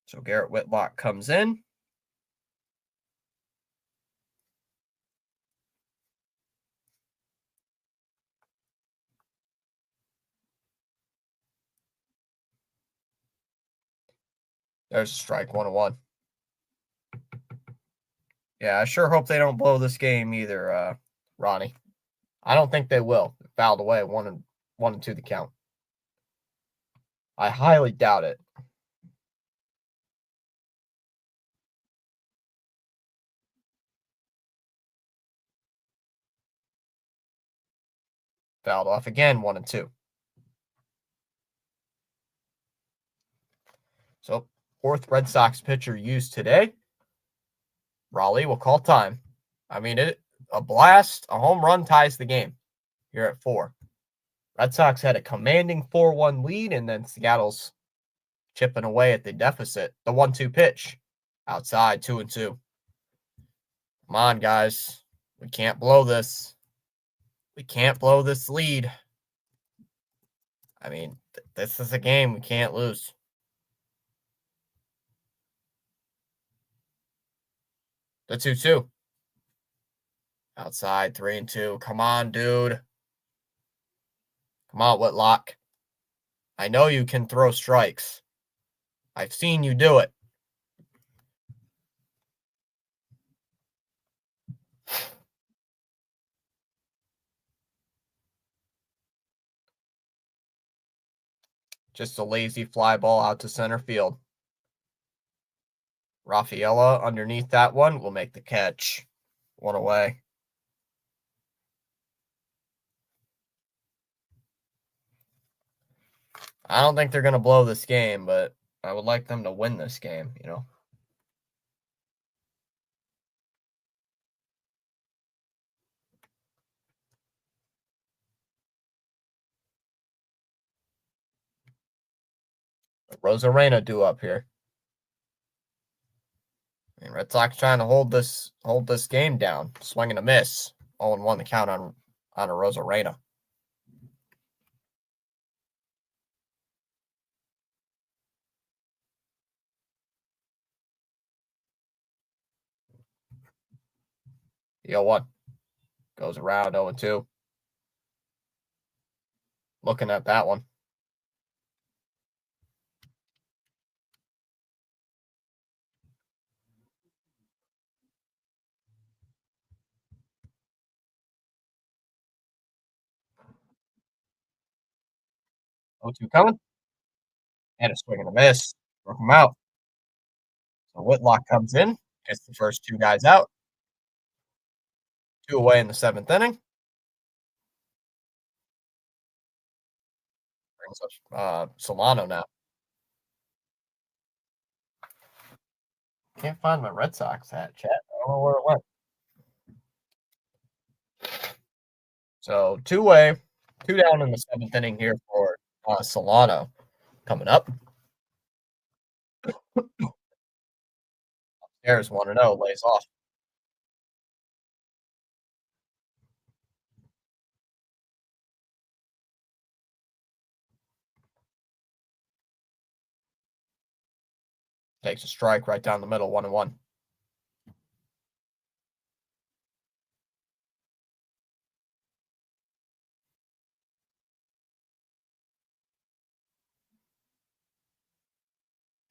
So Garrett Whitlock comes in. There's a strike, 1-1. Yeah, I sure hope they don't blow this game either, Ronnie. I don't think they will. Fouled away, 1-2 the count. I highly doubt it. Fouled off again, 1-2. So, fourth Red Sox pitcher used today. Raleigh will call time. I mean, a blast, a home run ties the game here at 4. Red Sox had a commanding 4-1 lead, and then Seattle's chipping away at the deficit. The 1-2 pitch outside, 2-2. Come on, guys. We can't blow this. We can't blow this lead. I mean, this is a game we can't lose. The 2-2. Outside, 3-2. Come on, dude. Come on, Whitlock. I know you can throw strikes. I've seen you do it. Just a lazy fly ball out to center field. Rafaela underneath that one will make the catch. One away. I don't think they're going to blow this game, but I would like them to win this game, you know. Rosarena due up here. And Red Sox trying to hold this game down. Swing and a miss. 0-1 the count on a Rosarena. The 0-1 goes around 0-2. Looking at that one. Oh, 2 coming. And a swing and a miss. Broke him out. So Whitlock comes in. Gets the first 2 guys out. 2 away in the 7th inning. Brings up Solano now. Can't find my Red Sox hat, chat. I don't know where it went. So 2 away, 2 down in the 7th inning here for Solano coming up. There's 1-0, lays off. Takes a strike right down the middle, 1-1.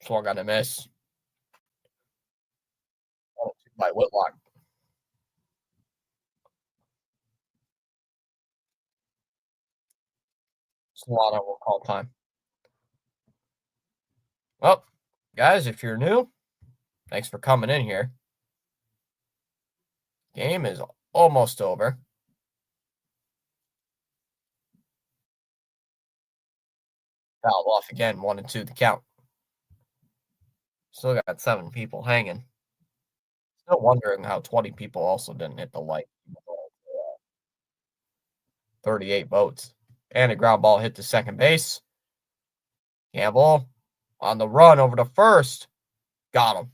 Swung on a miss. By Whitlock. Solano will call time. Well, guys, if you're new, thanks for coming in here. Game is almost over. Fouled off again, 1-2 the count. Still got 7 people hanging. Still wondering how 20 people also didn't hit the like. 38 votes. And a ground ball hit to second base. Campbell on the run over to first. Got him.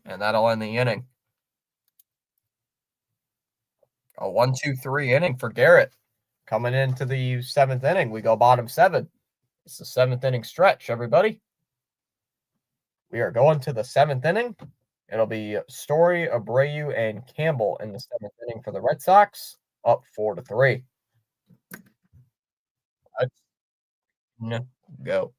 And that'll end the inning. A 1-2-3 inning for Garrett. Coming into the 7th inning, we go bottom 7. It's the 7th inning stretch, everybody. We are going to the 7th inning. It'll be Story, Abreu, and Campbell in the 7th inning for the Red Sox, up 4-3. Let's go.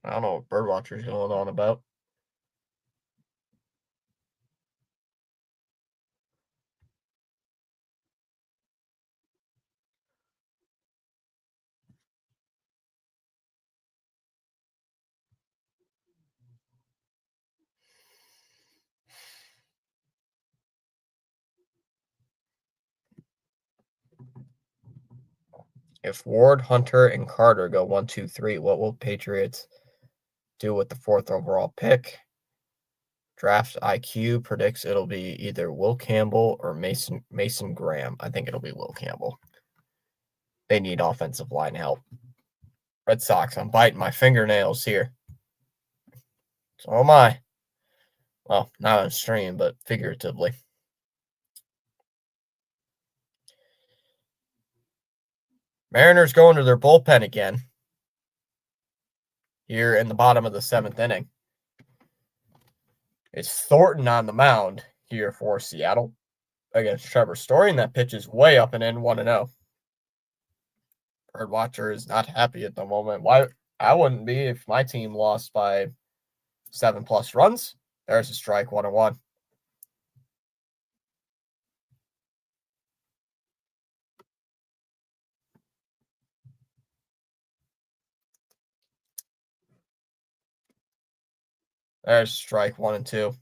I don't know what Birdwatcher's going on about. If Ward, Hunter, and Carter go 1, 2, 3, what will Patriots do with the 4th overall pick? Draft IQ predicts it'll be either Will Campbell or Mason Graham. I think it'll be Will Campbell. They need offensive line help. Red Sox, I'm biting my fingernails here. So am I. Well, not on stream, but figuratively. Mariners going to their bullpen again here in the bottom of the 7th inning. It's Thornton on the mound here for Seattle against Trevor Story, and that pitch is way up and in 1-0. Birdwatcher is not happy at the moment. Why? I wouldn't be if my team lost by 7+ runs. There's a strike, 1-1. There's strike 1-2.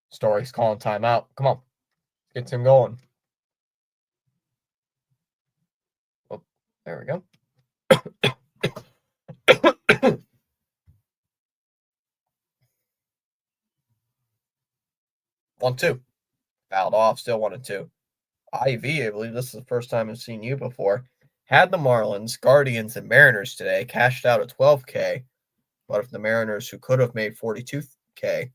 Story's calling timeout. Come on. Gets him going. Oh, there we go. 1-2. Fouled off, still 1-2. IV, I believe this is the first time I've seen you before. Had the Marlins, Guardians, and Mariners today, cashed out at $12K. But if the Mariners, who could have made $42K.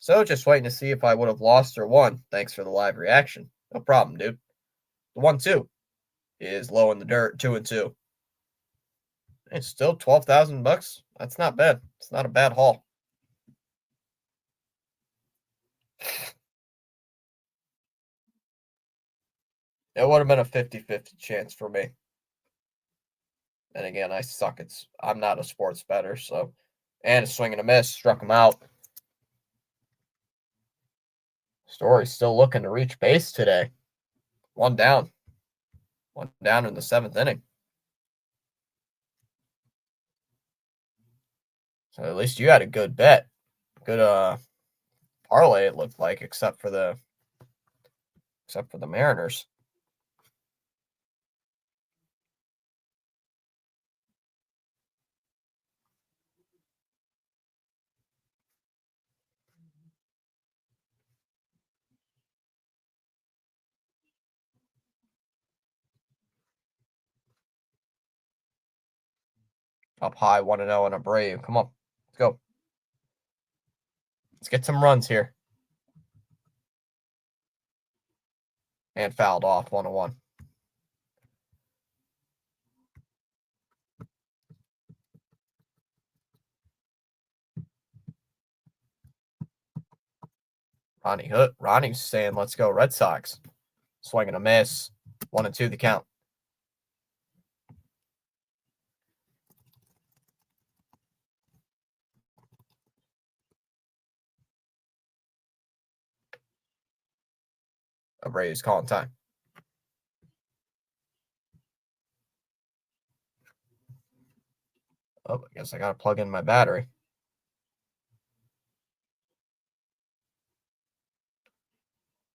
So just waiting to see if I would have lost or won. Thanks for the live reaction. No problem, dude. The 1-2 is low in the dirt, 2-2. It's still $12,000. That's not bad. It's not a bad haul. It would have been a 50-50 chance for me. And again, I suck. I'm not a sports bettor, so. And a swing and a miss, struck him out. Story's still looking to reach base today. One down. One down in the 7th inning. So at least you had a good bet. Good parlay, it looked like, except for the Mariners. Up high, 1-0 and a Brave. Come on, let's go. Let's get some runs here. And fouled off, 1-1. Ronnie's saying, let's go Red Sox. Swing and a miss. 1-2 the count. Braves calling time. Oh, I guess I got to plug in my battery.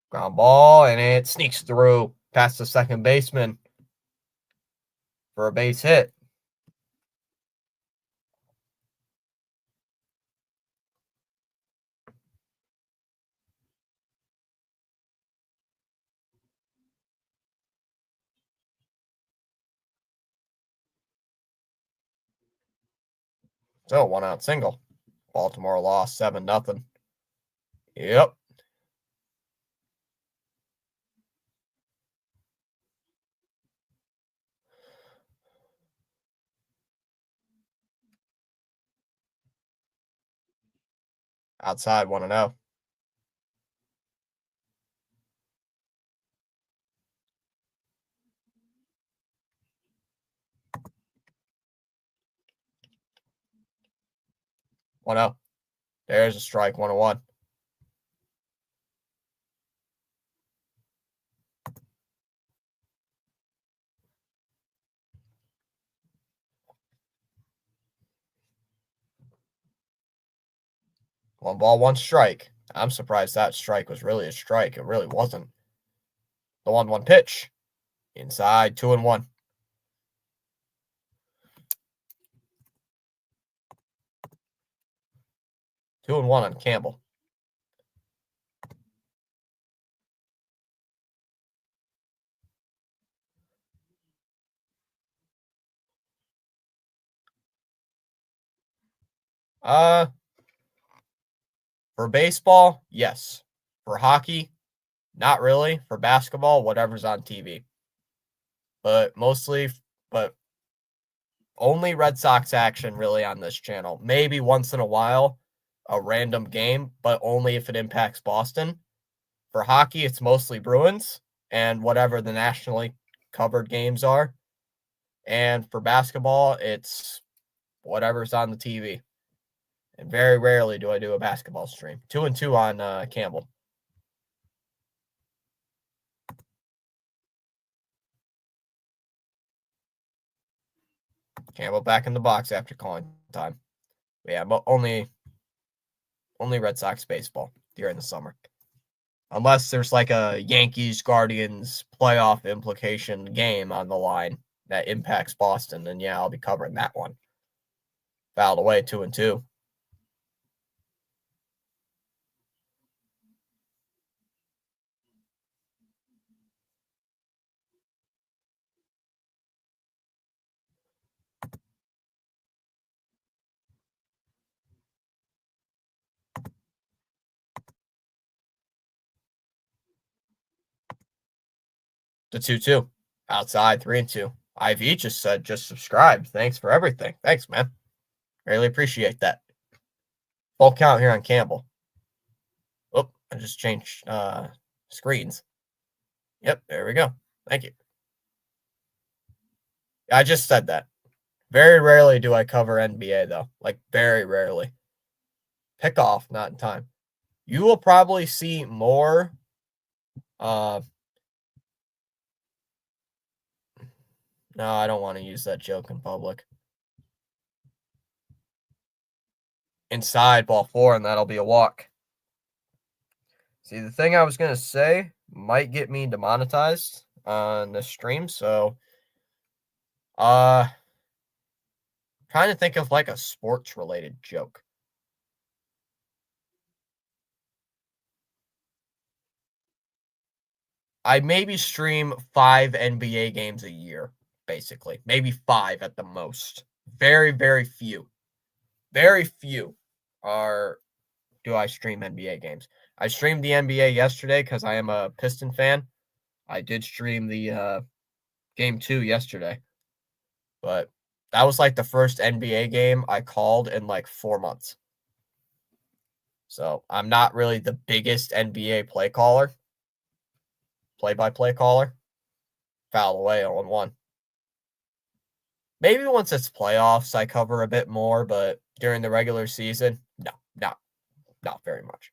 Ground ball, and it sneaks through past the second baseman for a base hit. So 1-out single. Baltimore lost 7-0. Yep. Outside 1-0. One zero. There's a strike. 1-1. One ball, one strike. I'm surprised that strike was really a strike. It really wasn't. The 1-1 pitch. Inside 2-1. 2-1 on Campbell. For baseball, yes. For hockey, not really. For basketball, whatever's on TV. But only Red Sox action really on this channel. Maybe once in a while, a random game, but only if it impacts Boston. For hockey, it's mostly Bruins and whatever the nationally covered games are. And for basketball, it's whatever's on the TV. And very rarely do I do a basketball stream. 2-2 on Campbell. Campbell back in the box after calling time. But yeah, but only Red Sox baseball during the summer. Unless there's like a Yankees Guardians playoff implication game on the line that impacts Boston, then yeah, I'll be covering that one. Fouled away 2-2. The 2-2. Outside 3-2. IV just said just subscribed. Thanks for everything. Thanks, man. Really appreciate that. Full count here on Campbell. Oh, I just changed screens. Yep, there we go. Thank you. I just said that. Very rarely do I cover NBA, though. Like, very rarely. Pick off, not in time. You will probably see more. No, I don't want to use that joke in public. Inside, ball 4, and that'll be a walk. See, the thing I was going to say might get me demonetized on this stream, so trying to think of like a sports related joke. I maybe stream 5 NBA games a year, basically. Maybe 5 at the most. Very, very few. Very few do I stream NBA games. I streamed the NBA yesterday because I am a Piston fan. I did stream the game 2 yesterday. But that was like the first NBA game I called in like 4 months. So I'm not really the biggest NBA play-by-play caller. Foul away 0-1. Maybe once it's playoffs, I cover a bit more, but during the regular season, no, not very much.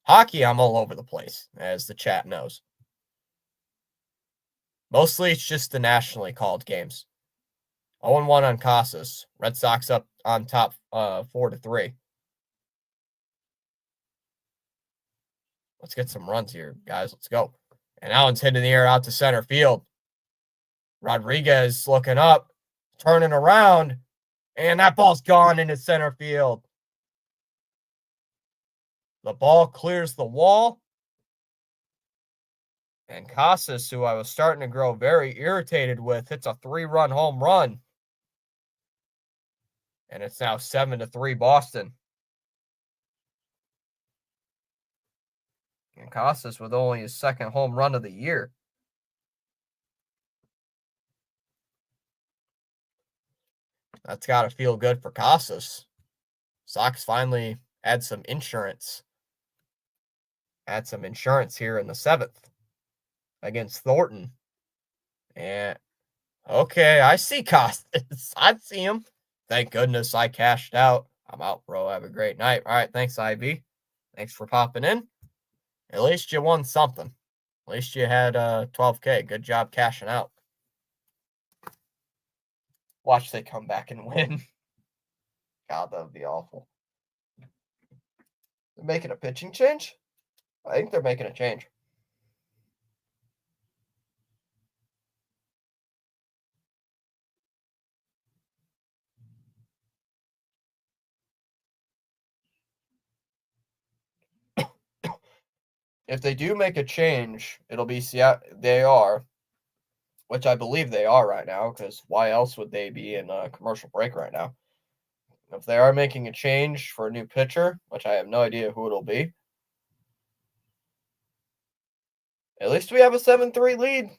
Hockey, I'm all over the place, as the chat knows. Mostly it's just the nationally called games. 0-1 on Casas. Red Sox up on top 4-3. Let's get some runs here, guys. Let's go. And Allen's hitting the air out to center field. Rodriguez looking up, turning around, and that ball's gone into center field. The ball clears the wall. And Casas, who I was starting to grow very irritated with, hits a 3-run home run. And it's now 7-3 Boston. And Casas with only his second home run of the year. That's got to feel good for Casas. Sox finally add some insurance. Add some insurance here in the 7th against Thornton. And okay, I see Costas. I see him. Thank goodness I cashed out. I'm out, bro. Have a great night. All right, thanks, IB. Thanks for popping in. At least you won something. At least you had 12K. Good job cashing out. Watch they come back and win. God, that would be awful. They're making a pitching change? I think they're making a change. If they do make a change, it'll be Seattle. They are, which I believe they are right now, because why else would they be in a commercial break right now? If they are making a change for a new pitcher, which I have no idea who it'll be, at least we have a 7-3 lead.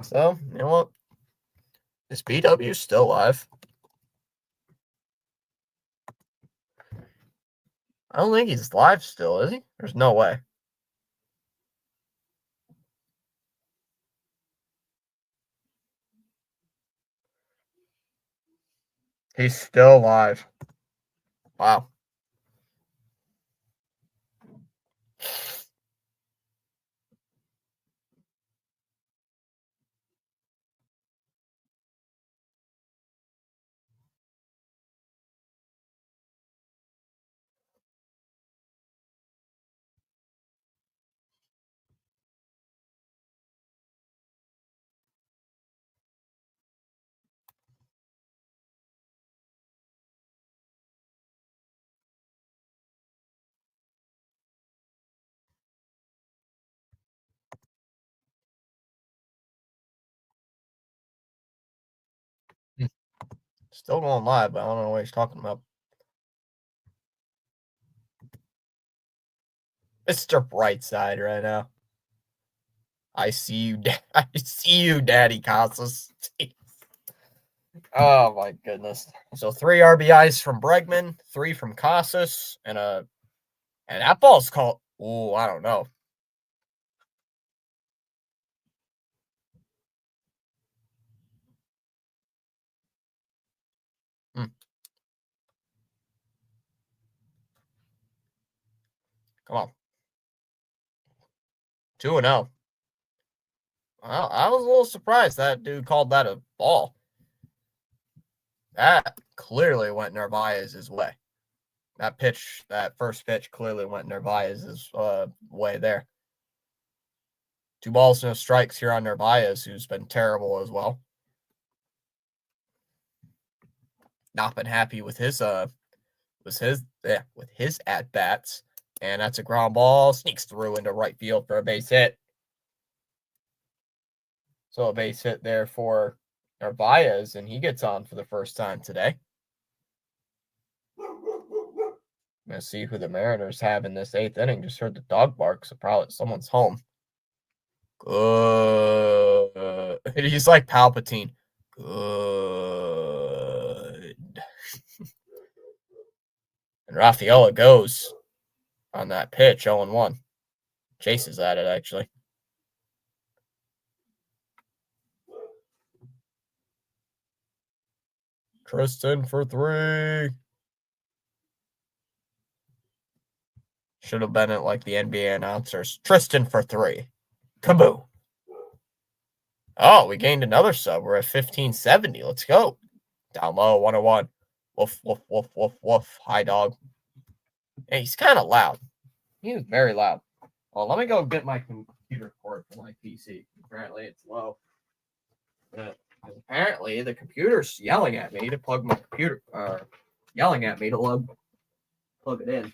So, you know what? Is BW still live? I don't think he's live still, is he? There's no way. He's still live. Wow. Still going live, but I don't know what he's talking about. Mr. Brightside right now. I see you, I see you, Daddy Casas. Oh my goodness! So 3 RBIs from Bregman, 3 from Casas, and that ball's called. Oh, I don't know. Come on, 2-0. Well, I was a little surprised that dude called that a ball. That clearly went Narvaez's way. That first pitch clearly went Narvaez's way there. 2 balls, no strikes here on Narvaez, who's been terrible as well. Not been happy with his at bats, and that's a ground ball. Sneaks through into right field for a base hit. So a base hit there for Narvaez, and he gets on for the first time today. I'm going to see who the Mariners have in this 8th inning. Just heard the dog bark, so probably someone's home. Good. He's like Palpatine. Good. And Rafaela goes on that pitch, 0-1. Chases at it, actually. Tristan for 3. Should have been it like the NBA announcers. Tristan for 3. Kaboo. Oh, we gained another sub. We're at 1570. Let's go. Down low, 101. Woof, woof, woof, woof, woof. Hi, dog. Hey, he's kind of loud. He was very loud. Well, let me go get my computer cord for my PC. Apparently, it's low. Apparently, the computer's yelling at me to plug my computer. Yelling at me to plug it in.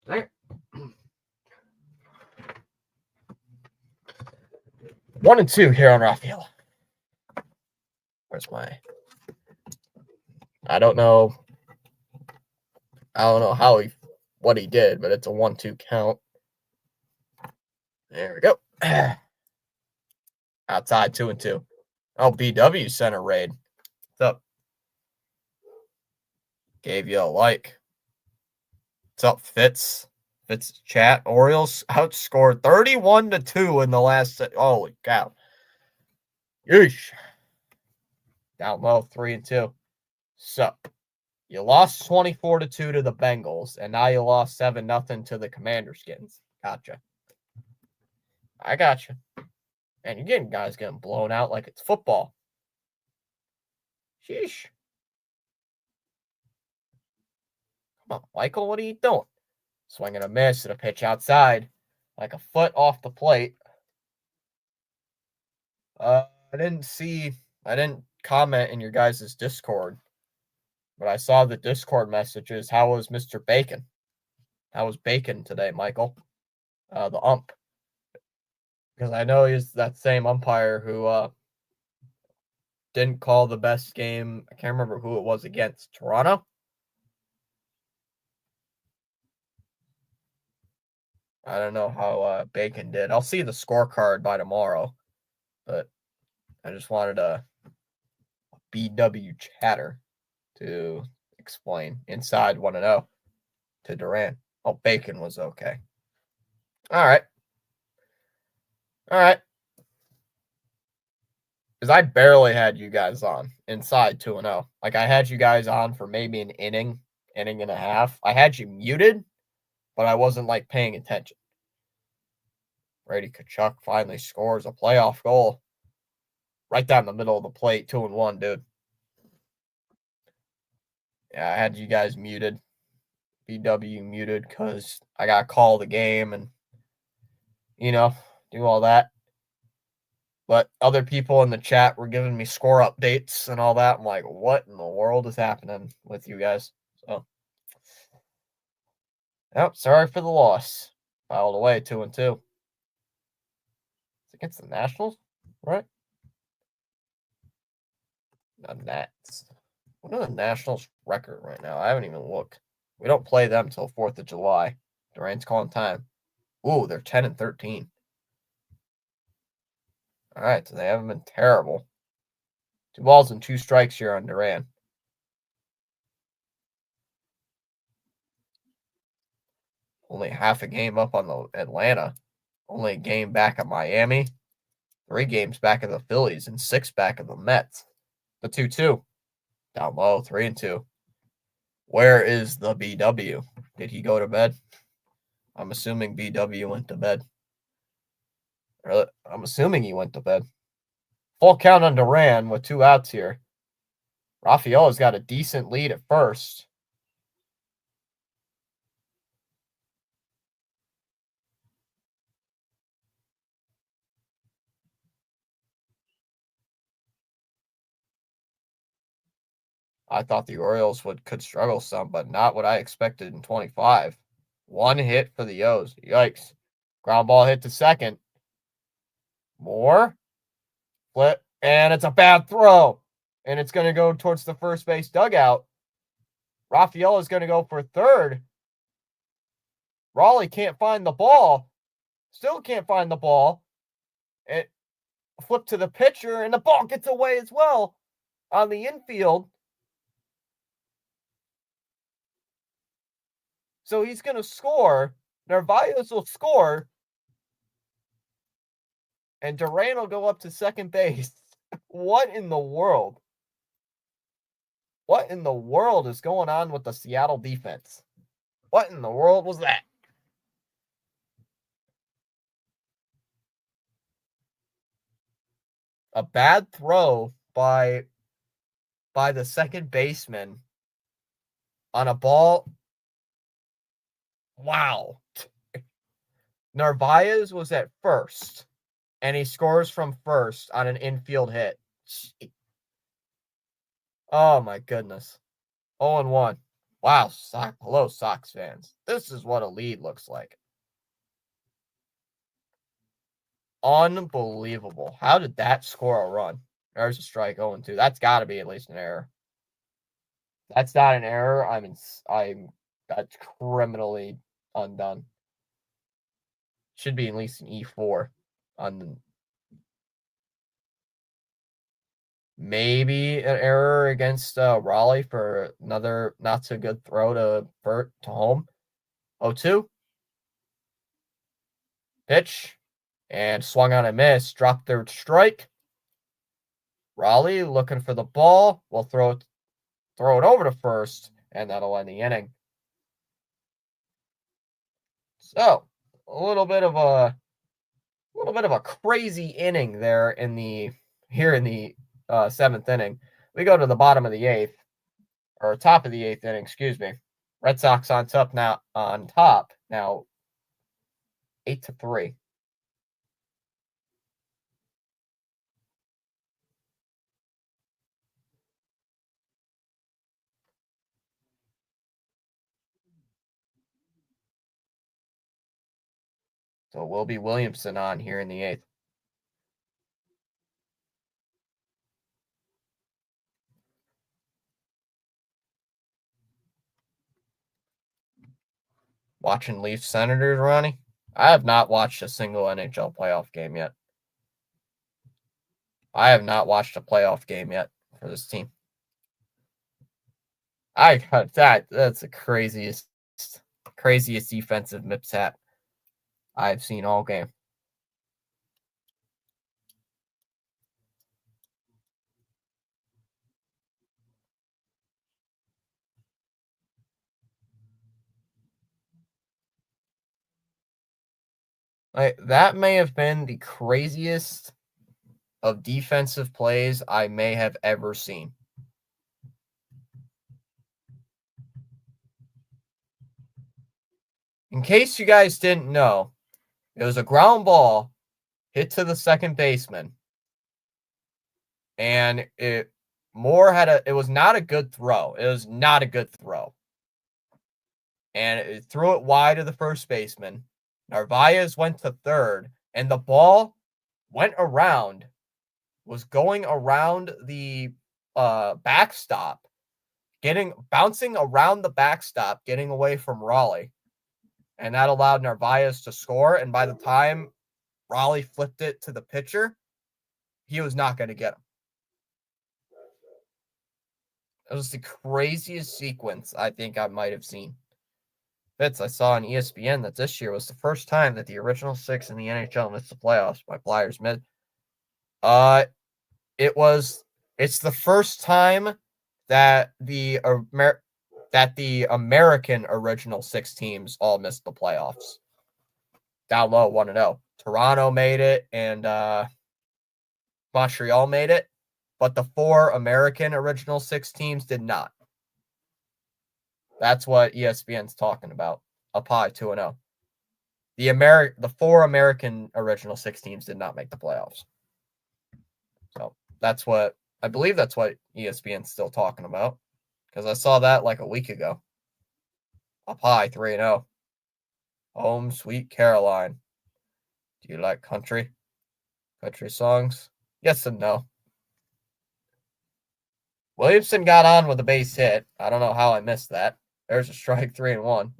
There. 1-2 here on Rafaela. Where's my? I don't know what he did, but it's a 1-2 count. There we go. Outside 2-2. Oh, BW center raid. What's up? Gave you a like. What's up, Fitz? Fitz chat. Orioles outscored 31-2 in the last set. Holy cow. Yeesh. Down low, 3-2. So you lost 24-2 to the Bengals, and now you lost 7-0 to the Commander Skins. Gotcha. I gotcha. And you're getting guys getting blown out like it's football. Sheesh. Come on, Michael, what are you doing? Swinging a miss at a pitch outside, like a foot off the plate. I didn't comment in your guys' Discord, but I saw the Discord messages. How was Mr. Bacon? How was Bacon today, Michael? The ump. Because I know he's that same umpire who didn't call the best game. I can't remember who it was against. Toronto? I don't know how Bacon did. I'll see the scorecard by tomorrow, but I just wanted a BW chatter to explain inside 1-0 to Duran. Oh, Bacon was okay. All right. Because I barely had you guys on inside 2-0. Like, I had you guys on for maybe an inning and a half. I had you muted, but I wasn't, like, paying attention. Brady Tkachuk finally scores a playoff goal. Right down the middle of the plate, 2-1, dude. Yeah, I had you guys muted. BW muted because I got to call the game and, do all that. But other people in the chat were giving me score updates and all that. I'm like, what in the world is happening with you guys? So, yep, sorry for the loss. Filed away 2-2. It's against the Nationals, right? The Nats. What are the Nationals' record right now? I haven't even looked. We don't play them till 4th of July. Durant's calling time. Ooh, they're 10-13. All right, so they haven't been terrible. 2 balls and 2 strikes here on Duran. Only half a game up on the Atlanta. Only a game back at Miami. 3 games back of the Phillies and 6 back of the Mets. The 2-2. Down low, 3-2. Where is the BW? Did he go to bed? I'm assuming BW went to bed. I'm assuming he went to bed. Full count on Duran with 2 outs here. Rafaela's got a decent lead at first. I thought the Orioles could struggle some, but not what I expected in 25. 1 hit for the O's. Yikes. Ground ball hit to second. More. Flip. And it's a bad throw. And it's going to go towards the first base dugout. Rafaela is going to go for third. Raleigh can't find the ball. Still can't find the ball. It flipped to the pitcher, and the ball gets away as well on the infield. So he's going to score. Narvaez will score. And Duran will go up to second base. What in the world? What in the world is going on with the Seattle defense? What in the world was that? A bad throw by the second baseman on a ball. Wow. Narvaez was at first, and he scores from first on an infield hit. Oh, my goodness. 0-1. Wow. Hello, Sox fans. This is what a lead looks like. Unbelievable. How did that score a run? There's a strike 0-2. That's got to be at least an error. That's not an error. That's criminally undone. Should be at least an E4 on Maybe an error against Raleigh for another not so good throw to Burt to home. 0-2. Pitch. And swung on a miss. Dropped third strike. Raleigh looking for the ball. Will throw it over to first, and that'll end the inning. So a little bit of a crazy inning there in the 7th inning. We go to the bottom of the 8th, or top of the 8th inning, excuse me. Red Sox on top now, 8-3. So will be Williamson on here in the 8th. Watching Leafs Senators, Ronnie? I have not watched a single NHL playoff game yet. I have not watched a playoff game yet for this team. I got that. That's the craziest defensive mishap I've seen all game. That may have been the craziest of defensive plays I may have ever seen. In case you guys didn't know, it was a ground ball hit to the second baseman. And it was not a good throw. It was not a good throw. And it threw it wide to the first baseman. Narvaez went to third, and the ball was going around the backstop, bouncing around the backstop, getting away from Raleigh. And that allowed Narvaez to score. And by the time Raleigh flipped it to the pitcher, he was not going to get him. It was the craziest sequence I think I might have seen. Fitz, I saw on ESPN that this year was the first time that the original 6 in the NHL missed the playoffs by Flyers mid. It's the first time that the American original 6 teams all missed the playoffs. Down low, 1-0. Toronto made it, and Montreal made it, but the 4 American original 6 teams did not. That's what ESPN's talking about. Up high, 2-0. The 4 American original 6 teams did not make the playoffs. So I believe that's what ESPN's still talking about, because I saw that like a week ago. Up high, 3-0. Home Sweet Caroline. Do you like country songs? Yes and no. Williamson got on with a base hit. I don't know how I missed that. There's a strike, 3-1.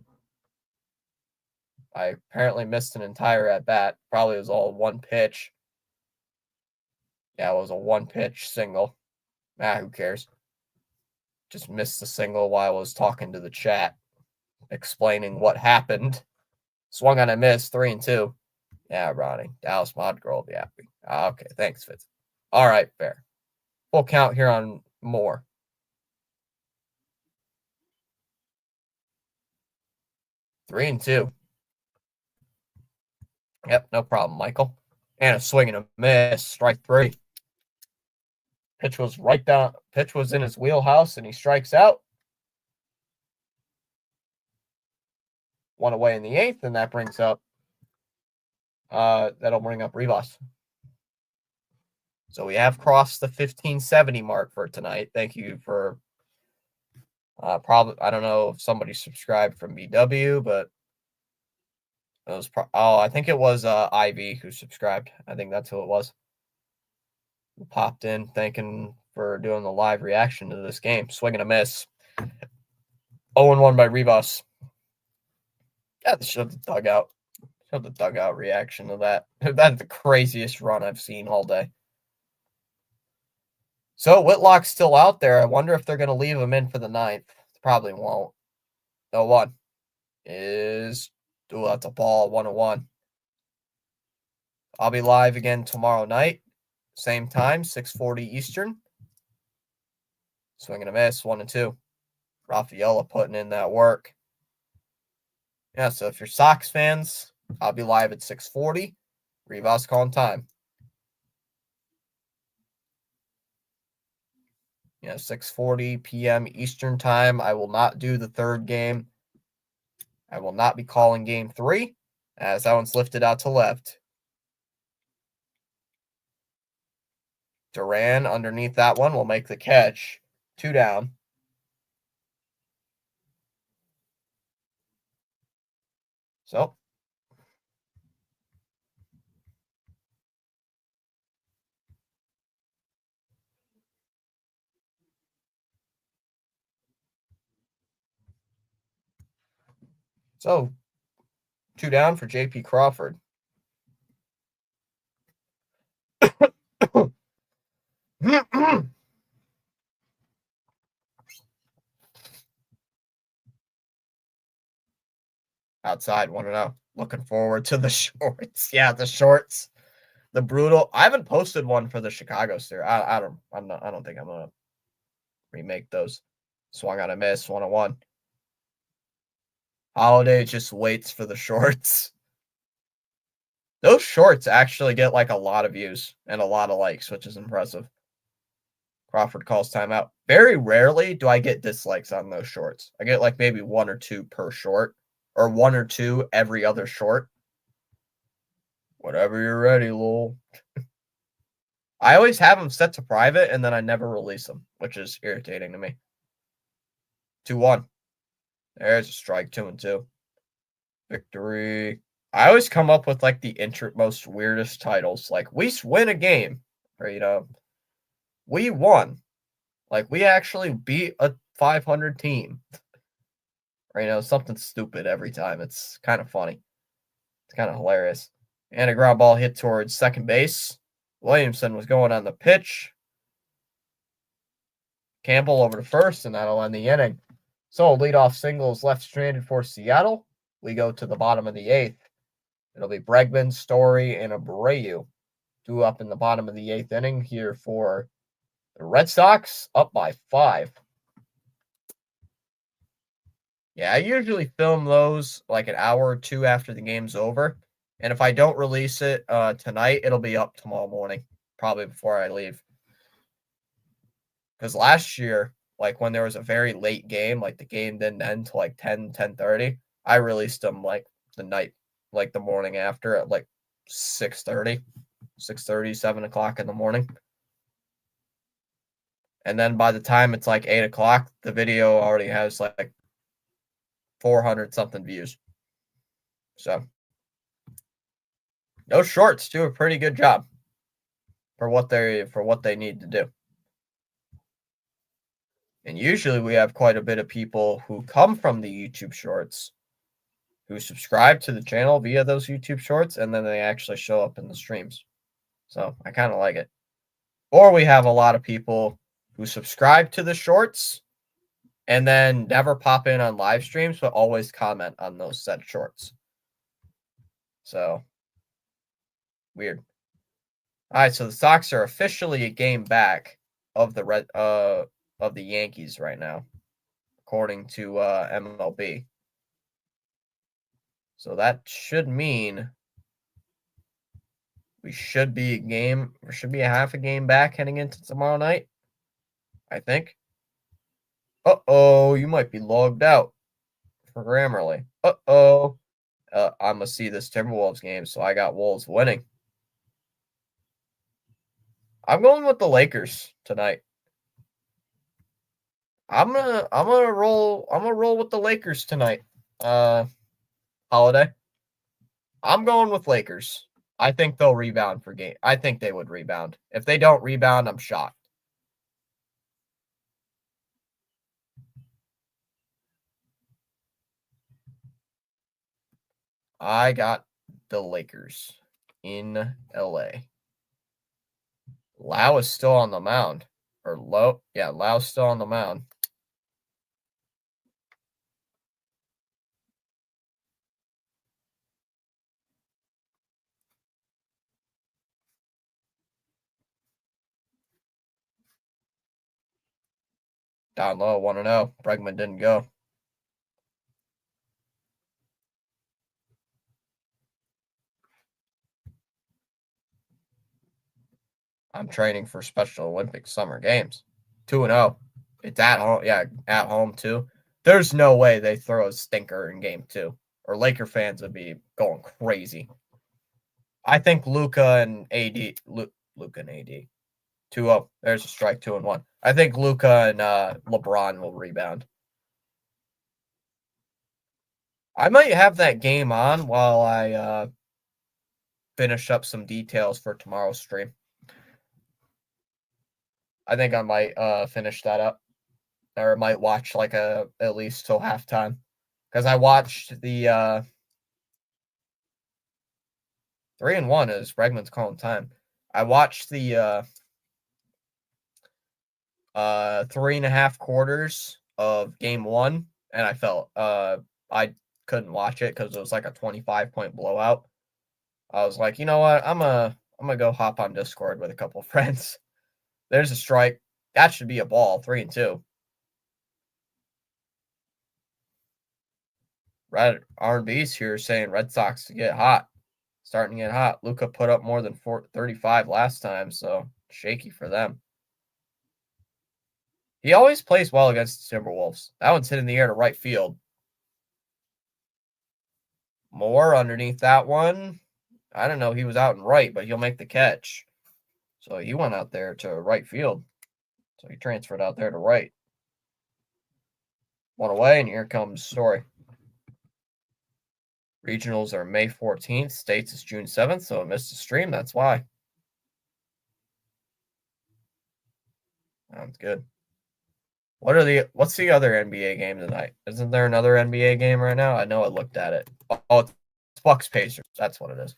I apparently missed an entire at bat. Probably was all one pitch. Yeah, it was a one pitch single. Who cares? Just missed the single while I was talking to the chat, explaining what happened. Swung on a miss, 3-2. Yeah, Ronnie. Dallas Mod Girl will be happy. Okay, thanks, Fitz. All right, fair. Full count here on Moore. 3-2. Yep, no problem, Michael. And a swing and a miss, strike 3. Pitch was in his wheelhouse, and he strikes out. 1 away in the 8th, and that'll bring up Rivas. So we have crossed the 1570 mark for tonight. Thank you for probably, I don't know if somebody subscribed from BW, but it was I think it was Ivy who subscribed. I think that's who it was. Who popped in, thanking for doing the live reaction to this game. Swing and a miss. 0-1 by Rivas. Yeah, show the dugout. Show the dugout reaction to that. That's the craziest run I've seen all day. So Whitlock's still out there. I wonder if they're going to leave him in for the 9th. Probably won't. The 1 is, that's a ball, 101. I'll be live again tomorrow night, same time, 6:40 Eastern. Swing and a miss, 1-2. Rafaela putting in that work. Yeah, so if you're Sox fans, I'll be live at 6:40. Rivas calling time. 6:40 p.m. Eastern time. I will not do the 3rd game. I will not be calling game 3, as that one's lifted out to left. Duran underneath that one will make the catch. 2 down. So So 2 down for J.P. Crawford. Outside 1-0. Looking forward to the shorts. Yeah, the shorts. The brutal. I haven't posted one for the Chicago Series. I don't think I'm gonna remake those. Swung on a miss, 1-1. Holiday just waits for the shorts. Those shorts actually get like a lot of views and a lot of likes, which is impressive. Crawford calls timeout. Very rarely do I get dislikes on those shorts. I get like maybe 1 or 2 per short, or 1 or 2 every other short. Whatever you're ready, lol. I always have them set to private, and then I never release them, which is irritating to me. 2-1. There's a strike, 2-2. Victory. I always come up with like the most weirdest titles. Like, we win a game. Or, we won. Like, we actually beat a 500 team. Or, something stupid every time. It's kind of funny. It's kind of hilarious. And a ground ball hit towards second base. Williamson was going on the pitch. Campbell over to first, and that'll end the inning. So, leadoff single is left stranded for Seattle. We go to the bottom of the 8th. It'll be Bregman, Story, and Abreu. 2 up in the bottom of the 8th inning here for the Red Sox, up by 5. Yeah, I usually film those like an hour or 2 after the game's over. And if I don't release it tonight, it'll be up tomorrow morning, probably before I leave. Because last year, like when there was a very late game, like the game didn't end till like 10:30, I released them like the night, like the morning after at like 6:30, 7 o'clock in the morning. And then by the time it's like 8 o'clock, the video already has like 400 something views. So those shorts do a pretty good job for what they need to do. And usually we have quite a bit of people who come from the YouTube shorts who subscribe to the channel via those YouTube shorts, and then they actually show up in the streams. So I kind of like it. Or we have a lot of people who subscribe to the shorts and then never pop in on live streams, but always comment on those said shorts. So weird. All right, so the Sox are officially a game back of the Yankees right now, according to MLB. So that should mean we should be a half a game back heading into tomorrow night, I think. Uh-oh, you might be logged out for Grammarly. Uh-oh. I'm going to see this Timberwolves game, so I got Wolves winning. I'm going with the Lakers tonight. I'm gonna roll with the Lakers tonight. Holiday. I'm going with Lakers. I think they'll rebound for game. I think they would rebound. If they don't rebound, I'm shocked. I got the Lakers in LA. Lau is still on the mound. Or Lowe. Yeah, Lau's still on the mound. Down low, 1-0. Bregman didn't go. I'm training for Special Olympics Summer Games. 2-0. It's at home. Yeah, at home too. There's no way they throw a stinker in game 2, or Laker fans would be going crazy. I think Luka and AD. Luka and AD. 2-0. There's a strike, 2-1. I think Luka and LeBron will rebound. I might have that game on while I finish up some details for tomorrow's stream. I think I might finish that up, or might watch like at least till halftime, because I watched the 3-1 is Bregman's calling time. I watched the 3.5 quarters of game 1, and I felt I couldn't watch it because it was like a 25-point blowout. I was like, you know what, I'm gonna go hop on Discord with a couple of friends. There's a strike. That should be a ball. 3-2. Red R&B's here saying Red Sox to get hot. Starting to get hot. Luka put up more than 35 last time, so shaky for them. He always plays well against the Timberwolves. That one's hit in the air to right field. Moore underneath that one. I don't know. He was out in right, but he'll make the catch. So he went out there to right field. So he transferred out there to right. One away, and here comes Story. Regionals are May 14th. States is June 7th, so I missed a stream. That's why. Sounds good. What's the other NBA game tonight? Isn't there another NBA game right now? I know I looked at it. Oh, it's Bucks Pacers. That's what it is.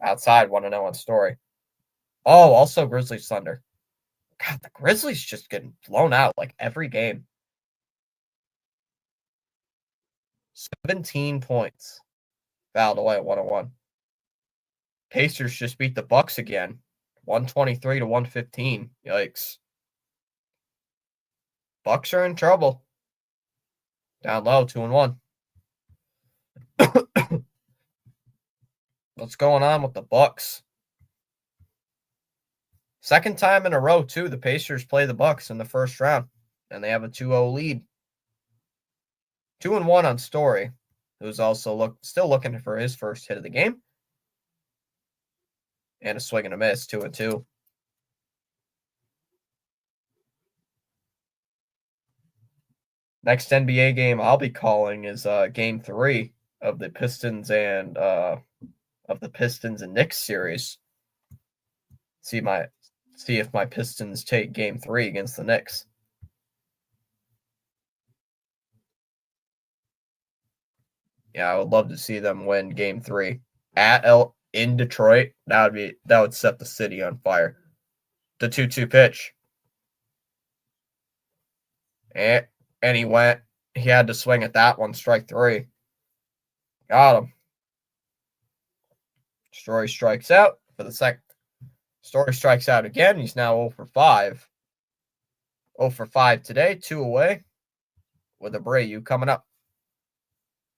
Outside, 1-0 on Story. Oh, also Grizzlies Thunder. God, the Grizzlies just getting blown out like every game. 17 points. Fouled away at 101. Pacers just beat the Bucks again. 123 to 115. Yikes. Bucks are in trouble. Down low, 2-1. What's going on with the Bucks? Second time in a row, too, the Pacers play the Bucks in the first round, and they have a 2-0 lead. 2-1 on Story, who's also still looking for his first hit of the game. And a swing and a miss, 2-2. Next NBA game I'll be calling is game 3 of the Pistons and Knicks series. See if my Pistons take game 3 against the Knicks. Yeah, I would love to see them win game 3 in Detroit. That would set the city on fire. The 2-2 pitch. And he had to swing at that one, strike 3. Got him. Story strikes out for the second. Story strikes out again. He's now 0 for 5. 0 for 5 today, 2 away with Abreu coming up.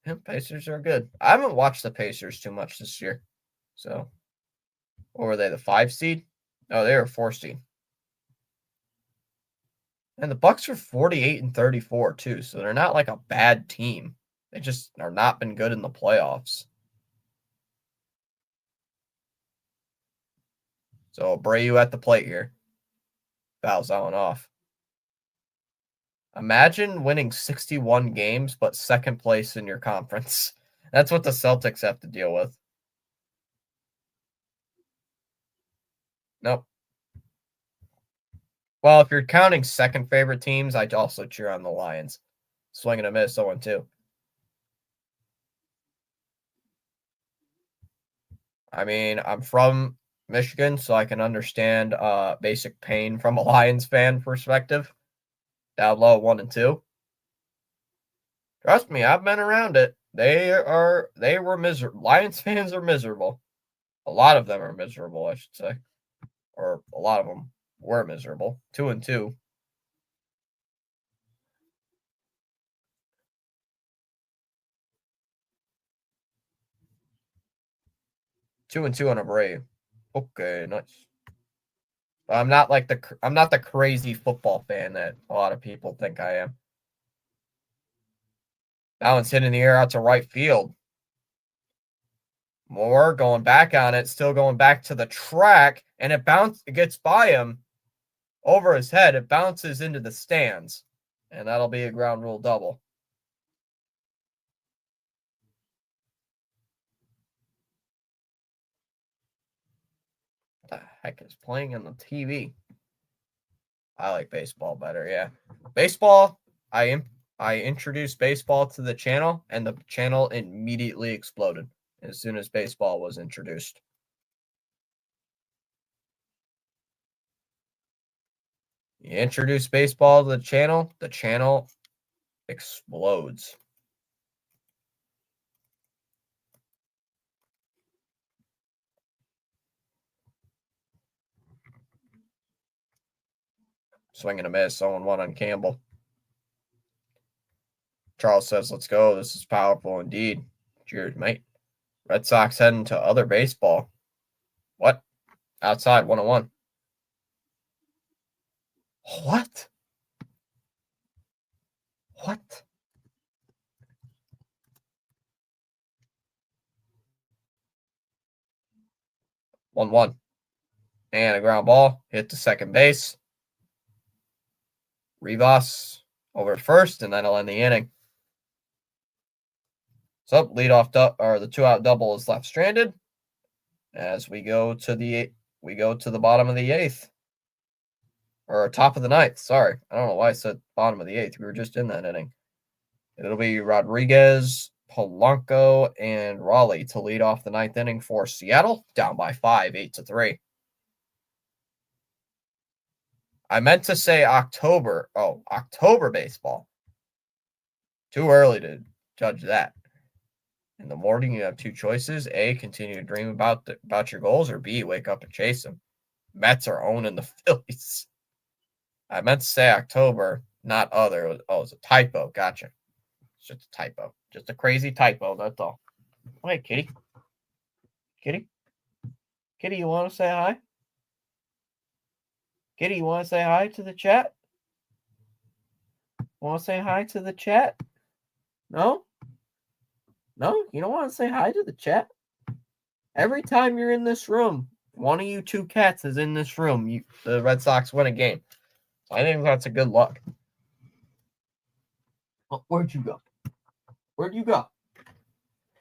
Yeah, Pacers are good. I haven't watched the Pacers too much this year. So, what were they, the 5 seed? No, they were a 4 seed. And the Bucks are 48 and 34 too, so they're not like a bad team. They just are not been good in the playoffs. So Abreu at the plate here. Fouls on off. Imagine winning 61 games, but second place in your conference. That's what the Celtics have to deal with. Nope. Well, if you're counting second favorite teams, I'd also cheer on the Lions. Swing and a miss, 0-2. I mean, I'm from Michigan, so I can understand basic pain from a Lions fan perspective. Down low 1-2. Trust me, I've been around it. They were miserable. Lions fans are miserable. A lot of them are miserable, I should say. Or a lot of them were miserable. 2-2. 2-2 on a Brave. Okay, nice. I'm not the crazy football fan that a lot of people think I am. That one's hit in the air out to right field. Moore going back on it, still going back to the track, and it gets by him over his head. It bounces into the stands, and that'll be a ground rule double. What the heck is playing on the TV? I like baseball better, yeah. Baseball, I introduced baseball to the channel, and the channel immediately exploded as soon as baseball was introduced. You introduce baseball to the channel explodes. Swing and a miss, 0-1 on Campbell. Charles says, let's go. This is powerful indeed. Cheers, mate. Red Sox heading to other baseball. What? Outside, 1-1. What? What? One. And a ground ball. Hit to second base. Rivas over first, and that'll end the inning. So leadoff or the 2-out double is left stranded. As we go to the bottom of the 8th. Or top of the 9th. Sorry. I don't know why I said bottom of the 8th. We were just in that inning. It'll be Rodriguez, Polanco, and Raleigh to lead off the 9th inning for Seattle, down by 5, 8-3. I meant to say October. Oh, October baseball. Too early to judge that. In the morning, you have two choices. A, continue to dream about your goals, or B, wake up and chase them. Mets are owning the Phillies. I meant to say October, not other. Oh, it's a typo. Gotcha. It's just a typo. Just a crazy typo, that's all. Hey, kitty. Kitty? Kitty, you want to say hi? Kitty, you want to say hi to the chat? Want to say hi to the chat? No? No? You don't want to say hi to the chat? Every time you're in this room, one of you two cats is in this room, the Red Sox win a game. So I think that's a good luck. Oh, where'd you go? Where'd you go?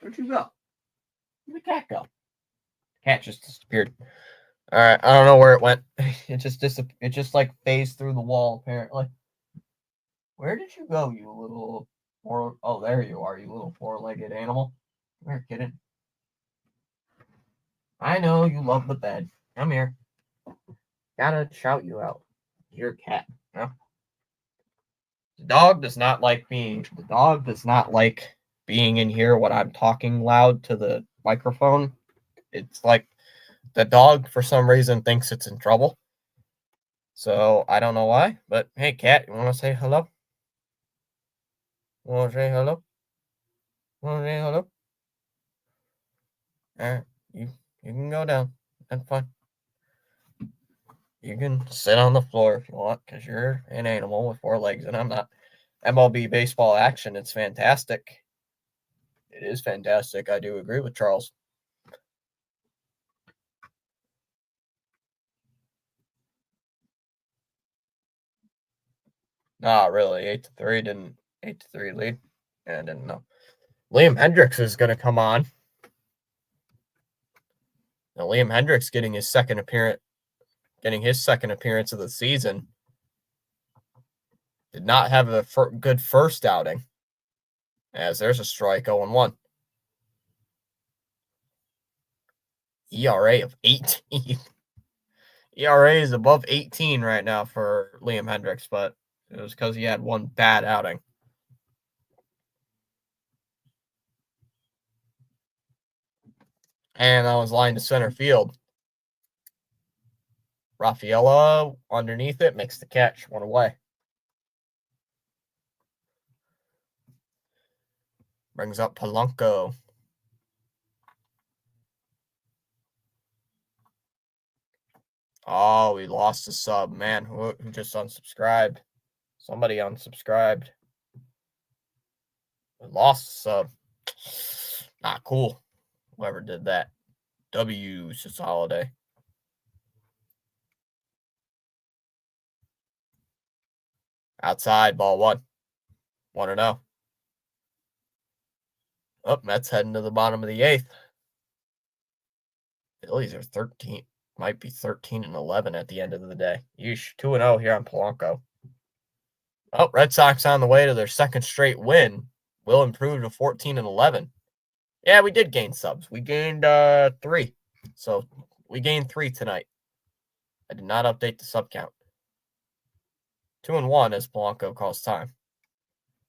Where'd you go? Where'd the cat go? The cat just disappeared. All right, I don't know where it went. It just like phased through the wall apparently. Where did you go, you little oh, there you are, you little four-legged animal. Come here, kitten. I know you love the bed. Come here. Gotta shout you out. You're a cat. No? The dog does not like being in here when I'm talking loud to the microphone. It's like the dog, for some reason, thinks it's in trouble. So I don't know why, but hey, cat, you want to say hello? Want to say hello? Want to say hello? All right, you can go down. That's fine. You can sit on the floor if you want, because you're an animal with 4 legs, and I'm not. MLB baseball action, it's fantastic. It is fantastic. I do agree with Charles. Nah, really. 8-3 8-3 lead. Yeah, I didn't know. Liam Hendricks is going to come on. Now, Liam Hendricks getting his second appearance of the season. Did not have a good first outing. As there's a strike, 0-1. ERA of 18. ERA is above 18 right now for Liam Hendriks, but it was because he had one bad outing. And that was lined to center field. Rafaela underneath it makes the catch. One away. Brings up Polanco. Oh, we lost a sub. Man, who just unsubscribed? Somebody unsubscribed. We lost a sub. Not cool. Whoever did that. W, just holiday. Outside, ball 1. 1-0. Oh, Mets heading to the bottom of the 8th. Phillies are 13. Might be 13-11 at the end of the day. Yeesh. 2-0 here on Polanco. Oh, Red Sox on the way to their second straight win. Will improve to 14-11. Yeah, we did gain subs. We gained 3. So we gained 3 tonight. I did not update the sub count. 2-1 as Polanco calls time.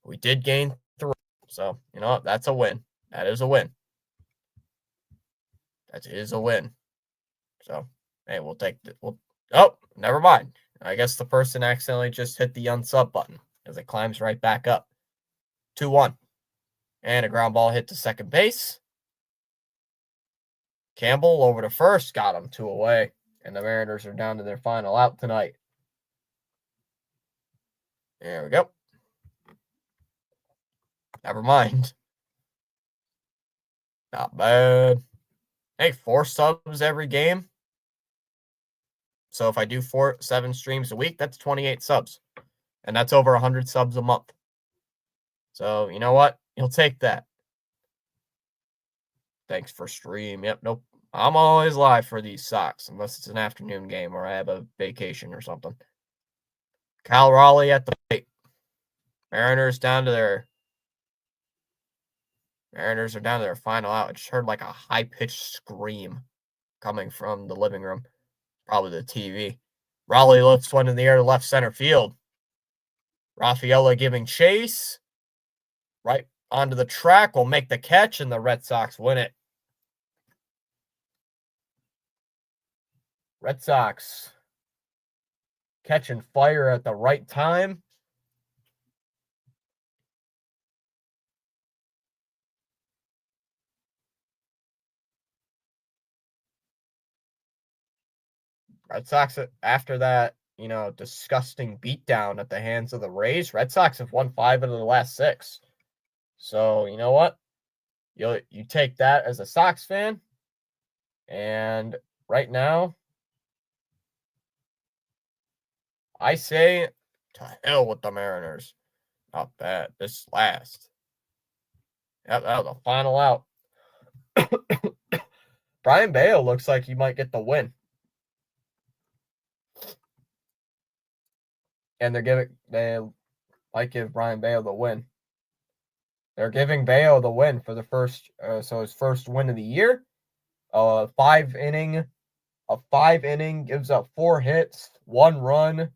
We did gain 3. So, you know what? That's a win. That is a win. That is a win. So, hey, we'll take the. Oh, never mind. I guess the person accidentally just hit the unsub button as it climbs right back up. 2-1. And a ground ball hit to second base. Campbell over to first. Got him. 2 away. And the Mariners are down to their final out tonight. There we go. Never mind. Not bad. Hey, 4 subs every game. So if I do 7 streams a week, that's 28 subs. And that's over 100 subs a month. So, you know what? You'll take that. Thanks for stream. Yep, nope. I'm always live for these Sox, unless it's an afternoon game or I have a vacation or something. Cal Raleigh at the plate. Mariners are down to their final out. I just heard like a high-pitched scream coming from the living room. Probably the TV. Raleigh lifts one in the air to left center field. Rafaela giving chase. Right onto the track will make the catch, and the Red Sox win it. Red Sox catching fire at the right time. Red Sox, after that, disgusting beatdown at the hands of the Rays, Red Sox have won 5 out of the last 6. So, you know what? You take that as a Sox fan. And right now, I say to hell with the Mariners. Not bad. This last. Yep, that was the final out. Brian Bayo looks like he might get the win. And they might give Brian Bayo the win. They're giving Bayo the win for the first, so his first win of the year. A 5 inning gives up 4 hits, 1 run,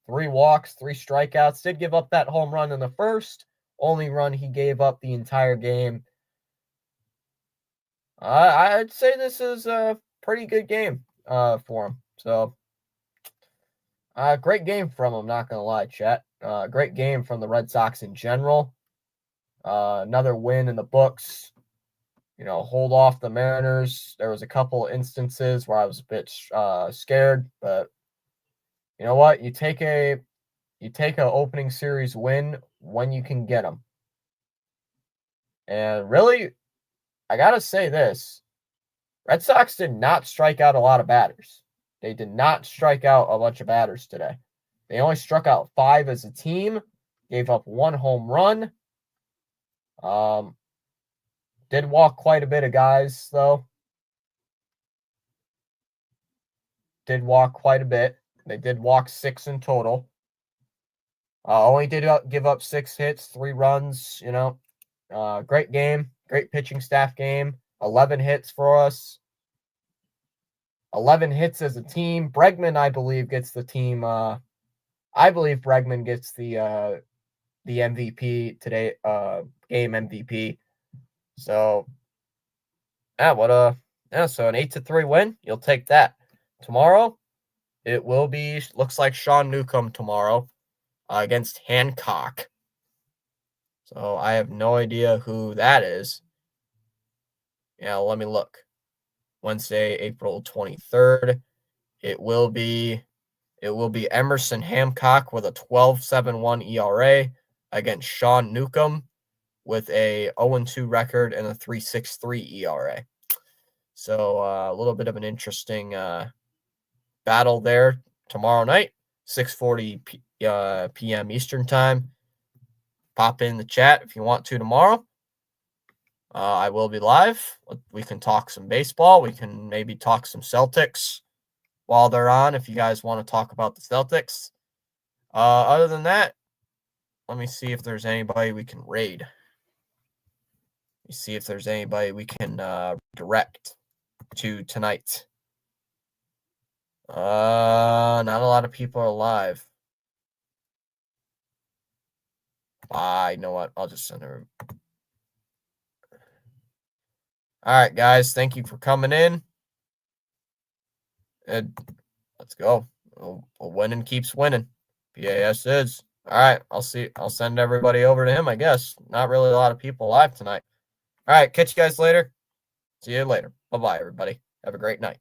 3 walks, 3 strikeouts. Did give up that home run in the first. Only run he gave up the entire game. I'd say this is a pretty good game for him. So, great game from him, not going to lie, chat. Great game from the Red Sox in general. Another win in the books. Hold off the Mariners. There was a couple instances where I was a bit scared, but you know what? You take a opening series win when you can get them. And really, I gotta say this: Red Sox did not strike out a lot of batters. They did not strike out a bunch of batters today. They only struck out 5 as a team. Gave up 1 home run. Did walk quite a bit of guys, though. Did walk quite a bit. They did walk 6 in total. Only did give up 6 hits, 3 runs, Great game. Great pitching staff game. 11 hits for us. 11 hits as a team. Bregman, I believe, gets the team. I believe Bregman gets the MVP today, game MVP. So, so an 8-3 win. You'll take that. Tomorrow, it will be, looks like Sean Newcomb tomorrow against Hancock. So I have no idea who that is. Yeah, let me look. Wednesday, April 23rd. It will be Emerson Hancock with a 12.71 ERA against Sean Newcomb with a 0-2 record and a 3.63 ERA. So a little bit of an interesting battle there tomorrow night, 6:40 p.m. Eastern time. Pop in the chat if you want to tomorrow. I will be live. We can talk some baseball. We can maybe talk some Celtics while they're on if you guys want to talk about the Celtics. Other than that, let me see if there's anybody we can raid. Let me see if there's anybody we can direct to tonight. Not a lot of people are live. You know what? I'll just send her. All right, guys. Thank you for coming in. And let's go. Winning keeps winning. PAS is. All right. I'll send everybody over to him, I guess. Not really a lot of people live tonight. All right. Catch you guys later. See you later. Bye-bye, everybody. Have a great night.